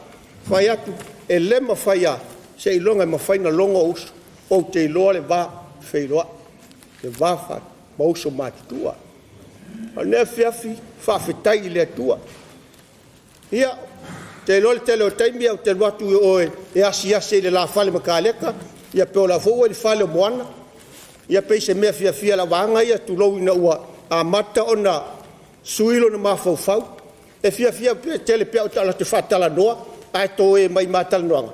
Whai atu, e le ma whai a, se ilonga ma whai na longa uso. O te iloa le wā whairoa. Te wā wha, ma uso mātua. O nea whiawhi, whawhetai I le atua. Ia, te loa le tele o taimi au te watu e asi le la whale makaleka. Ia peo la fōua le whale o moana. Ia peise mea fia la wanga ia tu lou ina ua a mata o na suilo na mawhauwhau. E fia pe tele pia o tala te whatala noa, ai tō e mai matala noanga.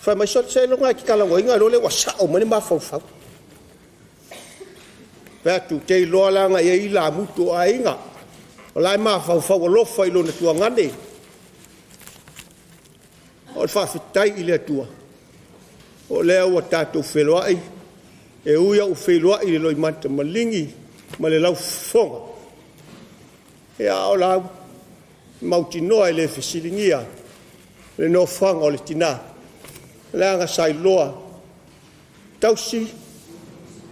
Whai mai sot se longa ki kala ngoinga, role wa sao mani mawhauwhau. Pea tu te iloa langa ia ila mutu a inga. O lai mawhauwhau o lofa ilo na tua ngane. O le whawhitai I le atua. O lea ua tātou wheloai. E uia u wheloa I le loi manta malingi ma le lau fonga. E a o lau mauti noa I le whesilingia le no whanga o le tina. Le anga sai loa tausi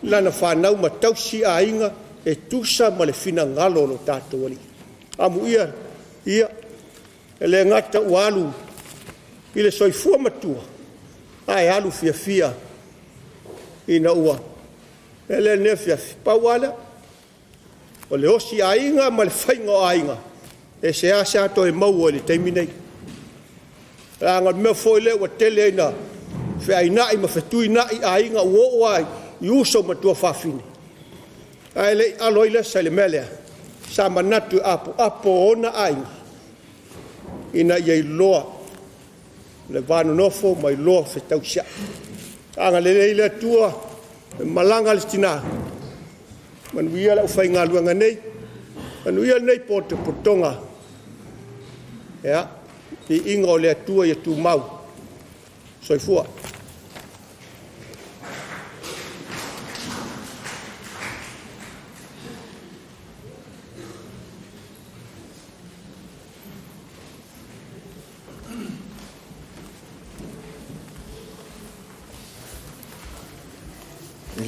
lana whanau ma tausi a inga e tusa ma le fina ngalo no tātou ali. Amu ia e le ngata u alu I le soifua matua. Ai alu fia ina ua. Ele nefia pauala. O le osi ainga ma le whainga o ainga. E se asa ato e mau o le teimi nei. Ranga mea foi le ua tele ina whea inai ma whetui nai ainga uo ai I uso ma tua whawhini. Ai le aloi le sa le melea. Sa manatu apo ona ainga. Ina iei loa. Le vano nofo mai loa whetau sia. Anga le tua malanga le tina. Manuia la ufai ngā luanga nei. Manuia nei po te potonga. Ea, I inga o le atua I atu mau. Soifua.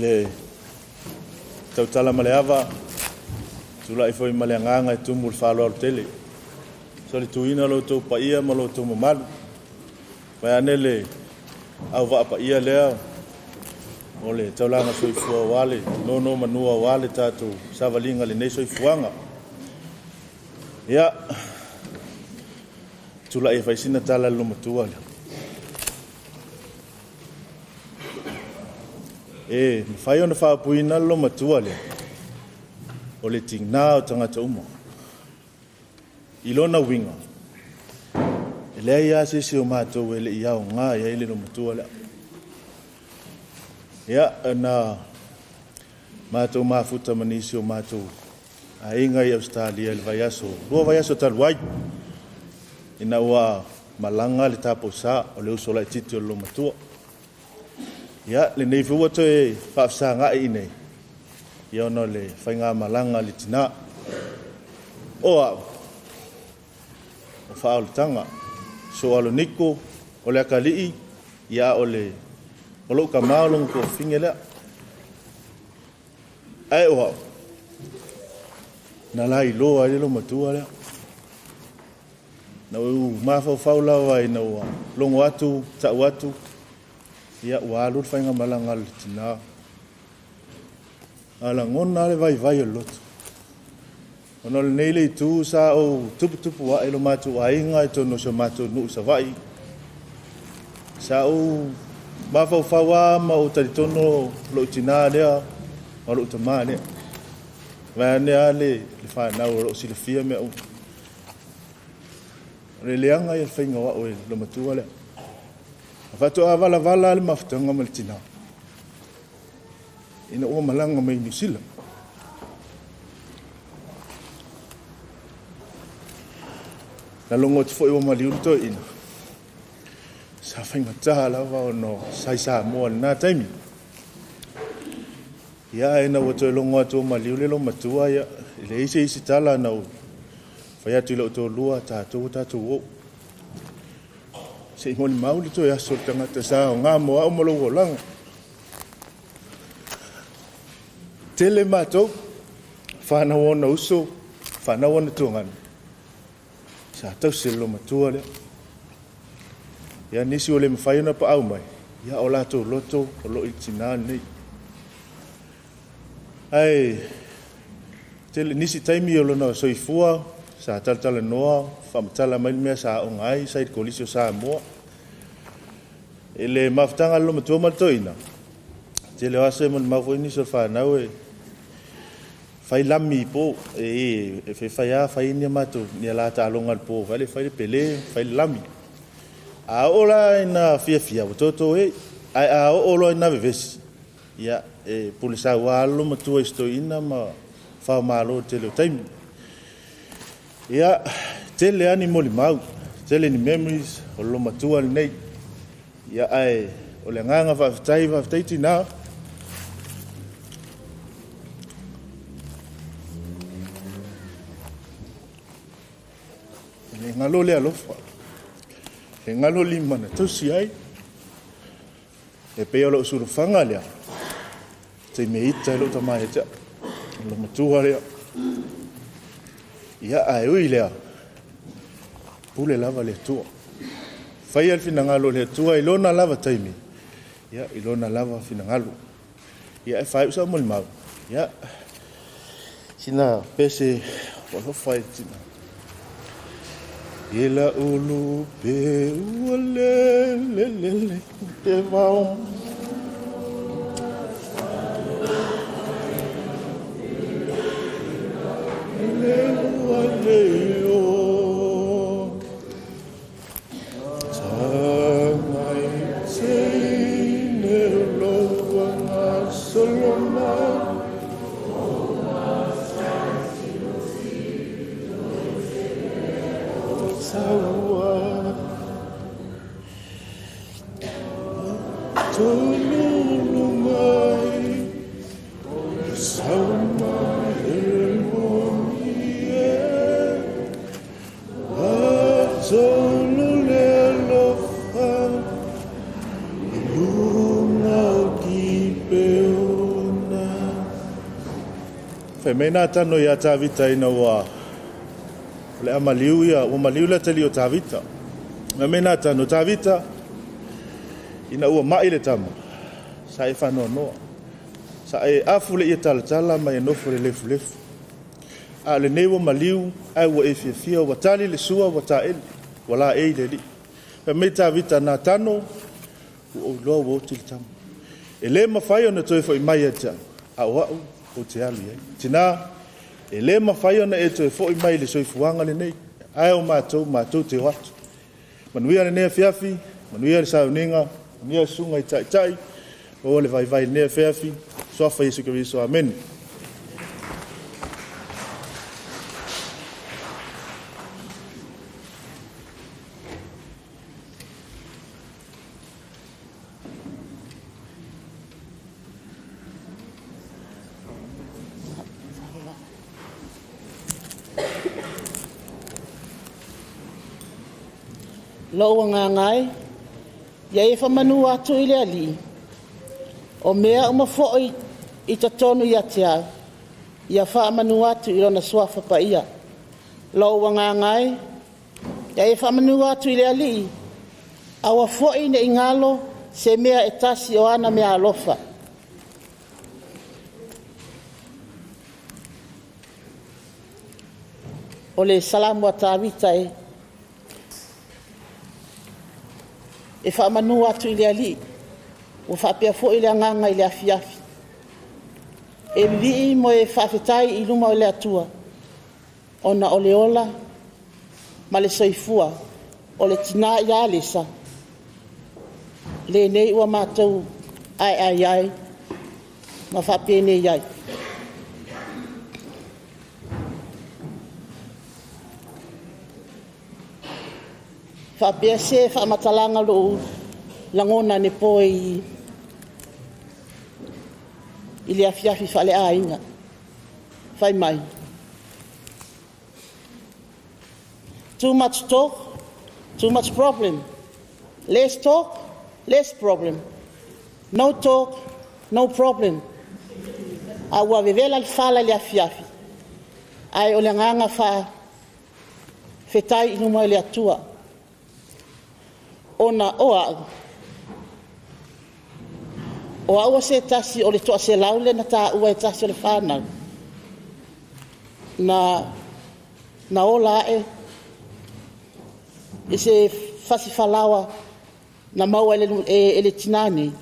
Le tautala maleava tula I foi maleanganga I tumu le whalo al tele. So le tuina lo tau paia ma lo tau mamalu. Mai ane le au waa paia lea o le taulanga soifua wale, nono manua wale tātou savalinga le nei soifuanga. Ia, tula I faisina tala lo matua le. E, whai ona whaapuina lo matua le. O le tingna o tangata uma. Ilona winga. E lea ia se o mātou e le iau ngā ia ile lo matua le. Ia, na mātou mafuta manisi o mātou. A inga I Australia le vaiaso. Lua vaiaso taluai. Ina ua malanga le tapo sa o le usola I titi o lo matua. Ia, le nei fua to e whaafsa ngā I nei. Ia ono le whainga malanga le tina. Oa, o whaau le tanga. So alo niko, o le akalii, ia o le olo ka maolong ko fingele. Ai oa, na lai loa I lo matua lea. na u mafau lawa ina ua longo atu ta'u atu ia ua alu whainga malanga le tina ala ngona le vai o loto ono le nei le tu sa o tupu wa ilo matu ainga to no so matu nu sa vai sa o mafau fawa ma o taritono lo tina lea ma lo tama lea va ne ale le fa na o lo silfia me o re leanga ia whainga wa o lo matua lea fato avala le maftanga mal tina ina o malanga mai New Zealand na longo te foi o maliu to ina sa whainga taha lava o no sai sa moa na taimi ia ina o to longo atu o maliu le lo matua ia le isi tala na o whai atu ila o to lua tātou o se ngoni mauli to ya so tangata sa o ngā moa o malo o langa tele matou whana ona uso whana ona tuangana sa tau se lo matua lea ia nisi o le mawhaiona pa au mai ia o lato loto o lo i tina nei ai tele nisi taimi o lona soifua sa talatala noa whamatala mai mea sa o ngai sa i kolisio sa moa e le maftanga lo matua matoina tele wase man mawhoi niso whanau e fai lami po e fai a fai ni mato ni ala ta longa po vale fai pele fai lami a ola ina fia toto e a ola ina veves ya e polisa wa lo matua esto ina ma fa malo tele time ya tele ani moli mau tele ni memories o lo matua nei ya ai o le nganga fa tai tina le ngalo le alofa le ngalo lima na tusi ai e pe lo suru fanga le te me ita lo tamai ta lo matua le ia ai ui le pule lava le tua fai al fina ngalo le tua ilona lava taimi ia ilona lava fina ngalo ia e fai usa mol mau ia sina pese o fai tina ila ulu pe le te vau le o tangai ne lo wa solona sawa tolu mai sawa elmonie tolu le lofa luna ki peona femena tano ya tavita ina wa le amaliu ia o maliu le tali o tavita na mena tano tavita ina ua mai le tama sa e fano no sa e afu le ia tala mai no fo le lefu a le newo maliu ai wa e fia wa tali le sua wa tael wala e le li pe me tavita na tano o lo wo til tama e le mafai ona toi fo mai ata a wa o te alu ia tina e le mawhai ona e to e fo i mai le soifuanga le nei ai o mātou te watu manuia le nea fiafi manuia le sauninga manuia sunga i tai o le vai nea fiafi soafa Yesu Kiriso amen Lo nga ngai ya e famanu atu ile ali o mea uma foi i tatonu ya tia ya fa manu atu i ona swafa pa ia lo nga ngai Ia e whamanua atu I le ali. Awa fo'i ne ingalo se mea e tasi o ana mea alofa. O le salamu a tāwita e whamanua atu I le ali. O whapea fo'i le anganga I le afiafi. E vii mo e whawhetai I luma o le atua. Ona o le ola, ma le soifua, o le tina ia Lesa. Le nei ua mātou ai, ma whapea nei ai. Whapea se whamatalanga loo langona ne poe I le afiafi whale a inga. Whai mai. Too much talk, too much problem. Less talk, less problem. No talk, no problem. Awa vevela le fala le afiafi. Ai o le nganga wha whetai inuma le atua. Ona oa. O aua se tasi o le toa se laule na ta ua e tasi o le whanau. Na ola e se Lesa Faalaa na maua ele tinani.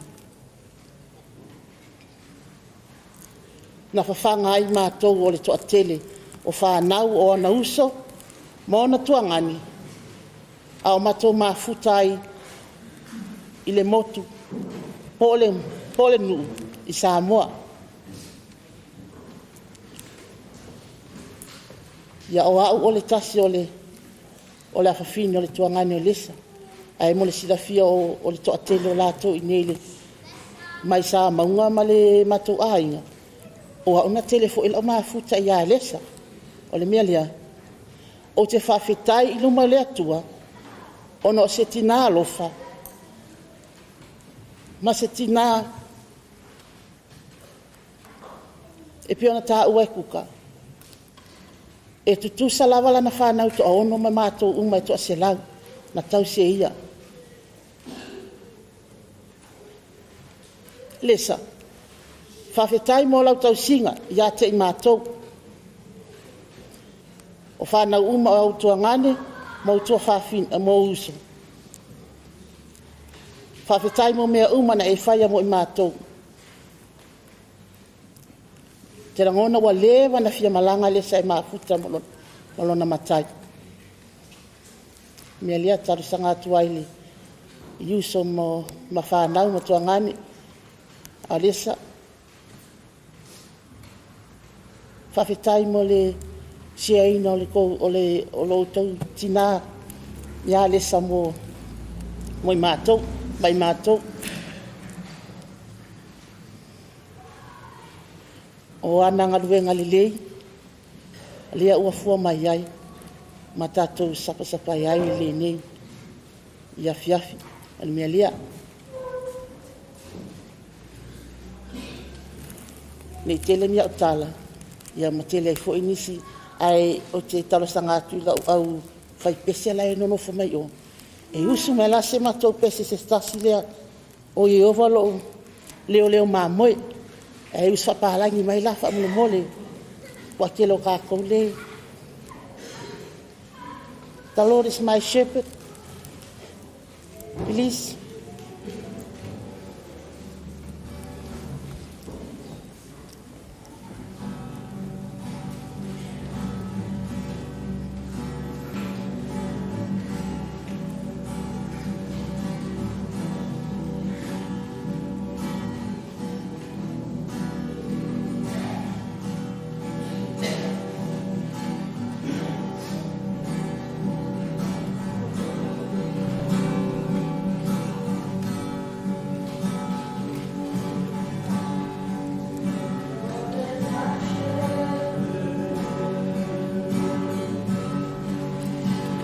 Na whawhanga ai mātou o le toa tele o whanau o ana uso, ma ona tuangani. A o mātou mafutai I le motu, pole nu I Samoa. Ia o au o le tasi o le afafini o le tuangani o Lesa. Ai mo le silafia o le toa tele o lātou I nei le mai sa maunga ma le mātou ainga. O a una tele fo ila mafuta ia Lesa. O le mea lea. O te whawhetai I luma le atua. Ono se tina alofa. Ma se tina e piona tā ua e kuka. E tutu salavala na whanau to ono ma mātou uma e toa se lau. Na tau se ia. Lesa. Whawhetai mo lau tau singa. Ia te I mātou. O whanau uma o autua ngane. Mau tua whawhin a mo uso. Whawhetai mo mea uma na e whaia mo I mātou. Te rangona wa lewa na fia malanga Lesa e mafuta molona matai. Mea lia taru sanga atuaili. Iuso mo mawhanau mo tuangani. A Lesa. Whawhetai mo le siaina o lo tau tina. Ia Lesa mo I mātou. Mai mātou. O ananga luenga lelei. Lea ua fua mai ai. Ma tātou sapa ai le nei. Ia fiafi. Ani mea lea. Nei tele mea o tala. Ia ma tele ai fo inisi. Ai o te talosanga atu au fai pese la e nono fo mai o. E usu mai la se matou pese se stasi lea o Yehova lo leo mamoe. E usu whapahalangi mai la wha mole. Wa ke lo kākou le. The Lord is my shepherd. Please.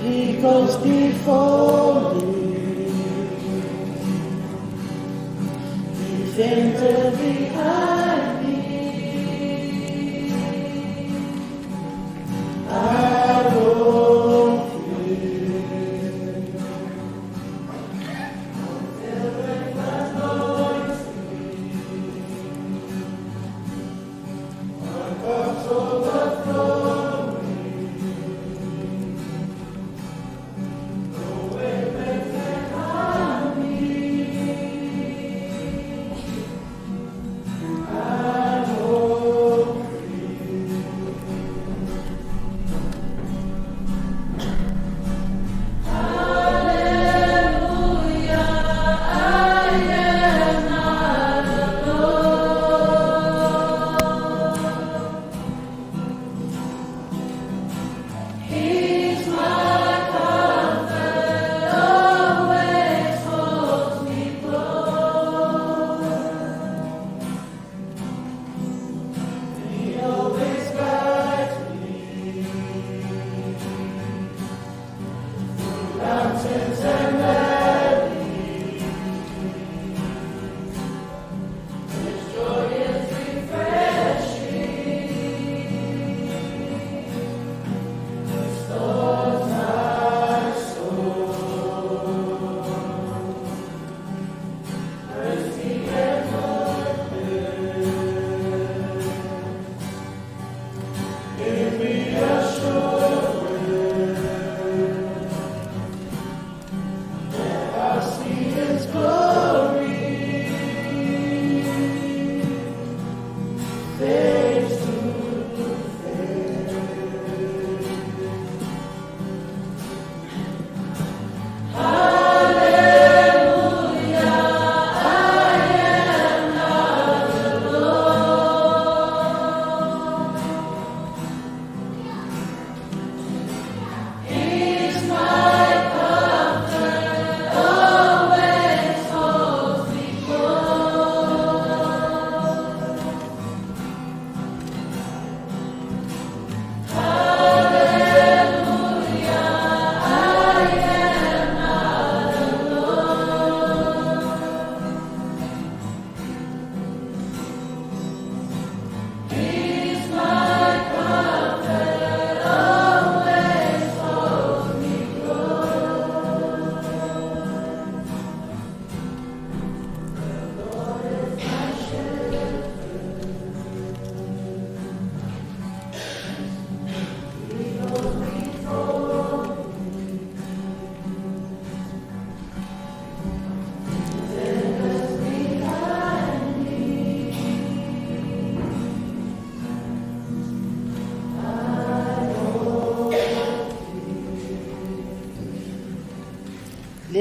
He goes before me, defender behind me. I won't fear.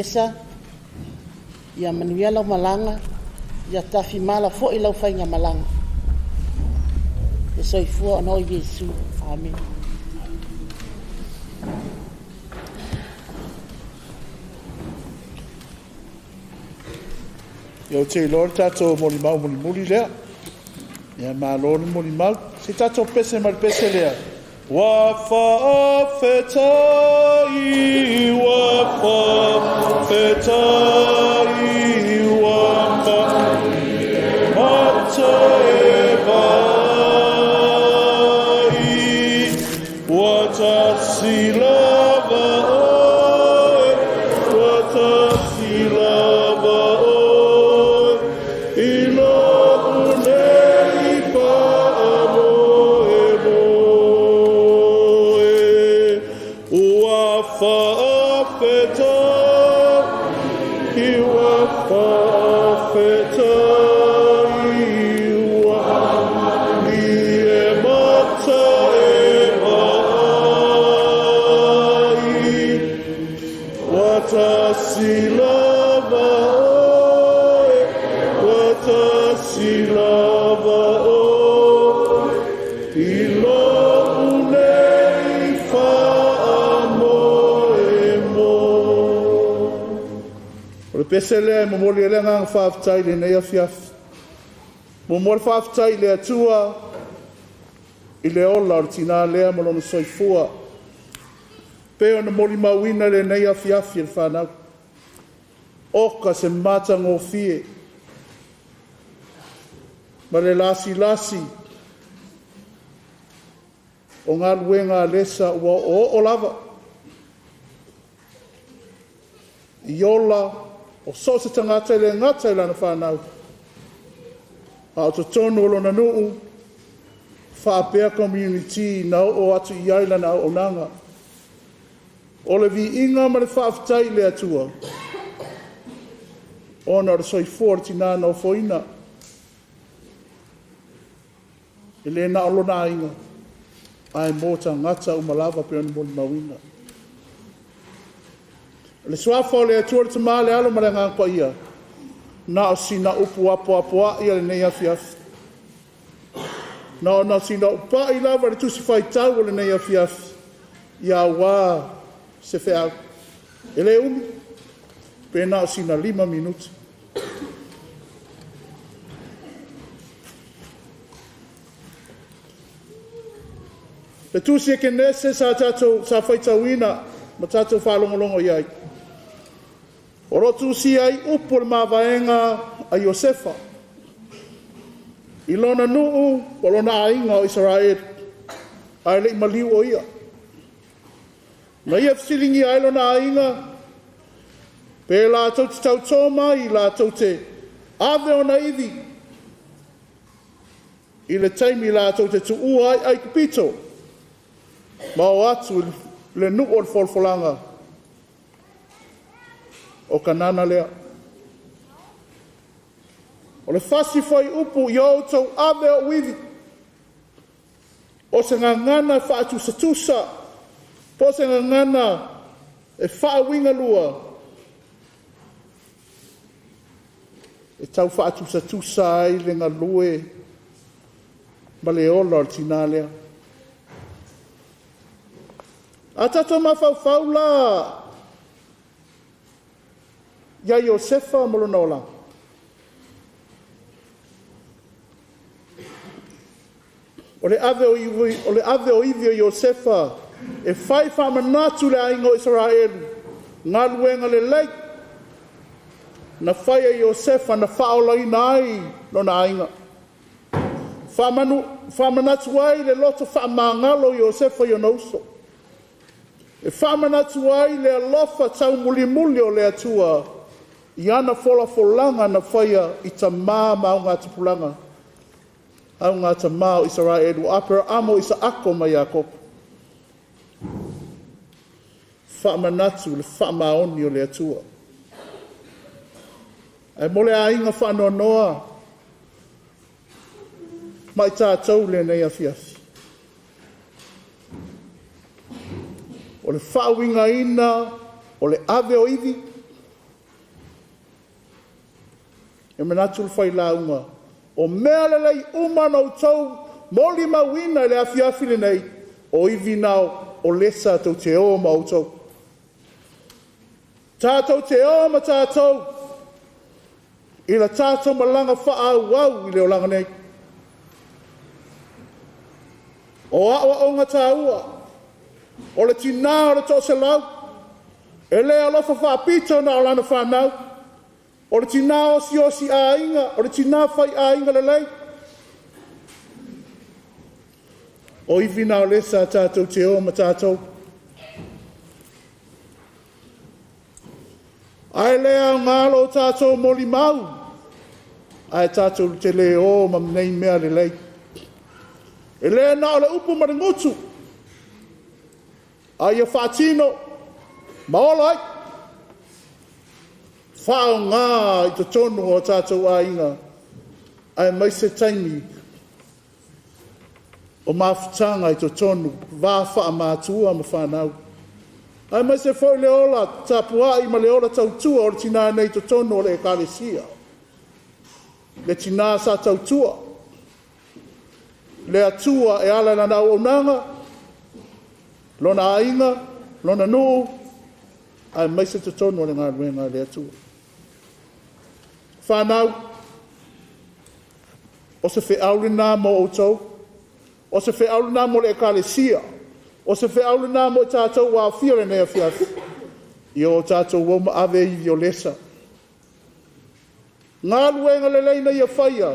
Lesa, ia manuia lau malanga, ia tafi mala fo'i lau whainga malanga. E soifua ono i Yesu. Amen. Yo te lor tato moli muli lea. Ya ma lor moli mau. Se tato pese mal pese lea. Wa fa fetai wa fa fetai wa fa what a silava, what a silava, ilo unei pa ua fa feta, iwa fa feta. Pesele mo mo le nga faftai le nei afiaf. Mo mo faftai le atua i le ola tina le mo no soifua. Pe ona mo li mawina le nei afiaf il fana. Oka se mata ngofie. Ma le lasi o ngā luenga lesa ua o lava. Iola o so se tangata le ngata i lana whanau. A o to tonu o lona nuu, whaapea community na o atu i ailana o nanga. O le vi inga ma le whaafitai le atua. O na rasoi forti nā no foina. E le na o lona inga. Ai mōta ngata umalava pe ona moni mawina. Le swafo le atua te mā le alo ma le ngākwa ia. Na o sina upu apoa ia le nei afiaf. Na o na sina upa i lava le tusi whai tau le nei afiaf. Ia wā se whea. E le umi. Pe na o sina 5 minuti. Le tusi e ke nese sa tatou sa whai tauina. Ma tatou whalongolongo iai. O rotu si ai upo le mawhaenga a Iosefa. I lona nuu, o lona ainga o Israel. Ai le maliu o ia. Na ia fsilingi ai lona ainga. Pe la tau te tau tōma i la tau te ave o na iwi. I le taimi la tau te tu ua ai kupito. Ma o atu le nuu o le folfolanga. O kanana lea. O le fasi foi upu i o tau ave o wivi. O se ngangana whaatu satusa. Po se ngangana e wha winga lua. E tau whaatu satusa ai le ngā lue. Ma le ola o tina lea. A tato mawhau la. Ia Iosefa molona ola. O le ave o iwi o Iosefa e whai whamanatu le aingo Israel. Ngā luenga le lei. Na whai a Iosefa na whaolaina ai no na ainga. Whamanatu ai le loto whamangalo Iosefa i onauso. E whamanatu ai le alofa tau muli o le atua. I ana folanga na whaia i ta mā au ngā tupulanga. Au ngā ta mā o Israel o apera amo i sa ako mai Jakob. Whamanatu le whamaoni o le atua. Ai mole a inga whanoa noa. Mai tātou le nei afiafi. O le whawinga ina, o le ave o iwi. e manatu le failaunga o mea lelei uma na outou moli mauina le afiafi lenei o ivi nao o lesa tau te o ma outou. Tātou te o ma tātou i la tātou malanga whaau i leo langa nei. O awa o ngā tāua o le tina o le tō se lau e le alofa whaapito na o lana whanau o le tina o si a inga o le tina whai a inga le lei. O iwi na o lesa tātou te o ma tātou. Ai lea ngalo tātou moli mau. Ai tātou te le o ma mnei mea le lei. E lea na o le upu maringutu. Ai a whaatino. Maolai. Whao ngā i te tonu o tātou a inga. Ai mai se taimi. O mawhitanga i te tonu. Vā wha mātua ma whanau. Ai mai se fo le ola tapua i ma le ola tautua o le tina nei to tono o le ekalesia. Le tina sa tautua. Le atua e ala na nau onanga. Lona ainga, lona nuu. Ai mai se to tono o le ngā ruenga le atua. Whanau. O se fe aulina mo outou. O se fe aulina mo le ekalesia. O se wheaulu nā mo tātou wā whiore nei a whiafi. I o tātou wau ma ave i o lesa. Ngā luenga le leina i a whaia.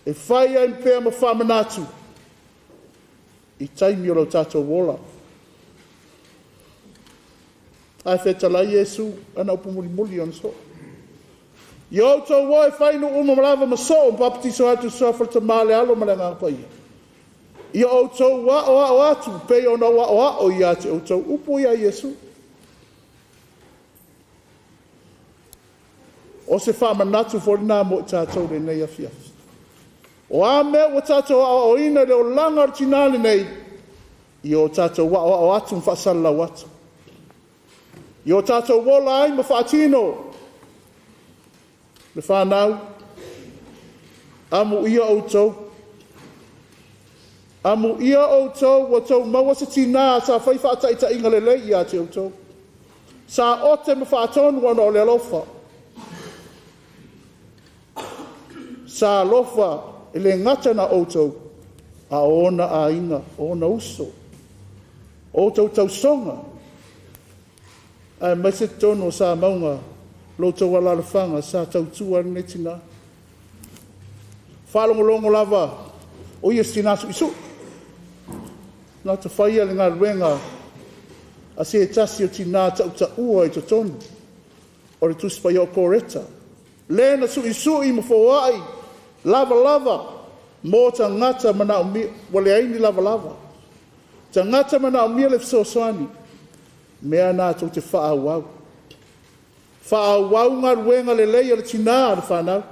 E whaia i mpea ma whamanatu. I taimi o lo tātou wola. Ai whetala Iesu ana upu muli muli on so. I o tau wai whainu uma malava ma so o baptiso atu sofra ta male alo ma le ngā paia. Ia o tau wa o atu, pe o na wa o ia te o tau upo ia Iesu. O se wha manatu fori nā mo tātou le nei a fiafi. O a mea o tātou o ina le o langa o tinale nei, i o tātou wa o atu mwhasala watu. I o tātou wola ai ma whaatino. Le whanau, amu ia o tau, amu ia o tau wa tau maua se tina sa whai whaataita inga le lei ia te o tau. Sa o te ma whaatonu ana o le alofa. Sa alofa e le ngata na o tau a ona a inga, ona uso. O tau tau songa. Ai mai se tono sa maunga lo tau alalafanga sa tau tua ne tina. Whalongolongo lava o ia stina su isu. Nā te whaia le ngā ruenga a se tasi o tina tau ta ua i te tonu. O le tuspai o koreta. Lena su isu i mo fawai. Lava lava. Mō ta ngata mana o mia. Wale aini lava lava. Ta ngata mana o mia le fisoswani. Mea nā tau te wha au. Wha au ngā ruenga le leia le tina le whanau.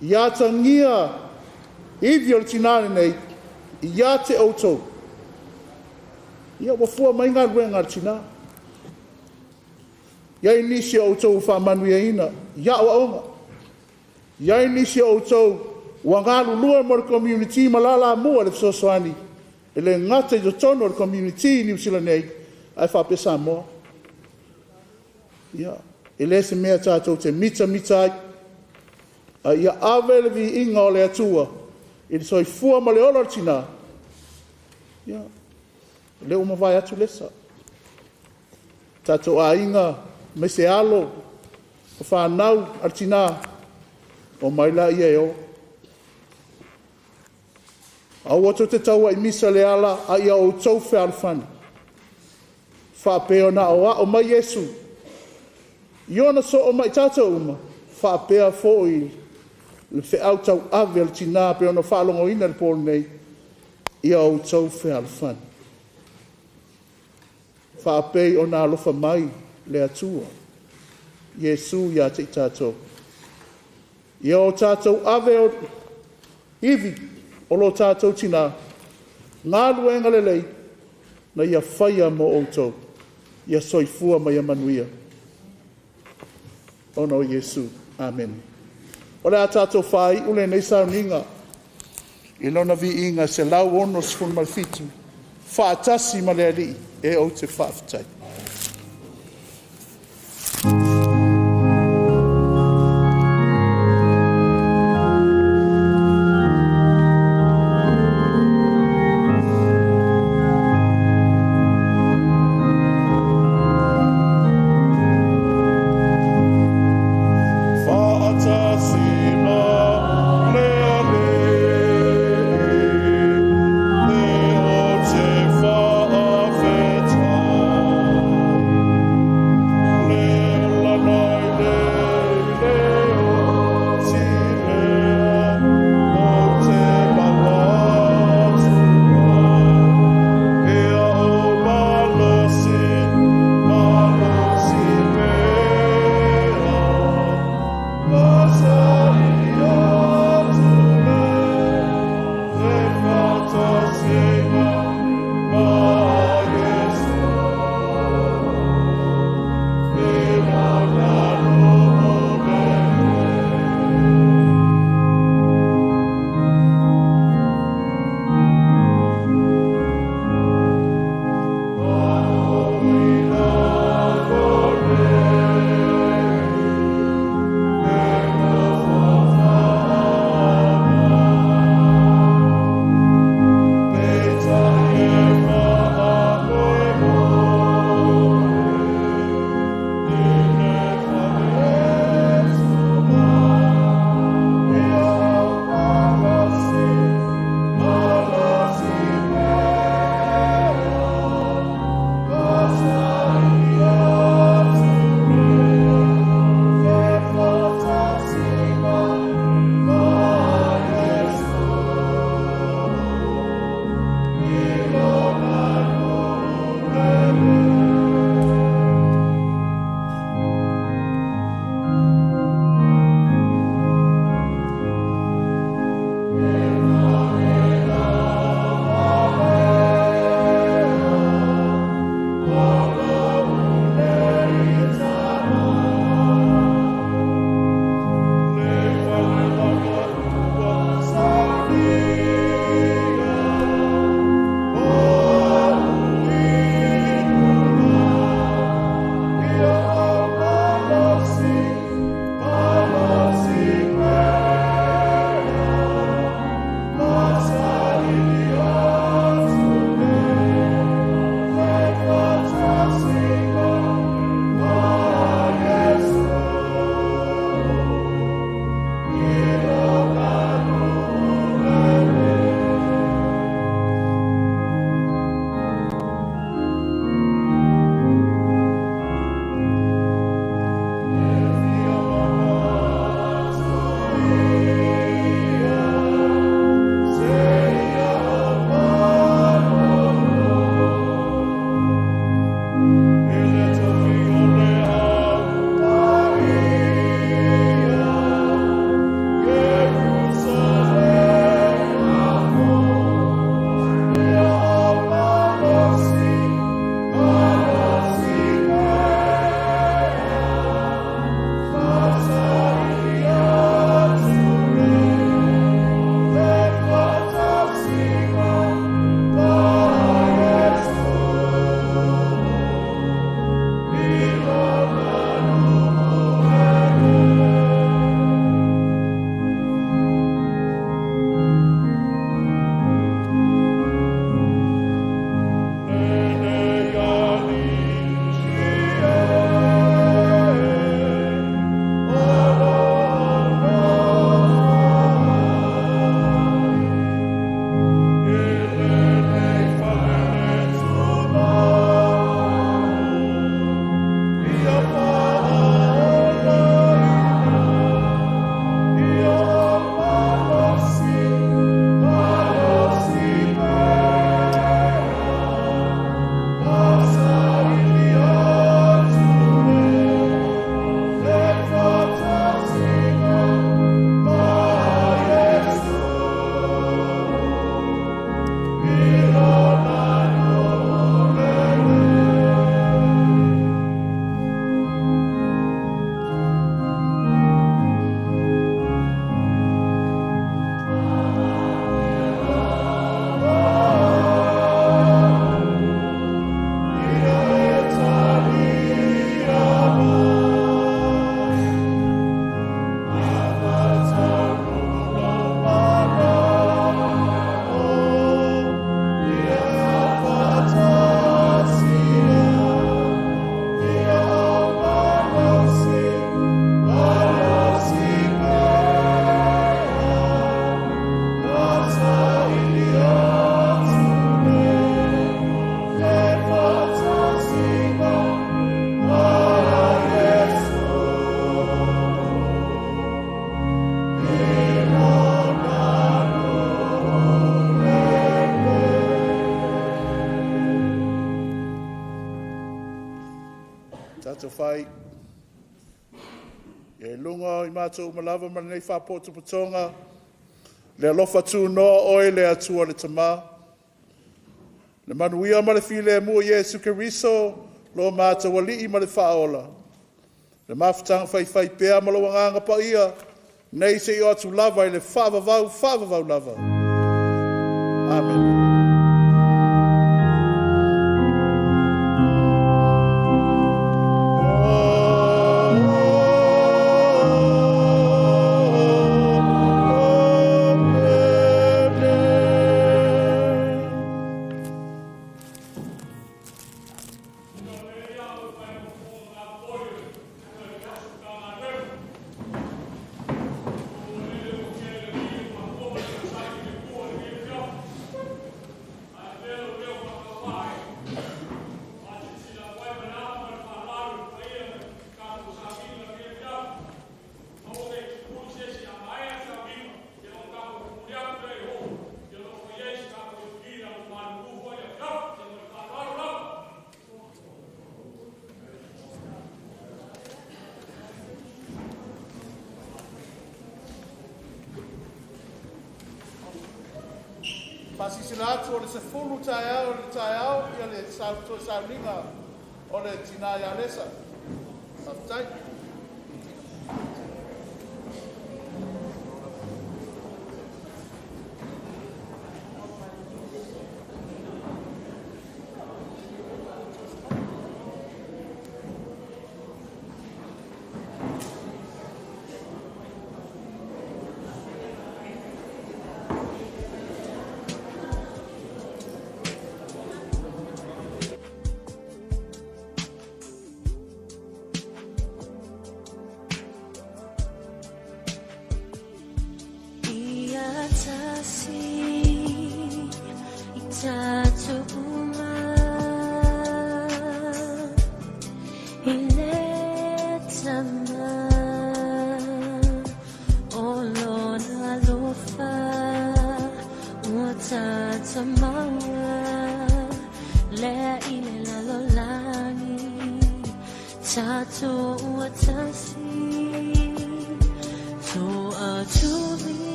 Ia ta ngia iwi o le tina nei. Ia te autou. Ia wafua mai ngā ruenga le tina. Ia inisi autou wha manu ia ina. Ia o aonga. Ia inisi autou wa ngā lulua mo le community malala mua le fisoswani. E le ngata i to tono le community New Zealand nei. Ai whapesa moa. Ia. E le se mea tātou te mita ai. Ia awele vi inga o le atua. I le soi fua ma le ola tina. Ia. Le uma vai atu lesa. Tātou a inga me se alo. O whanau ar tina. O maila ia e o. Au atu te taua i misa le ala a ia o tau whea alfani. Whapeo na o mai Yesu. Iona so o mai tātou uma. Whapea fo i le wheau tau ave al tina pe ona whalongo ina le pōl nei. Ia o tau whea alfani. Whapei o nā alofa mai le atua. Yesu ia te tātou. Ia o tātou ave o iwi o lo tātou tina. Ngā luenga le lei. Na ia whaia mo outou. Ia soifua mai a manuia. Ono Yesu. Amen. O le atato whai ule nei sauninga. I lona vi inga se lau ono sifun malfitu. Whaatasi ma le ali e o te whaafitai. Awesome. whai. E lunga I mātou malawa mana nei whapoto patonga. Le alofa tū noa oe le atua le tamā. Le manuia ma le while mua Iesu Keriso, lo mātou alii ma le whaola. Le mawhitanga whai pēa ma lo wanganga pa ia, nei se I atu lava I le whavavau lava. Amen. Pasisina o le sefulu tai au ia le saulinga o le tina ia lesa. Saftai.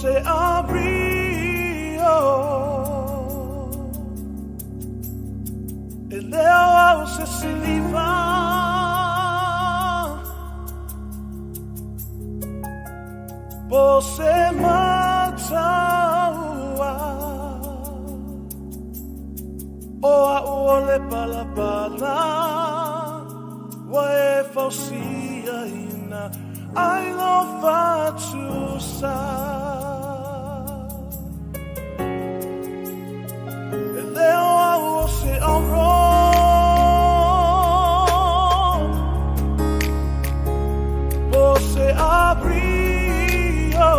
se abrio e leo au se siliva po se mataua o a ole palapala wa e fausia ina ai lo faccio sa e leo au se auro po se abrio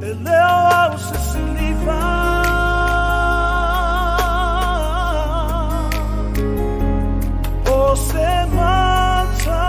e leo au se siliva po se mataua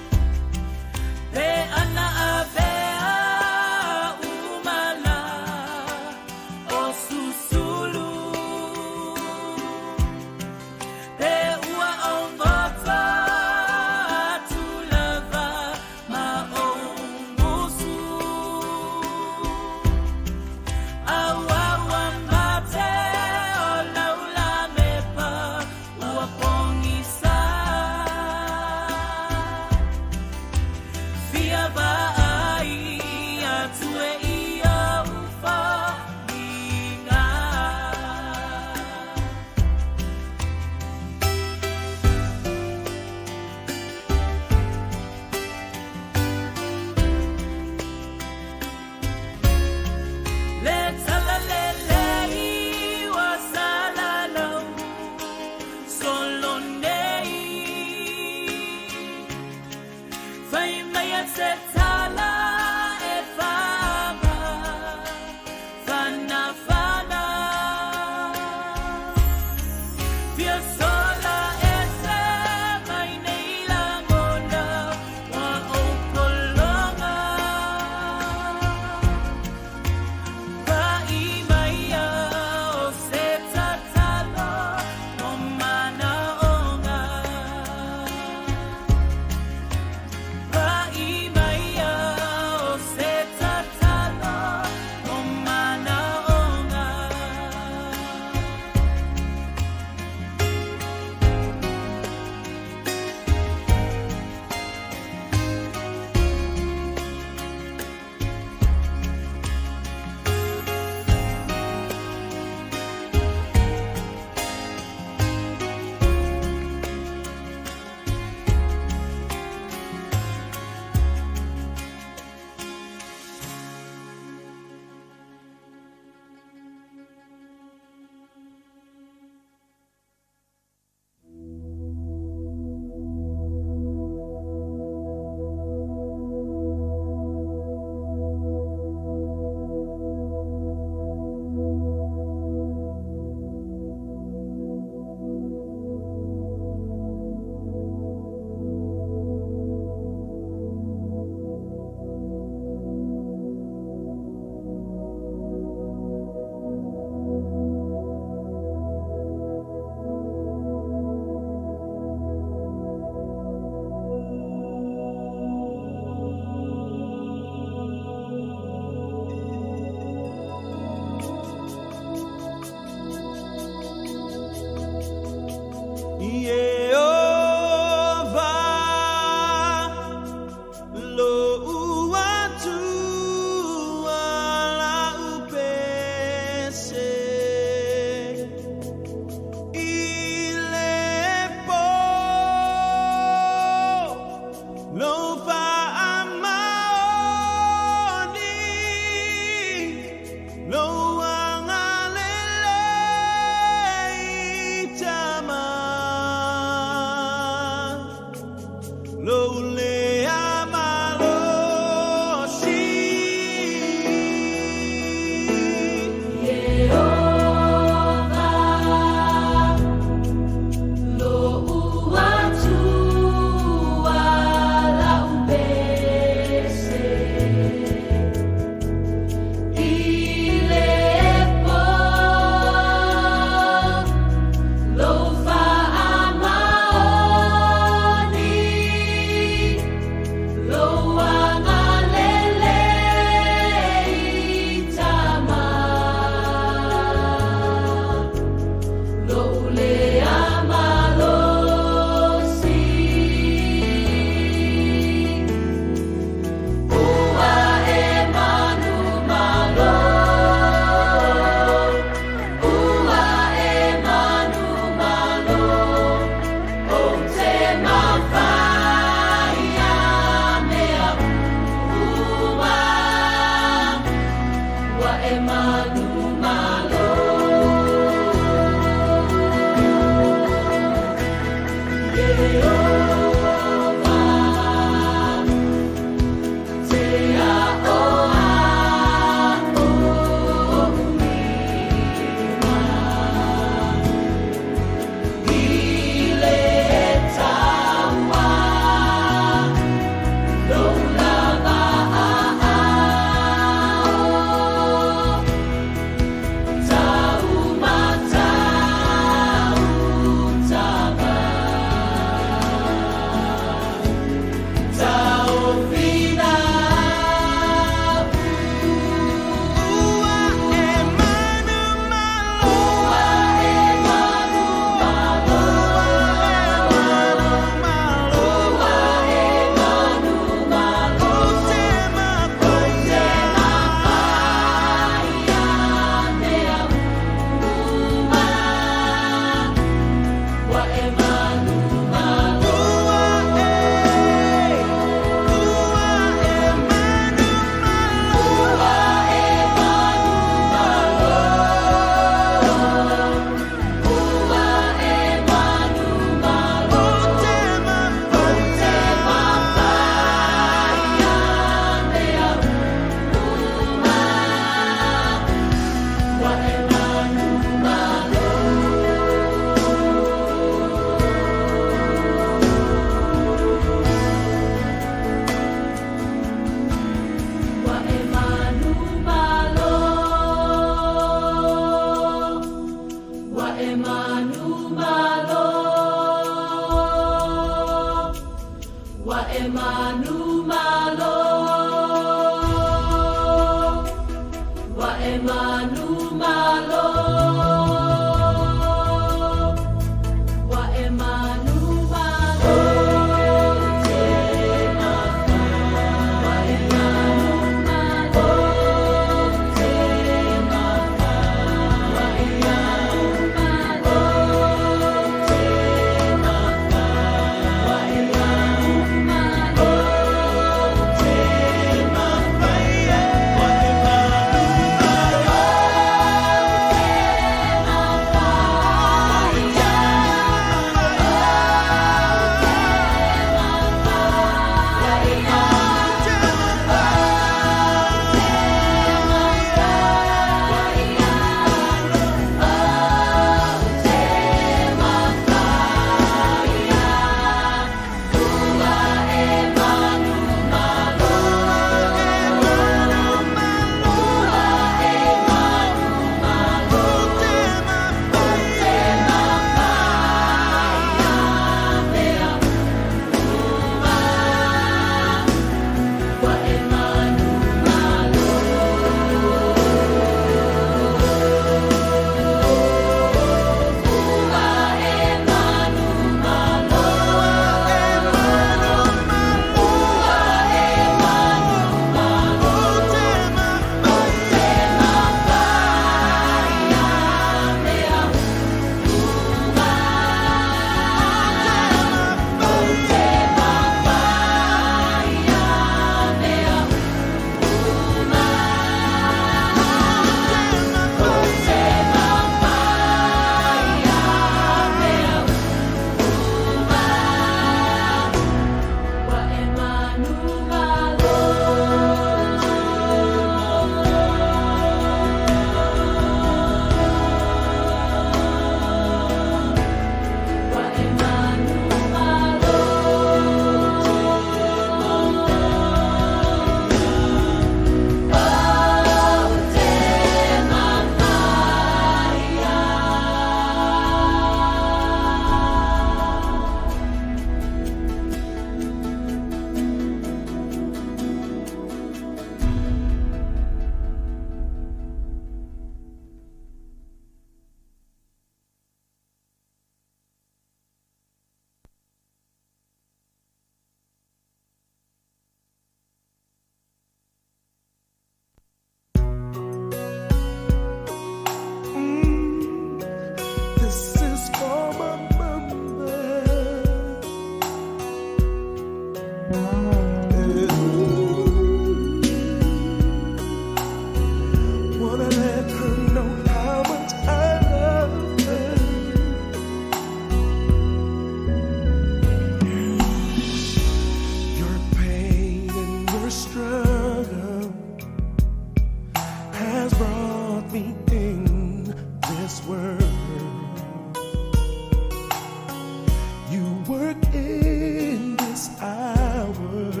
work in this hour.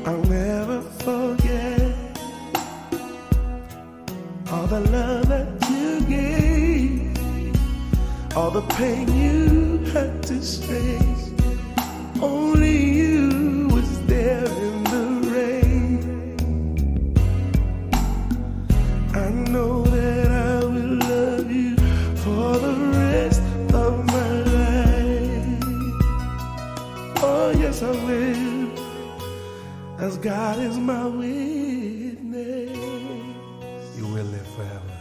I'll never forget all the love that you gave, all the pain you had to face. Only you was there in the rain. I know that I will love you for the rest of my life. Oh yes, I will, as God is my witness. You will live forever.